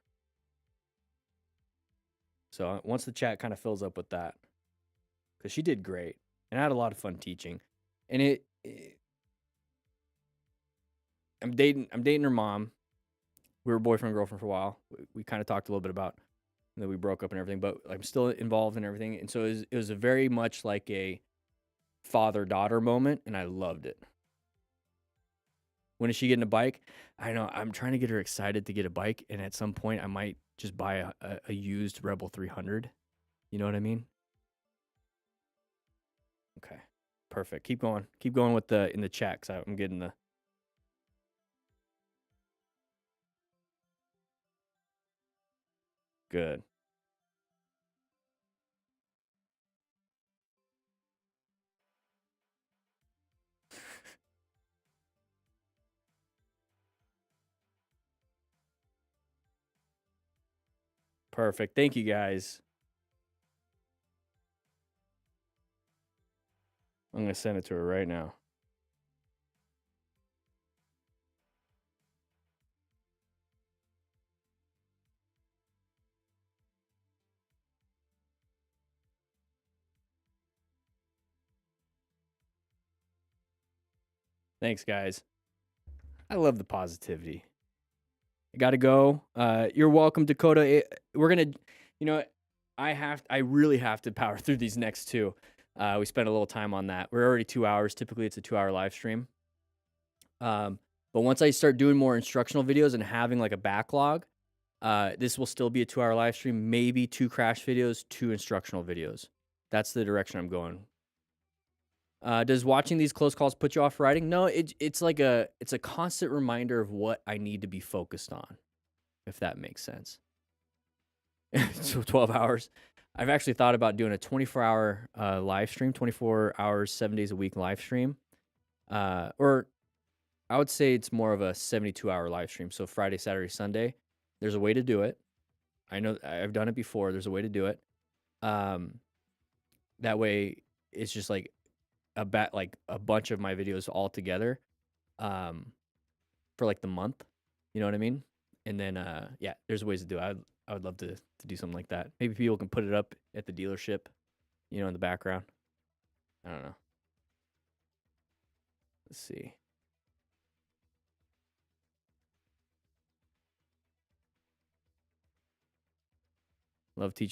So once the chat kind of fills up with that, because she did great, and I had a lot of fun teaching, and I'm dating her mom. We were boyfriend and girlfriend for a while. We kind of talked a little bit about that we broke up and everything, but I'm still involved in everything. And so it was a very much like a father-daughter moment, and I loved it. When is she getting a bike? I know, I'm trying to get her excited to get a bike, and at some point I might just buy a used Rebel 300. You know what I mean? Okay, perfect. Keep going with in the chat, because I'm getting the... Good. Perfect. Thank you, guys. I'm going to send it to her right now. Thanks, guys. I love the positivity. I got to go. You're welcome, Dakota. We're going to, you know, I really have to power through these next two. We spent a little time on that. We're already 2 hours. Typically, it's a 2-hour live stream. But once I start doing more instructional videos and having like a backlog, this will still be a 2-hour live stream, maybe 2 crash videos, 2 instructional videos. That's the direction I'm going. Does watching these close calls put you off riding? No, it's a constant reminder of what I need to be focused on, if that makes sense. So 12 hours. I've actually thought about doing a 24-hour live stream, 24 hours, 7 days a week live stream. Or I would say it's more of a 72-hour live stream. So Friday, Saturday, Sunday. There's a way to do it. I know I've done it before. There's a way to do it. That way it's just like a bunch of my videos all together for like the month. You know what I mean? And then yeah, there's ways to do it. I would love to do something like that. Maybe people can put it up at the dealership, you know, in the background. I don't know. Let's see. Love the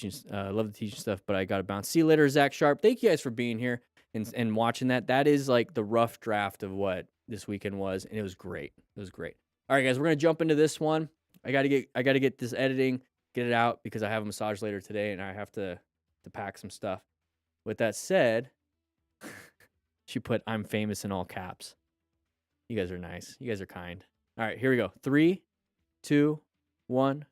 teaching stuff, but I got to bounce. See you later, Zach Sharp. Thank you guys for being here and watching that. That is like the rough draft of what this weekend was, and it was great. It was great. All right, guys, we're gonna jump into this one. I gotta get this editing, get it out because I have a massage later today, and I have to pack some stuff. With that said, she put "I'm famous" in all caps. You guys are nice. You guys are kind. All right, here we go. 3, 2, 1.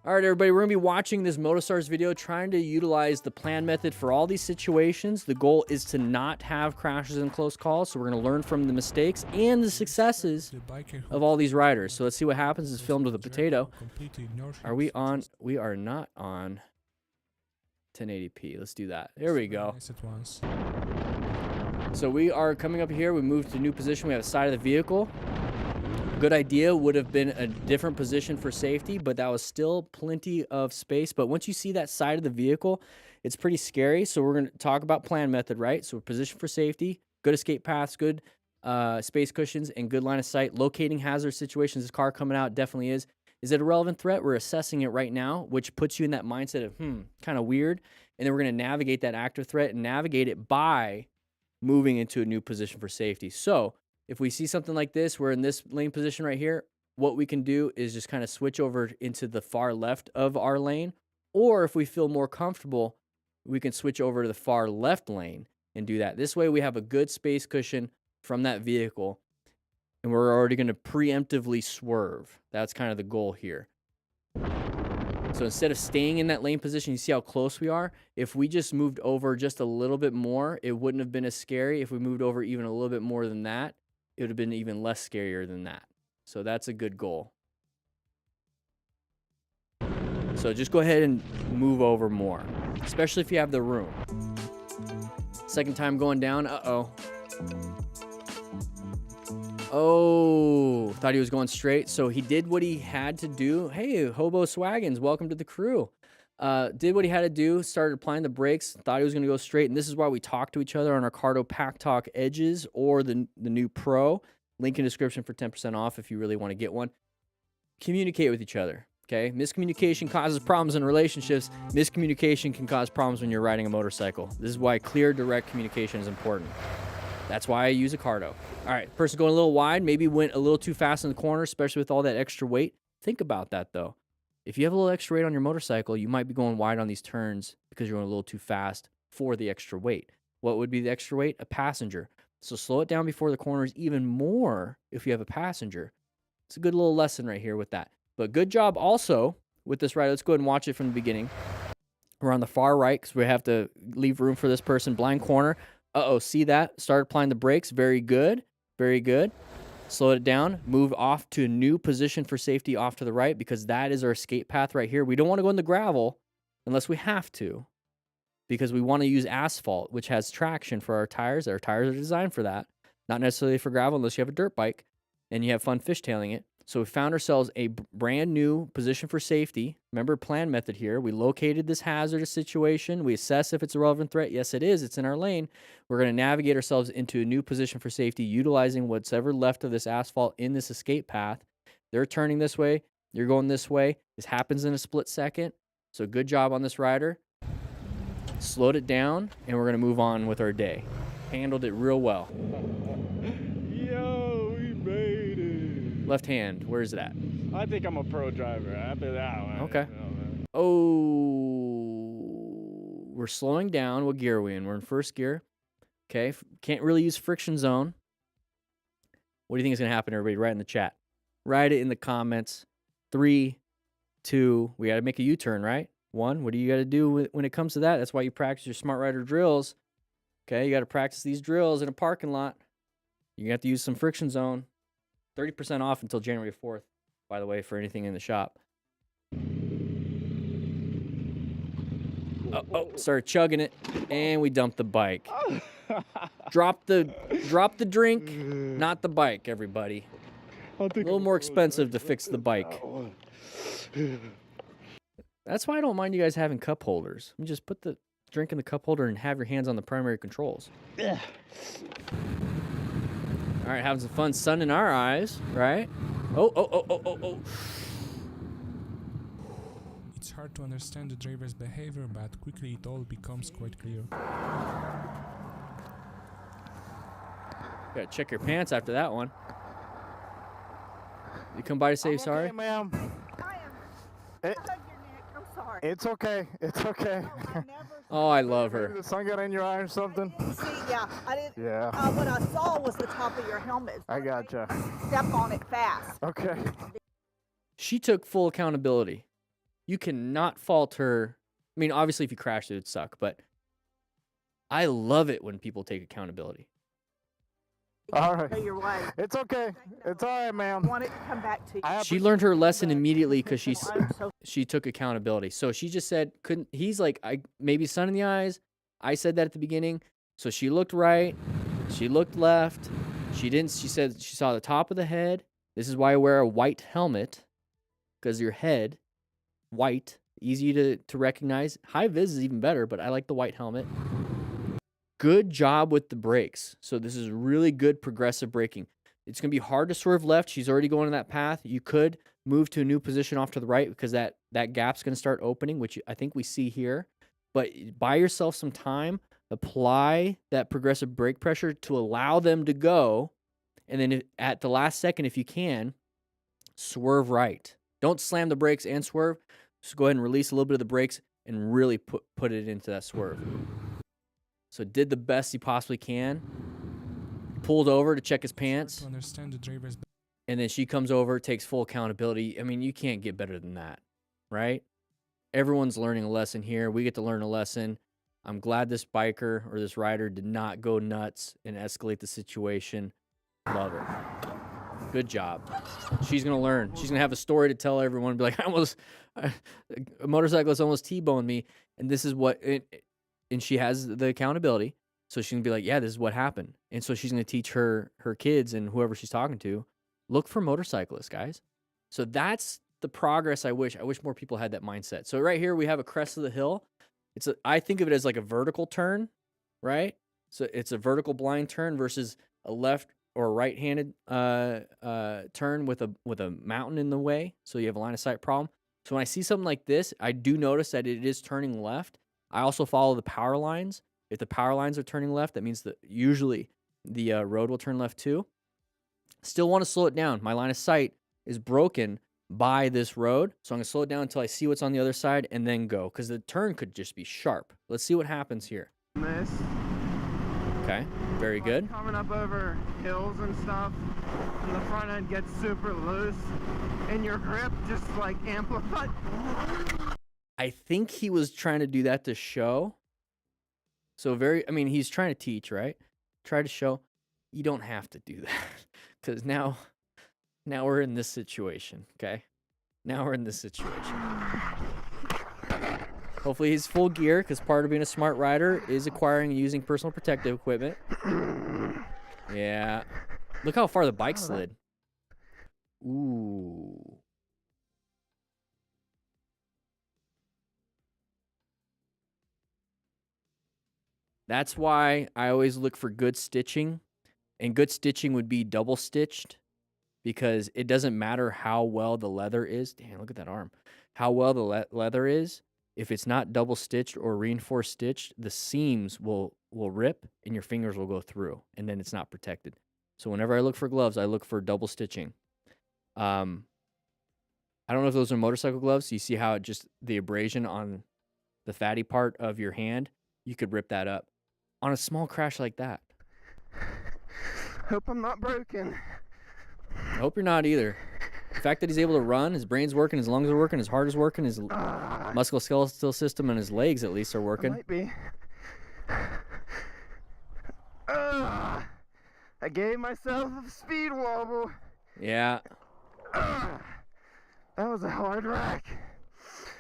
All right, everybody, we're going to be watching this MotoStars video, trying to utilize the plan method for all these situations. The goal is to not have crashes and close calls, so we're going to learn from the mistakes and the successes of all these riders. So let's see what happens. It's filmed with a potato. Are we on? We are not on 1080p. Let's do that. There we go. So we are coming up here. We moved to a new position. We have the side of the vehicle. Good idea would have been a different position for safety, but that was still plenty of space. But once you see that side of the vehicle, it's pretty scary. So we're going to talk about plan method, right? So position for safety, good escape paths, good space cushions, and good line of sight. Locating hazard situations, this car coming out definitely is. Is it a relevant threat? We're assessing it right now, which puts you in that mindset of, kind of weird. And then we're going to navigate that active threat and navigate it by moving into a new position for safety. So if we see something like this, we're in this lane position right here, what we can do is just kind of switch over into the far left of our lane. Or if we feel more comfortable, we can switch over to the far left lane and do that. This way we have a good space cushion from that vehicle, and we're already going to preemptively swerve. That's kind of the goal here. So instead of staying in that lane position, you see how close we are? If we just moved over just a little bit more, it wouldn't have been as scary. If we moved over even a little bit more than that, it would have been even less scarier than that. So that's a good goal. So just go ahead and move over more, especially if you have the room. Second time going down. Uh-oh. Oh, thought he was going straight. So he did what he had to do. Hey, Hobo Swaggins, welcome to the crew. Did what he had to do, started applying the brakes, thought he was going to go straight. And this is why we talk to each other on our Cardo Pack Talk Edges or the new Pro. Link in description for 10% off if you really want to get one. Communicate with each other, okay? Miscommunication causes problems in relationships. Miscommunication can cause problems when you're riding a motorcycle. This is why clear, direct communication is important. That's why I use a Cardo. All right, person going a little wide, maybe went a little too fast in the corner, especially with all that extra weight. Think about that, though. If you have a little extra weight on your motorcycle, you might be going wide on these turns because you're going a little too fast for the extra weight. What would be the extra weight? A passenger. So slow it down before the corners even more if you have a passenger. It's a good little lesson right here with that. But good job also with this ride. Let's go ahead and watch it from the beginning. We're on the far right because we have to leave room for this person. Blind corner. Uh-oh, see that? Start applying the brakes. Very good. Very good. Slow it down. Move off to a new position for safety off to the right because that is our escape path right here. We don't want to go in the gravel unless we have to because we want to use asphalt, which has traction for our tires. Our tires are designed for that. Not necessarily for gravel unless you have a dirt bike and you have fun fishtailing it. So we found ourselves a brand new position for safety. Remember plan method here. We located this hazardous situation. We assess if it's a relevant threat. Yes, it is. It's in our lane. We're going to navigate ourselves into a new position for safety, utilizing what's ever left of this asphalt in this escape path. They're turning this way. You're going this way. This happens in a split second. So good job on this rider. Slowed it down, and we're going to move on with our day. Handled it real well. Yo, we made it. Left hand, where is it at? I think I'm a pro driver. After that one. Okay. Oh, we're slowing down. What gear are we in? We're in first gear. Okay, can't really use friction zone. What do you think is going to happen, everybody? Write in the chat. Write it in the comments. 3, 2, we got to make a U-turn, right? 1, what do you got to do when it comes to that? That's why you practice your Smart Rider drills. Okay, you got to practice these drills in a parking lot. You have to use some friction zone. 30% off until January 4th, by the way, for anything in the shop. Oh, started chugging it, and we dumped the bike. Drop the drink, not the bike, everybody. A little more expensive to fix the bike. That's why I don't mind you guys having cup holders. You just put the drink in the cup holder and have your hands on the primary controls. All right, having some fun, sun in our eyes, right? Oh. hard to understand the driver's behavior, but quickly it all becomes quite clear. Gotta check your pants after that one. You come by to say sorry? Okay, ma'am. I'm sorry. It's okay. It's okay. Oh, I love her. The sun got in your eye or something? See, yeah, I didn't. Yeah. What I saw was the top of your helmet. I gotcha. Step on it fast. Okay. She took full accountability. You cannot fault her. I mean, obviously, if you crashed, it would suck, but I love it when people take accountability. All right. Go your way. It's okay. It's all right, ma'am. I want it to come back to you. She learned her lesson immediately because she took accountability. So she just said, he's like, maybe sun in the eyes. I said that at the beginning. So she looked right. She looked left. She said she saw the top of the head. This is why I wear a white helmet, because your head, white, easy to recognize. High vis is even better, but I like the white helmet. Good job with the brakes. So this is really good progressive braking. It's going to be hard to swerve left. She's already going in that path. You could move to a new position off to the right because that gap's going to start opening, which I think we see here. But buy yourself some time. Apply that progressive brake pressure to allow them to go. And then at the last second, if you can, swerve right. Don't slam the brakes and swerve. Just go ahead and release a little bit of the brakes and really put it into that swerve. So did the best he possibly can. Pulled over to check his pants. And then she comes over, takes full accountability. I mean, you can't get better than that, right? Everyone's learning a lesson here. We get to learn a lesson. I'm glad this biker or this rider did not go nuts and escalate the situation. Love her. Good job. She's going to learn. She's going to have a story to tell everyone. Be like, a motorcyclist almost T-boned me. And this is what... And she has the accountability. So she's going to be like, yeah, this is what happened. And so she's going to teach her kids and whoever she's talking to, look for motorcyclists, guys. So that's the progress I wish. I wish more people had that mindset. So right here we have a crest of the hill. I think of it as like a vertical turn, right? So it's a vertical blind turn versus a left or right-handed turn with a mountain in the way. So you have a line of sight problem. So when I see something like this, I do notice that it is turning left. I also follow the power lines. If the power lines are turning left, that means that usually the road will turn left too. Still want to slow it down. My line of sight is broken by this road. So I'm going to slow it down until I see what's on the other side and then go, because the turn could just be sharp. Let's see what happens here. Okay, very good. Coming up over hills and stuff, and the front end gets super loose, and your grip just like amplified. I think he was trying to do that to show. So he's trying to teach, right? Try to show. You don't have to do that. Because now we're in this situation, okay? Now we're in this situation. Hopefully he's full gear, because part of being a smart rider is acquiring and using personal protective equipment. Yeah. Look how far the bike slid. Ooh. That's why I always look for good stitching. And good stitching would be double stitched, because it doesn't matter how well the leather is. Damn, look at that arm. How well the leather is. If it's not double stitched or reinforced stitched, the seams will rip and your fingers will go through, and then it's not protected. So whenever I look for gloves, I look for double stitching. I don't know if those are motorcycle gloves. You see how the abrasion on the fatty part of your hand, you could rip that up on a small crash like that. Hope I'm not broken. I hope you're not either. The fact that he's able to run, his brain's working, his lungs are working, his heart is working, his musculoskeletal system and his legs at least are working. Might be. I gave myself a speed wobble. Yeah. That was a hard wreck.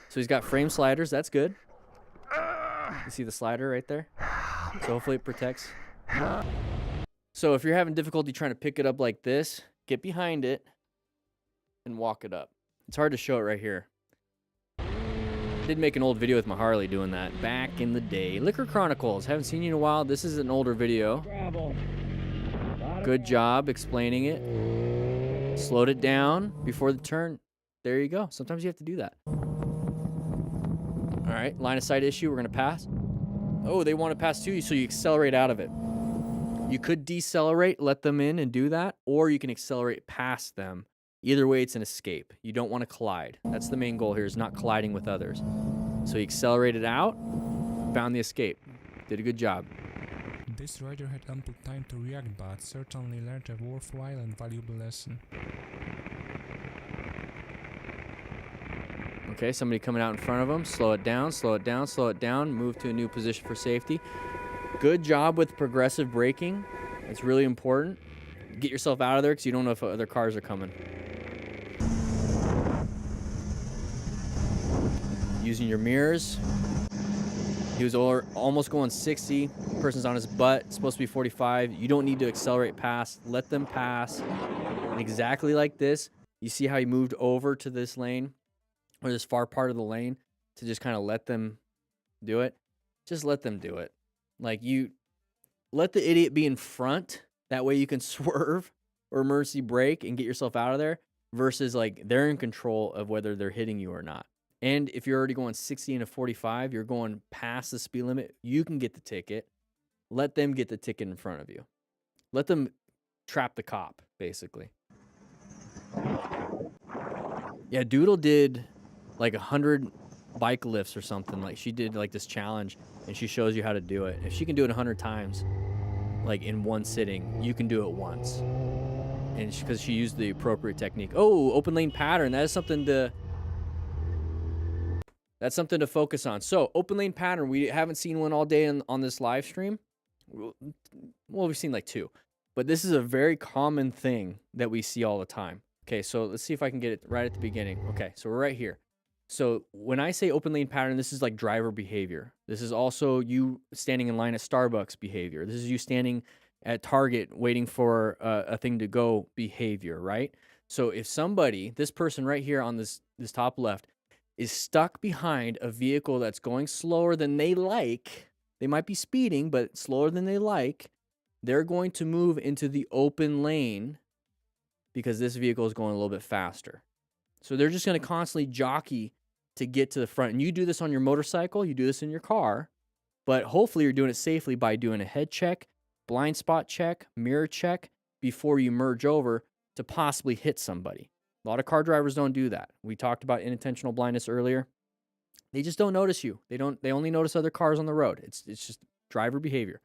So he's got frame sliders. That's good. You see the slider right there? So hopefully it protects. So if you're having difficulty trying to pick it up like this, get behind it and walk it up. It's hard to show it right here. Did make an old video with my Harley doing that back in the day. Liquor Chronicles. Haven't seen you in a while. This is an older video. Good job explaining it. Slowed it down before the turn. There you go. Sometimes you have to do that. right, line of sight issue, we're gonna pass. Oh, they want to pass to you, so you accelerate out of it. You could decelerate, let them in and do that, or you can accelerate past them. Either way, it's an escape. You don't want to collide. That's the main goal here, is not colliding with others. So he accelerated out, found the escape. Did a good job. This rider had ample time to react, but certainly learned a worthwhile and valuable lesson. Okay, somebody coming out in front of him. Slow it down, slow it down, slow it down. Move to a new position for safety. Good job with progressive braking. It's really important. Get yourself out of there because you don't know if other cars are coming. Using your mirrors. He was almost going 60. Person's on his butt. It's supposed to be 45. You don't need to accelerate past. Let them pass. And exactly like this, you see how he moved over to this lane, or this far part of the lane, to just kind of let them do it. Just let them do it. Like, you let the idiot be in front. That way you can swerve or emergency brake and get yourself out of there, versus like they're in control of whether they're hitting you or not. And if you're already going 60 into 45, you're going past the speed limit, you can get the ticket. Let them get the ticket in front of you. Let them trap the cop, basically. Yeah, Doodle did like 100 bike lifts or something. Like, she did like this challenge, and she shows you how to do it. If she can do it 100 times, like in one sitting, you can do it once. And because she used the appropriate technique. Oh, open lane pattern. That is something to... That's something to focus on. So, open lane pattern. We haven't seen one all day on this live stream. Well, we've seen like 2. But this is a very common thing that we see all the time. Okay, so let's see if I can get it right at the beginning. Okay, so we're right here. So, when I say open lane pattern, this is like driver behavior. This is also you standing in line at Starbucks behavior. This is you standing at Target waiting for a thing to go behavior, right? So, if somebody, this person right here on this top left, is stuck behind a vehicle that's going slower than they like, they might be speeding, but slower than they like, they're going to move into the open lane because this vehicle is going a little bit faster. So they're just going to constantly jockey to get to the front. And you do this on your motorcycle, you do this in your car, but hopefully you're doing it safely by doing a head check, blind spot check, mirror check before you merge over to possibly hit somebody. A lot of car drivers don't do that. We talked about unintentional blindness earlier. They just don't notice you. They only notice other cars on the road. It's just driver behavior.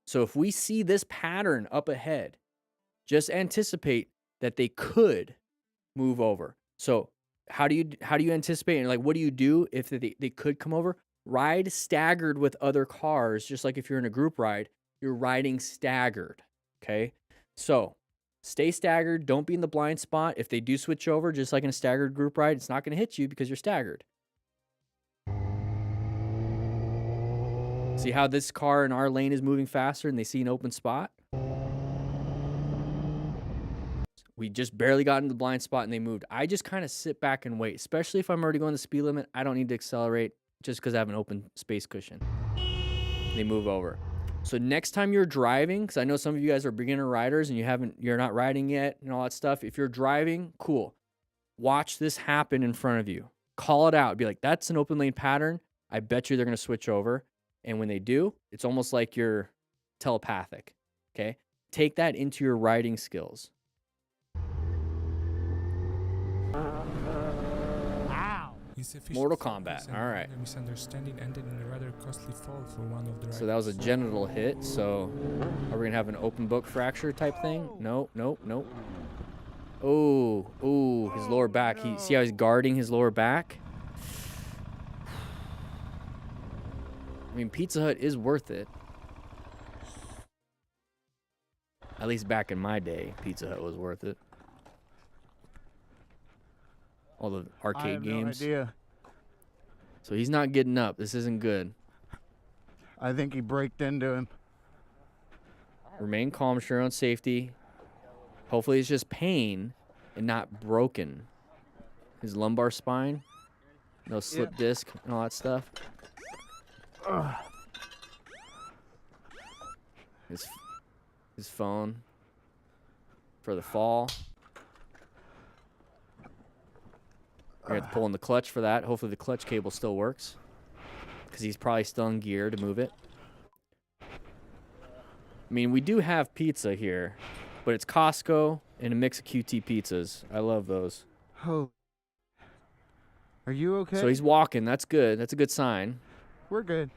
So if we see this pattern up ahead, just anticipate that they could move over. So how do you anticipate, and like what do you do if they could come over? Ride staggered with other cars, just like if you're in a group ride, you're riding staggered. Okay? So stay staggered. Don't be in the blind spot. If they do switch over, just like in a staggered group ride, it's not going to hit you because you're staggered. See how this car in our lane is moving faster and they see an open spot? We just barely got into the blind spot and they moved. I just kind of sit back and wait, especially if I'm already going the speed limit. I don't need to accelerate just because I have an open space cushion. They move over. So next time you're driving, because I know some of you guys are beginner riders and you're not riding yet and all that stuff. If you're driving, cool. Watch this happen in front of you. Call it out. Be like, that's an open lane pattern. I bet you they're going to switch over. And when they do, it's almost like you're telepathic. Okay? Take that into your riding skills. Mortal Kombat. All right. The misunderstanding ended in a rather costly fall for one of the So that was a genital hit. So are we gonna have an open book fracture type thing? No. Oh, his lower back. See how he's guarding his lower back? I mean, Pizza Hut is worth it. At least back in my day, Pizza Hut was worth it. All the arcade games. No idea. So he's not getting up. This isn't good. I think he braked into him. Remain calm, sure on safety. Hopefully it's just pain and not broken. His lumbar spine, no slip disc and all that stuff. His phone for the fall. We're going to have to pull in the clutch for that. Hopefully the clutch cable still works. because he's probably still in gear to move it. I mean, we do have pizza here, but it's Costco and a mix of QT pizzas. I love those. Oh. Are you okay? So he's walking. That's good. That's a good sign. We're good.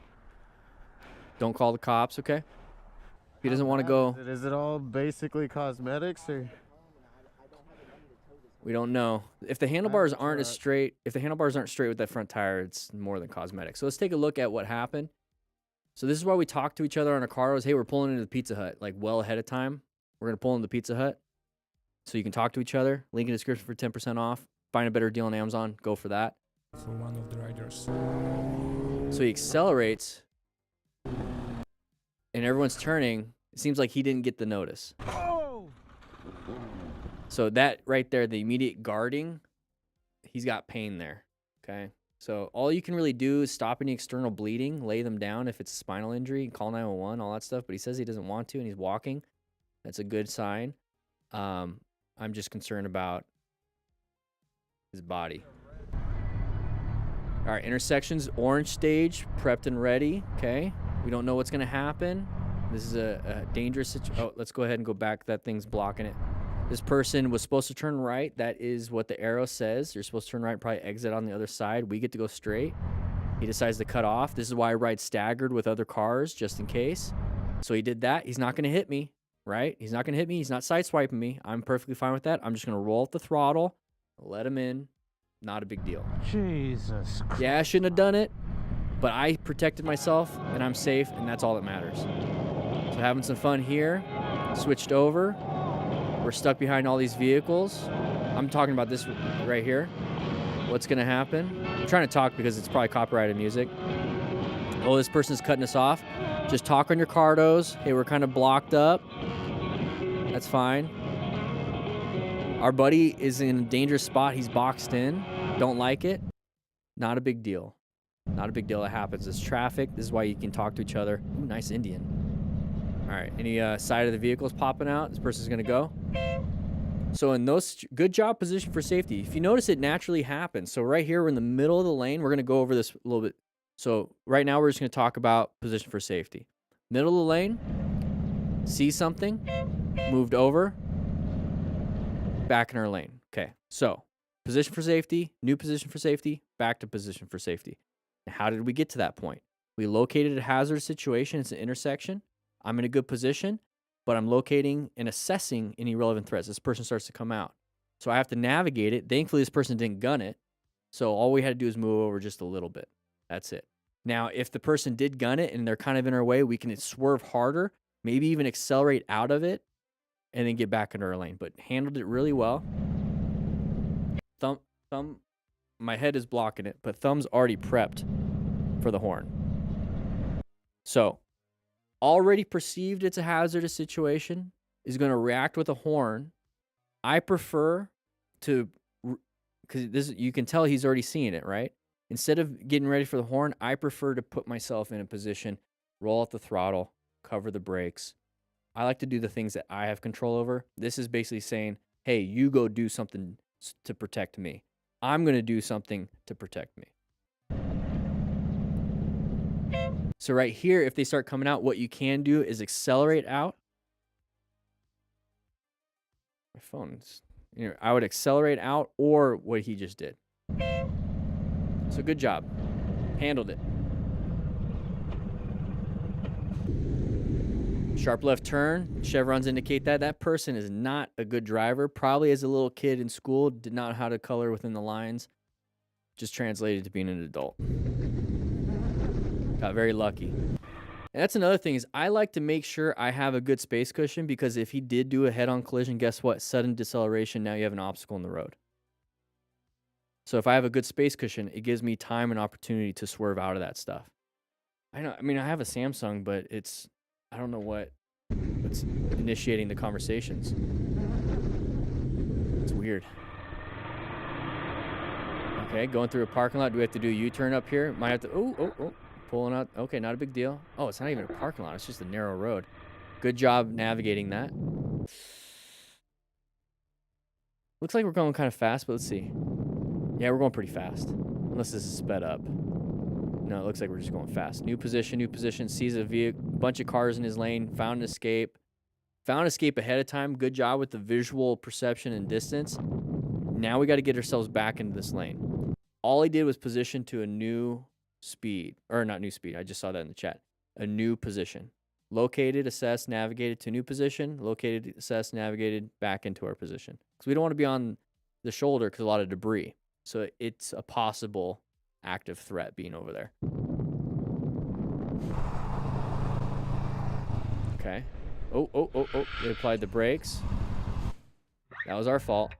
Don't call the cops, okay? He doesn't want to go. Is it all basically cosmetics, or? We don't know. If the handlebars aren't as straight, if the handlebars aren't straight with that front tire, it's more than cosmetic. So let's take a look at what happened. So this is why we talk to each other on our car. Hey, we're pulling into the Pizza Hut, like well ahead of time. We're gonna pull into the Pizza Hut, so you can talk to each other. Link in the description for 10% off. Find a better deal on Amazon. Go for that. For one of the riders. So he accelerates, and everyone's turning. It seems like he didn't get the notice. Oh! So that right there, the immediate guarding, he's got pain there, okay? So all you can really do is stop any external bleeding, lay them down if it's a spinal injury, call 911, all that stuff. But he says he doesn't want to, and he's walking. That's a good sign. I'm just concerned about his body. All right, intersections, orange stage, prepped and ready, okay? We don't know what's going to happen. This is a dangerous situation. Oh, let's go ahead and go back. That thing's blocking it. This person was supposed to turn right. That is what the arrow says. You're supposed to turn right and probably exit on the other side. We get to go straight. He decides to cut off. This is why I ride staggered with other cars, just in case. So he did that. He's not going to hit me, right? He's not going to hit me. He's not sideswiping me. I'm perfectly fine with that. I'm just going to roll up the throttle, let him in. Not a big deal. Jesus Christ. Yeah, I shouldn't have done it, but I protected myself, and I'm safe, and that's all that matters. So having some fun here. Switched over. We're stuck behind all these vehicles. I'm talking about this right here. What's going to happen? I'm trying to talk because it's probably copyrighted music. Oh, this person's cutting us off. Just talk on your cardos. Hey, we're kind of blocked up. That's fine. Our buddy is in a dangerous spot. He's boxed in. Don't like it. Not a big deal. Not a big deal. That happens. It's traffic. This is why you can talk to each other. Ooh, nice Indian. All right. Any side of the vehicles popping out? This person's going to go. So in those, good job position for safety. If you notice, it naturally happens. So right here, we're in the middle of the lane. We're going to go over this a little bit. So right now, we're just going to talk about position for safety. Middle of the lane. See something. Moved over. Back in our lane. Okay. So position for safety. New position for safety. Back to position for safety. Now, how did we get to that point? We located a hazard situation. It's an intersection. I'm in a good position, but I'm locating and assessing any relevant threats. This person starts to come out. So I have to navigate it. Thankfully, this person didn't gun it. So all we had to do is move over just a little bit. That's it. Now, if the person did gun it and they're kind of in our way, we can swerve harder, maybe even accelerate out of it, and then get back into our lane. But handled it really well. Thumb, my head is blocking it, but thumb's already prepped for the horn. So, already perceived it's a hazardous situation, is going to react with a horn. I prefer to, because this, you can tell he's already seeing it, right? Instead of getting ready for the horn, I prefer to put myself in a position, roll out the throttle, cover the brakes. I like to do the things that I have control over. This is basically saying, hey, you go do something to protect me. I'm going to do something to protect me. So right here, if they start coming out, what you can do is accelerate out. My phone's, I would accelerate out, or what he just did. So good job. Handled it. Sharp left turn. Chevrons indicate that. That person is not a good driver. Probably as a little kid in school, did not know how to color within the lines. Just translated to being an adult. Got very lucky. And that's another thing is I like to make sure I have a good space cushion, because if he did do a head-on collision, guess what? Sudden deceleration, now you have an obstacle in the road. So if I have a good space cushion, it gives me time and opportunity to swerve out of that stuff. I have a Samsung, but I don't know what's initiating the conversations. It's weird. Okay, going through a parking lot. Do we have to do a U-turn up here? Might have to, oh. Pulling out. Okay, not a big deal. Oh, it's not even a parking lot. It's just a narrow road. Good job navigating that. Looks like we're going kind of fast, but let's see. Yeah, we're going pretty fast. Unless this is sped up. No, it looks like we're just going fast. New position, sees a vehicle, bunch of cars in his lane, found an escape. Found escape ahead of time. Good job with the visual perception and distance. Now we got to get ourselves back into this lane. All he did was position to a new speed. Or not new speed. I just saw that in the chat. A new position. Located, assessed, navigated to new position. Located, assessed, navigated back into our position. Because we don't want to be on the shoulder because a lot of debris. So it's a possible active threat being over there. Okay. Oh. They applied the brakes. That was our fault.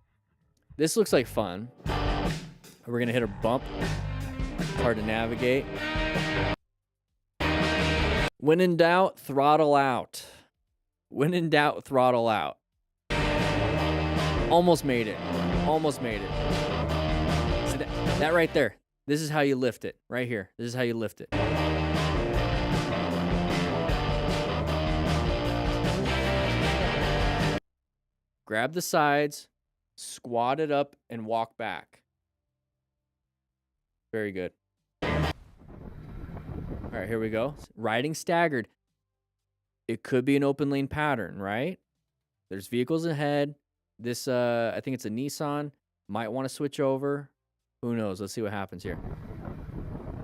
This looks like fun. We're going to hit a bump. It's hard to navigate. When in doubt, throttle out. When in doubt, throttle out. Almost made it. Almost made it. So that right there. This is how you lift it. Right here. This is how you lift it. Grab the sides, squat it up, and walk back. Very good. All right, here we go. Riding staggered. It could be an open lane pattern, right? There's vehicles ahead. This, I think it's a Nissan. Might want to switch over. Who knows? Let's see what happens here.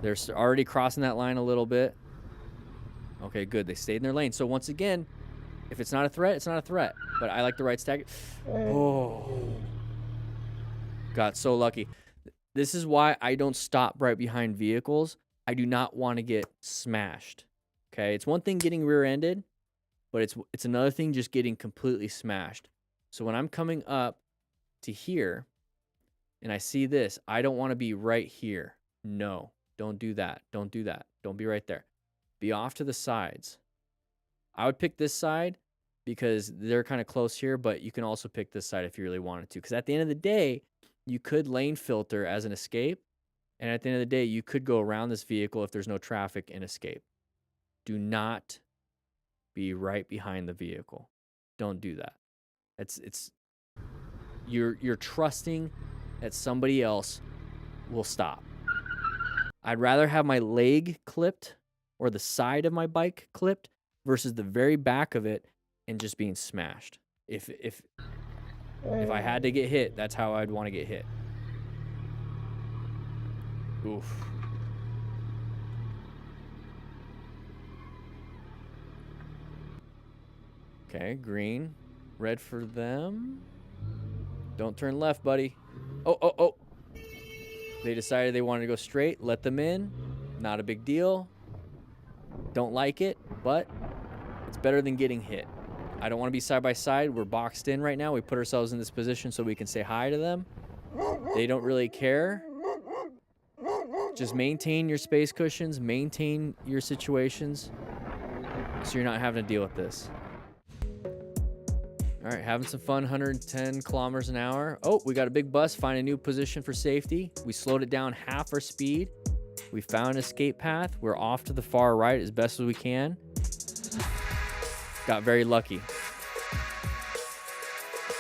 They're already crossing that line a little bit. Okay, good. They stayed in their lane. So once again, if it's not a threat, it's not a threat. But I like the right stagger. Oh. Got so lucky. This is why I don't stop right behind vehicles. I do not want to get smashed. Okay? It's one thing getting rear-ended, but it's another thing just getting completely smashed. So when I'm coming up to here and I see this, I don't want to be right here. No. Don't do that. Don't do that. Don't be right there. Be off to the sides. I would pick this side because they're kind of close here, but you can also pick this side if you really wanted to. Because at the end of the day, you could lane filter as an escape. And at the end of the day, you could go around this vehicle if there's no traffic and escape. Do not be right behind the vehicle. Don't do that. You're trusting that somebody else will stop. I'd rather have my leg clipped or the side of my bike clipped versus the very back of it and just being smashed. If I had to get hit, that's how I'd want to get hit. Oof. Okay, green. Red for them. Don't turn left, buddy. Oh. They decided they wanted to go straight. Let them in. Not a big deal. Don't like it, but it's better than getting hit. I don't want to be side by side. We're boxed in right now. We put ourselves in this position so we can say hi to them. They don't really care. Just maintain your space cushions. Maintain your situations so you're not having to deal with this. All right, having some fun, 110 kilometers an hour. Oh, we got a big bus, find a new position for safety. We slowed it down half our speed. We found an escape path. We're off to the far right as best as we can. Got very lucky.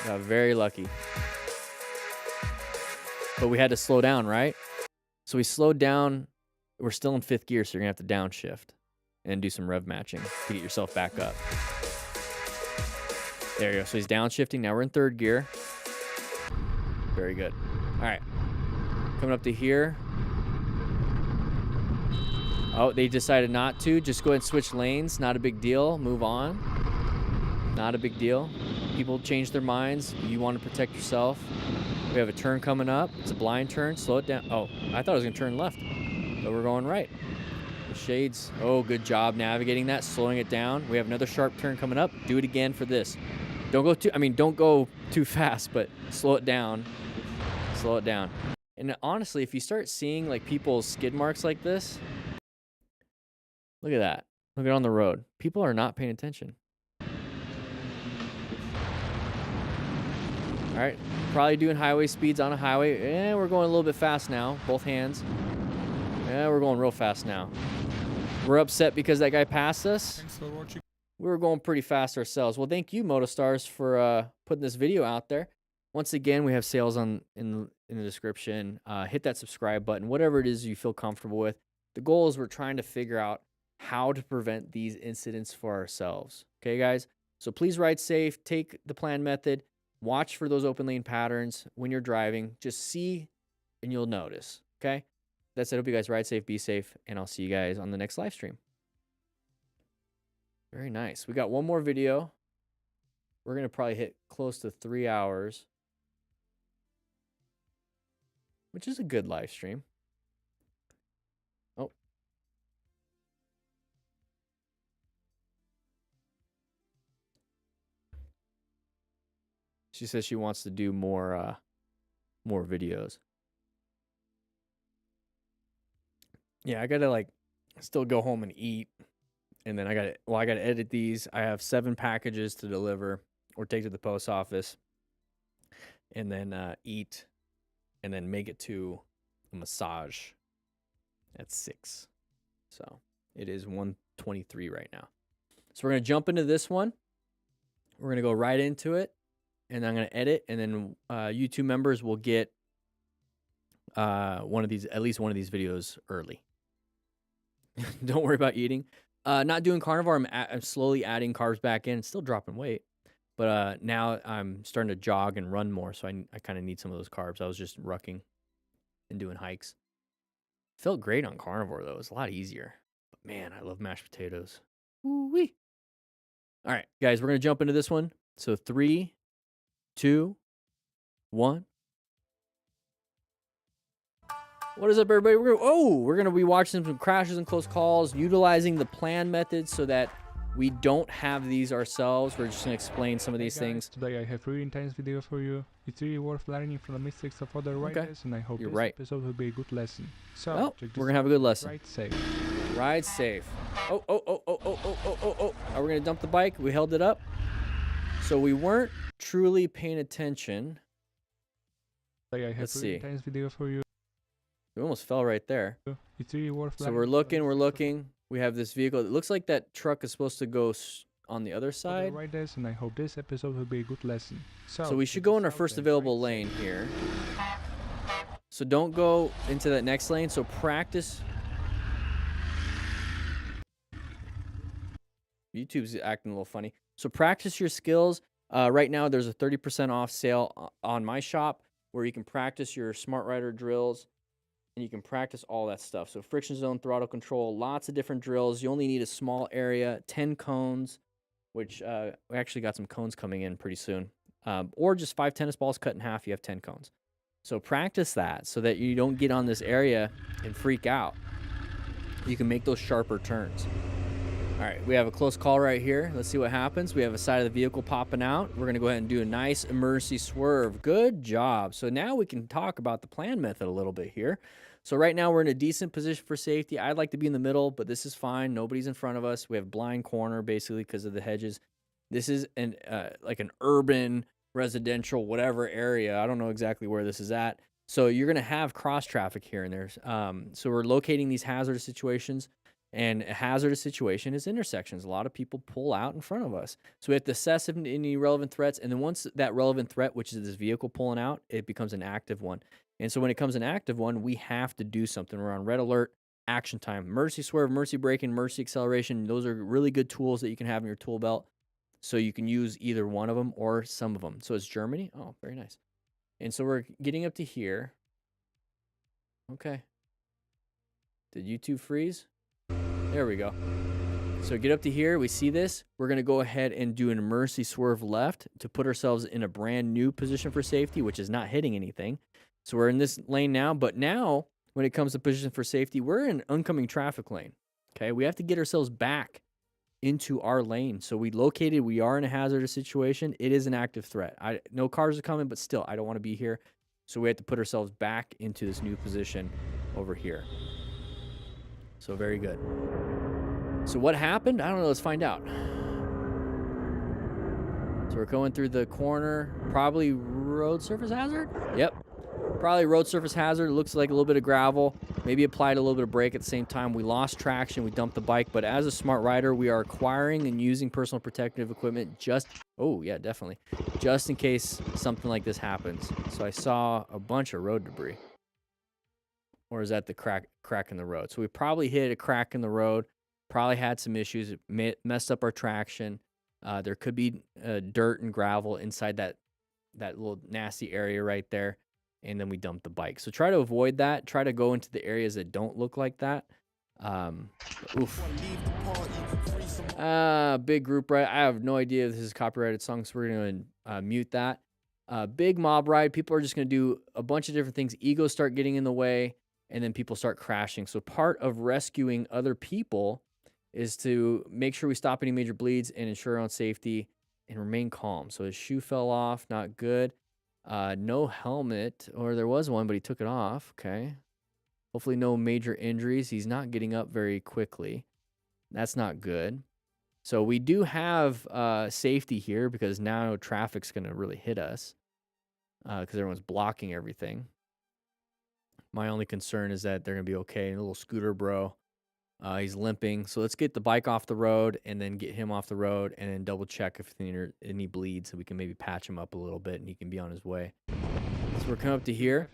Got very lucky. But we had to slow down, right? So we slowed down. We're still in 5th gear, so you're going to have to downshift and do some rev matching to get yourself back up. There you go. So he's downshifting. Now we're in 3rd gear. Very good. All right. Coming up to here. Oh, they decided not to. Just go ahead and switch lanes. Not a big deal. Move on. Not a big deal. People change their minds. You want to protect yourself. We have a turn coming up. It's a blind turn. Slow it down. Oh, I thought I was going to turn left. But we're going right. The shades. Oh, good job navigating that. Slowing it down. We have another sharp turn coming up. Do it again for this. Don't go too fast, but slow it down. Slow it down. And honestly, if you start seeing like people's skid marks like this, look at that. Look at it on the road. People are not paying attention. All right. Probably doing highway speeds on a highway. Yeah, we're going a little bit fast now. Both hands. Yeah, we're going real fast now. We're upset because that guy passed us. Thanks for watching. We were going pretty fast ourselves. Well, thank you, MotoStars, for putting this video out there. Once again, we have sales in the description. Hit that subscribe button, whatever it is you feel comfortable with. The goal is we're trying to figure out how to prevent these incidents for ourselves. Okay, guys? So please ride safe. Take the plan method. Watch for those open lane patterns when you're driving. Just see and you'll notice. Okay? That's it. I hope you guys ride safe, be safe, and I'll see you guys on the next live stream. Very nice. We got one more video. We're going to probably hit close to 3 hours, which is a good live stream. Oh. She says she wants to do more videos. Yeah, I got to like still go home and eat. And then I got to edit these. I have 7 packages to deliver or take to the post office, and then eat, and then make it to a massage at 6. So it is 1:23 right now. So we're going to jump into this one. We're going to go right into it, and I'm going to edit, and then YouTube members will get at least one of these videos early. Don't worry about eating. Not doing carnivore. I'm slowly adding carbs back in. Still dropping weight. But now I'm starting to jog and run more, so I kind of need some of those carbs. I was just rucking and doing hikes. Felt great on carnivore, though. It was a lot easier. But, man, I love mashed potatoes. Woo-wee. All right, guys, we're going to jump into this one. So 3, 2, 1. What is up, everybody? We're gonna be watching some crashes and close calls, utilizing the plan method so that we don't have these ourselves. We're just gonna explain some of these things. Today I have a really intense video for you. It's really worth learning from the mistakes of other riders, and I hope this episode will be a good lesson. So, we're gonna have a good lesson. Ride safe. Ride safe. Oh. Are we gonna dump the bike? We held it up. So we weren't truly paying attention. Today I have a really intense video for you. We almost fell right there. It's really worth so we're looking. We have this vehicle. It looks like that truck is supposed to go on the other side. Riders, and I hope this episode will be a good lesson. So we should go in our first available lane here. So don't go into that next lane. So practice. YouTube's acting a little funny. So practice your skills. Right now, there's a 30% off sale on my shop where you can practice your Smart Rider drills. And you can practice all that stuff. So friction zone, throttle control, lots of different drills. You only need a small area, 10 cones, which we actually got some cones coming in pretty soon. Or just 5 tennis balls cut in half, you have 10 cones. So practice that so that you don't get on this area and freak out. You can make those sharper turns. All right, we have a close call right here. Let's see what happens. We have a side of the vehicle popping out. We're going to go ahead and do a nice emergency swerve. Good job. So now we can talk about the plan method a little bit here. So right now we're in a decent position for safety. I'd like to be in the middle, but this is fine. Nobody's in front of us. We have blind corner basically because of the hedges. This is like an urban, residential, whatever area. I don't know exactly where this is at. So you're going to have cross traffic here and there. So we're locating these hazardous situations. And a hazardous situation is intersections. A lot of people pull out in front of us. So we have to assess any relevant threats. And then once that relevant threat, which is this vehicle pulling out, it becomes an active one. And so when it becomes an active one, we have to do something. We're on red alert, action time. Emergency swerve, emergency braking, emergency acceleration. Those are really good tools that you can have in your tool belt. So you can use either one of them or some of them. So it's Germany. Oh, very nice. And so we're getting up to here. Okay. Did YouTube freeze? There we go. So get up to here. We see this. We're going to go ahead and do an emergency swerve left to put ourselves in a brand new position for safety, which is not hitting anything. So we're in this lane now. But now, when it comes to position for safety, we're in oncoming traffic lane. Okay, we have to get ourselves back into our lane. So we are in a hazardous situation. It is an active threat. No cars are coming, but still, I don't want to be here. So we have to put ourselves back into this new position over here. So very good. So what happened? I don't know. Let's find out. So we're going through the corner. Probably road surface hazard? Yep. Probably road surface hazard. It looks like a little bit of gravel. Maybe applied a little bit of brake at the same time. We lost traction. We dumped the bike. But as a smart rider, we are acquiring and using personal protective equipment just in case something like this happens. So I saw a bunch of road debris. or is that the crack in the road? So we probably hit a crack in the road, probably had some issues, it messed up our traction. There could be dirt and gravel inside that little nasty area right there, and then we dumped the bike. So try to avoid that. Try to go into the areas that don't look like that. Oof. Big group ride. I have no idea if this is a copyrighted song, so we're going to mute that. Big mob ride. People are just going to do a bunch of different things. Egos start getting in the way, and then people start crashing. So part of rescuing other people is to make sure we stop any major bleeds and ensure our own safety and remain calm. So his shoe fell off. Not good. No helmet, or there was one, but he took it off. Okay. Hopefully no major injuries. He's not getting up very quickly. That's not good. So we do have safety here because now traffic's going to really hit us because everyone's blocking everything. My only concern is that they're going to be okay. A little scooter bro. He's limping. So let's get the bike off the road and then get him off the road and then double check if any bleeds so we can maybe patch him up a little bit and he can be on his way. So we're coming up to here.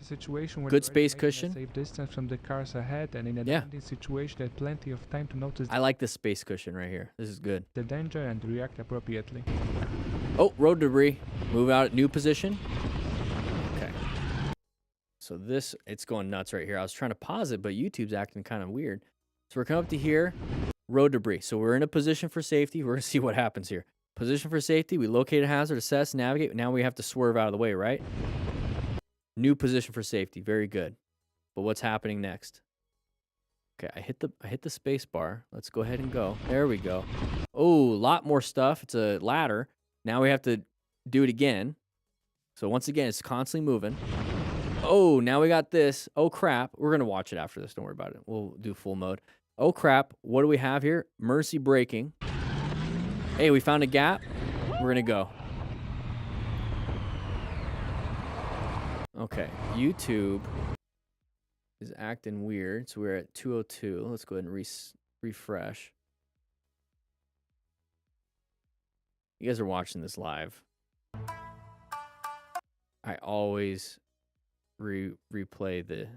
Good space cushion. Safe distance from the cars ahead, and in a landing situation, there's plenty of time to notice. I like this space cushion right here. This is good. The danger and react appropriately. Oh, road debris. Move out at new position. Okay. So this, it's going nuts right here. I was trying to pause it, but YouTube's acting kind of weird. So we're coming up to here. Road debris. So we're in a position for safety. We're going to see what happens here. Position for safety. We locate a hazard, assess, navigate. Now we have to swerve out of the way, right? New position for safety. Very good. But what's happening next? Okay, I hit the space bar. Let's go ahead and go. There we go. Oh, a lot more stuff. It's a ladder. Now we have to do it again. So once again, it's constantly moving. Oh, now we got this. Oh, crap. We're going to watch it after this. Don't worry about it. We'll do full mode. Oh, crap. What do we have here? Mercy braking. Hey, we found a gap. We're going to go. Okay, YouTube is acting weird, so we're at 202. Let's go ahead and refresh. You guys are watching this live. I always replay the...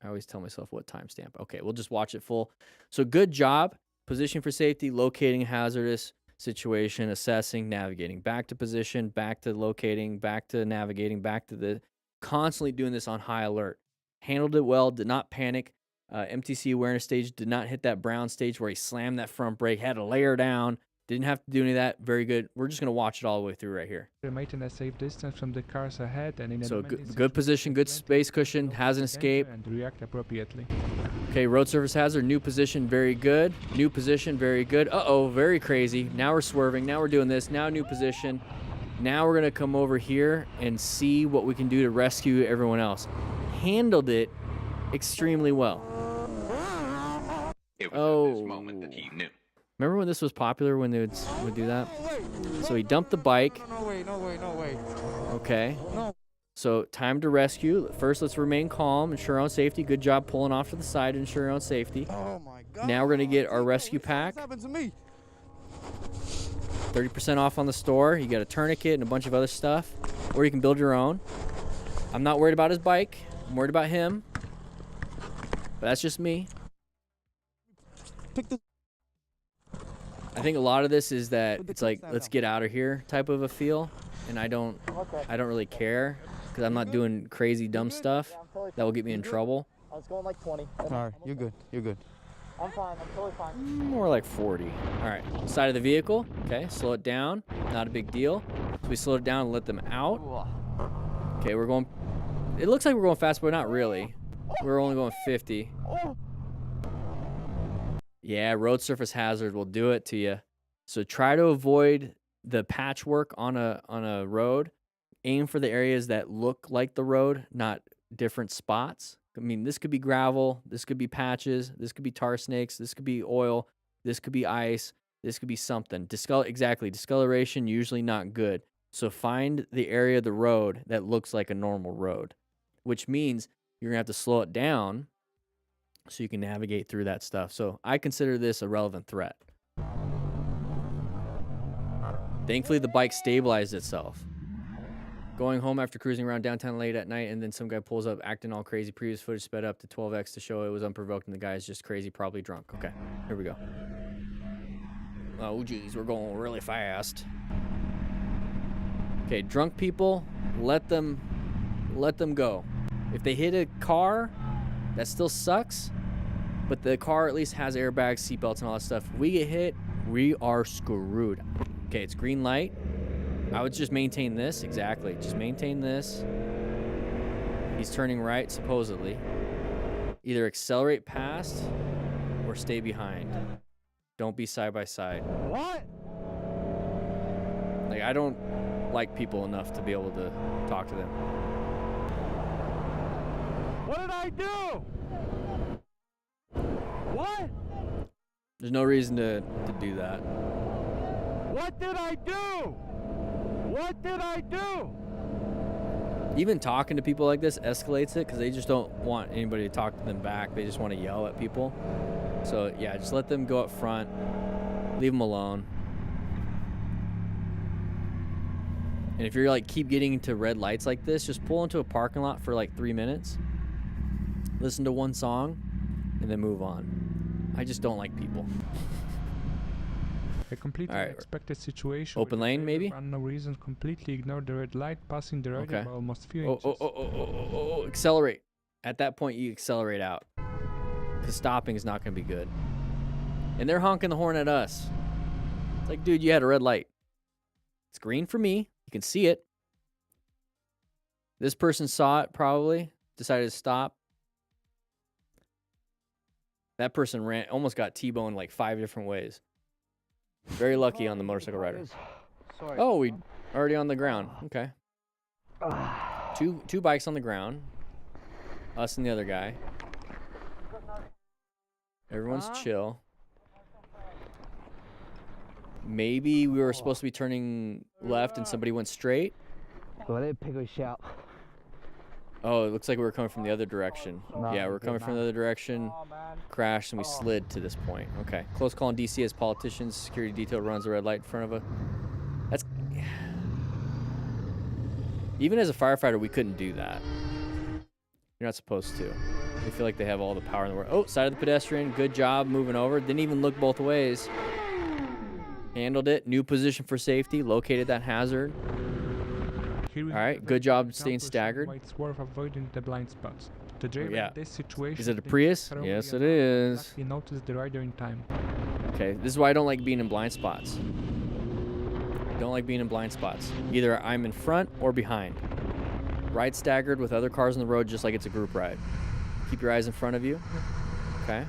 I always tell myself what timestamp. Okay, we'll just watch it full. So good job. Position for safety, locating hazardous situation, assessing, navigating, back to position, back to locating, back to navigating, back to the constantly doing this on high alert. Handled it well, did not panic. MTC awareness stage did not hit that brown stage where he slammed that front brake, had to layer down, didn't have to do any of that. Very good. We're just going to watch it all the way through right here. Maintain a safe distance from the cars ahead, and in a so good position, good space cushion, has an escape. And react appropriately. Okay, road surface hazard, new position, very good. New position, very good. Uh-oh, very crazy. Now we're swerving. Now we're doing this. Now new position. Now we're going to come over here and see what we can do to rescue everyone else. Handled it extremely well. It was at this moment that he knew. Remember when this was popular, when they would do that? So he dumped the bike. No way. Okay. So time to rescue. First, let's remain calm, ensure our own safety. Good job pulling off to the side, ensure our own safety. Oh my God. Now we're going to get our rescue pack. 30% off on the store. You got a tourniquet and a bunch of other stuff. Or you can build your own. I'm not worried about his bike. I'm worried about him. But that's just me. I think a lot of this is that it's like, let's get out of here type of a feel. And I don't really care because I'm not doing crazy dumb stuff that will get me in trouble. I was going like 20. All right, you're good. I'm fine. I'm totally fine. More like 40. All right, side of the vehicle. Okay, slow it down. Not a big deal. So we slowed it down and let them out. Okay, we're going. It looks like we're going fast, but not really. We're only going 50. Yeah, road surface hazard will do it to you. So try to avoid the patchwork on a road. Aim for the areas that look like the road, not different spots. I mean, this could be gravel, this could be patches, this could be tar snakes, this could be oil, this could be ice, this could be something. Discoloration, usually not good. So find the area of the road that looks like a normal road, which means you're going to have to slow it down so you can navigate through that stuff. So I consider this a relevant threat. Thankfully, the bike stabilized itself. Going home after cruising around downtown late at night, and then some guy pulls up acting all crazy. Previous footage sped up to 12x to show it was unprovoked, and the guy is just crazy, probably drunk. Okay, here we go. Oh, geez, we're going really fast. Okay, drunk people, let them go. If they hit a car, that still sucks, but the car at least has airbags, seatbelts, and all that stuff. If we get hit, we are screwed. Okay, it's green light. I would just maintain this. Exactly. Just maintain this. He's turning right, supposedly. Either accelerate past or stay behind. Don't be side by side. What? Like, I don't like people enough to be able to talk to them. What did I do? What? There's no reason to do that. What did I do? What did I do? Even talking to people like this escalates it because they just don't want anybody to talk to them back. They just want to yell at people. So, yeah, just let them go up front. Leave them alone. And if you're like keep getting into red lights like this, just pull into a parking lot for like 3 minutes. Listen to one song and then move on. I just don't like people. A completely unexpected situation. Open lane, maybe? For no reason, completely ignore the red light, passing the radar by almost few inches. Accelerate. At that point, you accelerate out. Because stopping is not going to be good. And they're honking the horn at us. It's like, dude, you had a red light. It's green for me. You can see it. This person saw it probably. Decided to stop. That person almost got T-boned like 5 different ways. Very lucky on the motorcycle rider. Sorry. Oh, we already on the ground. Okay. Two bikes on the ground. Us and the other guy. Everyone's chill. Maybe we were supposed to be turning left and somebody went straight. Well, they pick a shout. Oh, it looks like we were coming from the other direction. Yeah, we're coming from the other direction. Crashed and we slid to this point. Okay. Close call in DC as politicians. Security detail runs the red light in front of us. That's... Even as a firefighter, we couldn't do that. You're not supposed to. They feel like they have all the power in the world. Oh, side of the pedestrian. Good job moving over. Didn't even look both ways. Handled it. New position for safety. Located that hazard. All right, good job staying staggered. It's worth avoiding the blind spots. The driver in this situation is it a Prius? Yes, it is. He noticed the rider in time. Okay, this is why I don't like being in blind spots. Don't like being in blind spots. Either I'm in front or behind. Ride staggered with other cars on the road just like it's a group ride. Keep your eyes in front of you. Okay.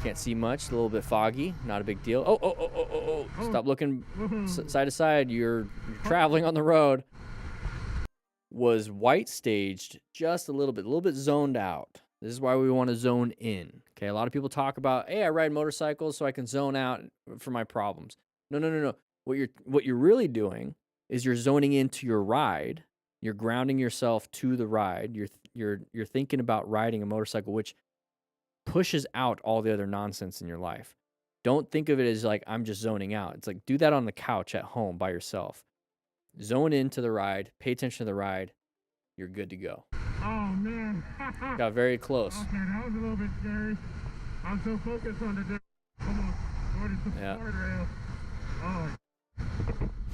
Can't see much, a little bit foggy, not a big deal. Oh. Stop looking side to side. You're traveling on the road. Was white staged just a little bit zoned out. This is why we want to zone in. Okay, a lot of people talk about, hey, I ride motorcycles so I can zone out for my problems. No. What you're really doing is you're zoning into your ride. You're grounding yourself to the ride. You're thinking about riding a motorcycle, which pushes out all the other nonsense in your life. Don't think of it as like, I'm just zoning out. It's like, do that on the couch at home by yourself. Zone into the ride. Pay attention to the ride. You're good to go. Oh, man. Got very close. Okay, that was a little bit scary. I'm so focused on the almost started the guardrail. Oh.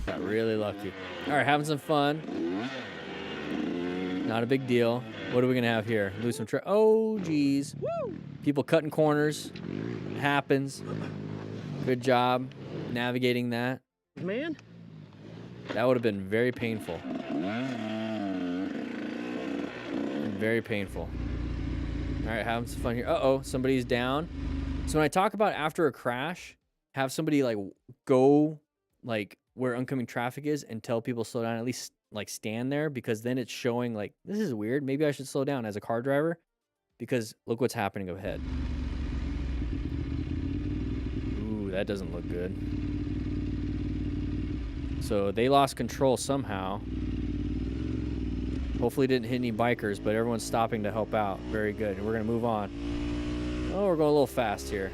Got really lucky. All right, having some fun. Not a big deal. What are we going to have here? Lose some oh, geez. Woo! People cutting corners. It happens. Good job navigating that. Man. That would have been very painful. Very painful. All right, having some fun here. Uh-oh, somebody's down. So when I talk about after a crash, have somebody like go like where oncoming traffic is and tell people slow down, at least like stand there, because then it's showing like, this is weird. Maybe I should slow down as a car driver because look what's happening ahead. Ooh, that doesn't look good. So they lost control somehow. Hopefully didn't hit any bikers, but everyone's stopping to help out. Very good. And we're going to move on. Oh, we're going a little fast here.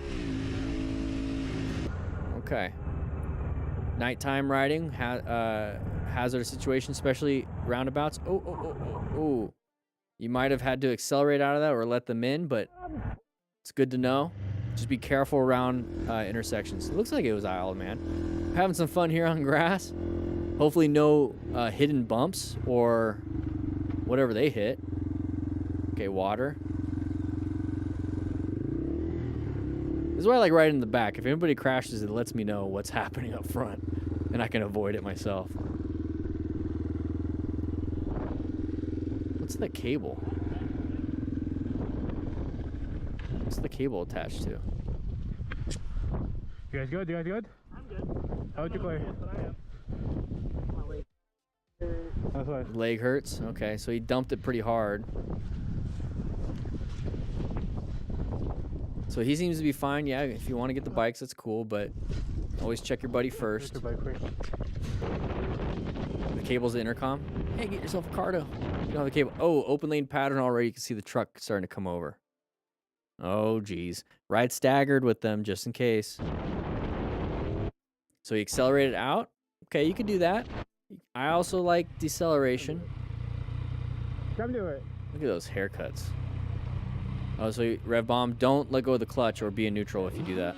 Okay. nighttime riding, hazardous situation, especially roundabouts. Oh. You might have had to accelerate out of that or let them in, but it's good to know. Just be careful around intersections. It looks like it was aisle, man. Having some fun here on grass. Hopefully no hidden bumps or whatever they hit. Okay, water. This is why I like riding in the back. If anybody crashes, it lets me know what's happening up front, and I can avoid it myself. What's the cable? What's the cable attached to? You guys good? You guys good? I'm good. How would you clear? Leg hurts. Okay, so he dumped it pretty hard. So he seems to be fine. Yeah, if you want to get the bikes, that's cool, but always check your buddy first. The cable's the intercom. Hey, get yourself a Cardo. You don't have the cable. Oh, open lane pattern already. You can see the truck starting to come over. Oh, geez. Ride staggered with them just in case. So he accelerated out. Okay, you could do that. I also like deceleration. Come do it. Look at those haircuts. Oh, so rev bomb, don't let go of the clutch or be in neutral if you do that.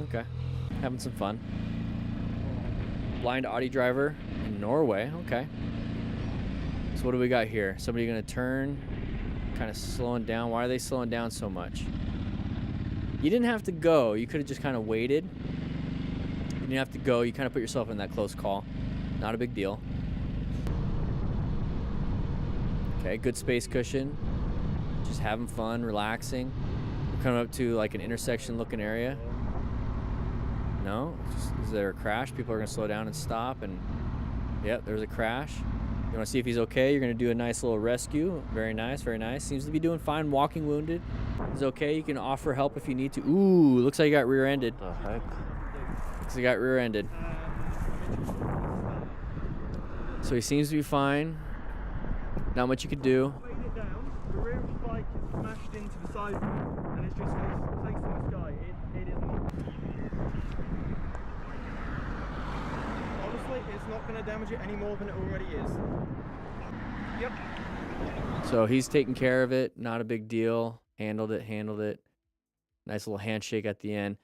Okay, having some fun. Blind Audi driver in Norway, okay. So what do we got here? Somebody gonna turn, kind of slowing down. Why are they slowing down so much? You didn't have to go. You could have just kind of waited. You didn't have to go. You kind of put yourself in that close call. Not a big deal. Okay, good space cushion. Just having fun, relaxing. We're coming up to like an intersection looking area. No? Is there a crash? People are going to slow down and stop. And yep, there's a crash. You want to see if he's okay? You're going to do a nice little rescue. Very nice, very nice. Seems to be doing fine. Walking wounded. He's okay. You can offer help if you need to. Ooh, looks like he got rear-ended. The heck? Looks like he got rear-ended. So he seems to be fine. Not much you could do. The rear of the bike is smashed into the side and it's just facing the sky. It is not. Honestly, it's not going to damage it any more than it already is. Yep. So he's taking care of it. Not a big deal. Handled it. Nice little handshake at the end.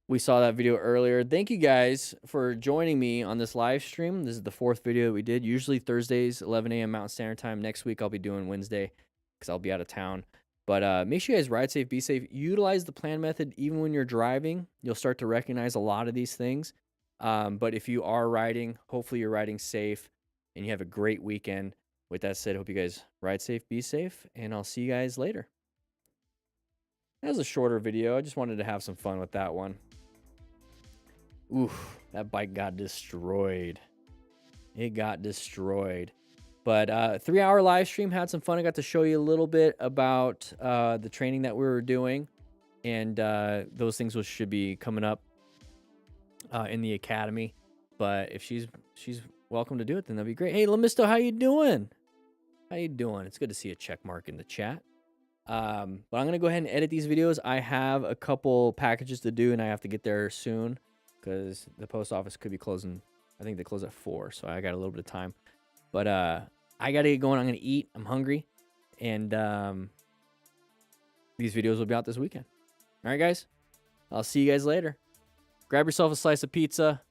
We saw that video earlier. Thank you guys for joining me on this live stream. This is the 4th video that we did. Usually Thursdays, 11 a.m. Mountain Standard Time. Next week I'll be doing Wednesday because I'll be out of town. But make sure you guys ride safe, be safe. Utilize the plan method even when you're driving. You'll start to recognize a lot of these things. But if you are riding, hopefully you're riding safe and you have a great weekend. With that said, hope you guys ride safe, be safe, and I'll see you guys later. That was a shorter video. I just wanted to have some fun with that one. Oof, that bike got destroyed. It got destroyed. But 3-hour live stream, had some fun. I got to show you a little bit about the training that we were doing. And those things should be coming up in the academy. But if she's welcome to do it, then that'd be great. Hey, Lamisto, how you doing? How you doing? It's good to see a check mark in the chat. But I'm going to go ahead and edit these videos. I have a couple packages to do, and I have to get there soon because the post office could be closing. I think they close at 4, so I got a little bit of time. But I got to get going. I'm going to eat. I'm hungry. And these videos will be out this weekend. All right, guys. I'll see you guys later. Grab yourself a slice of pizza.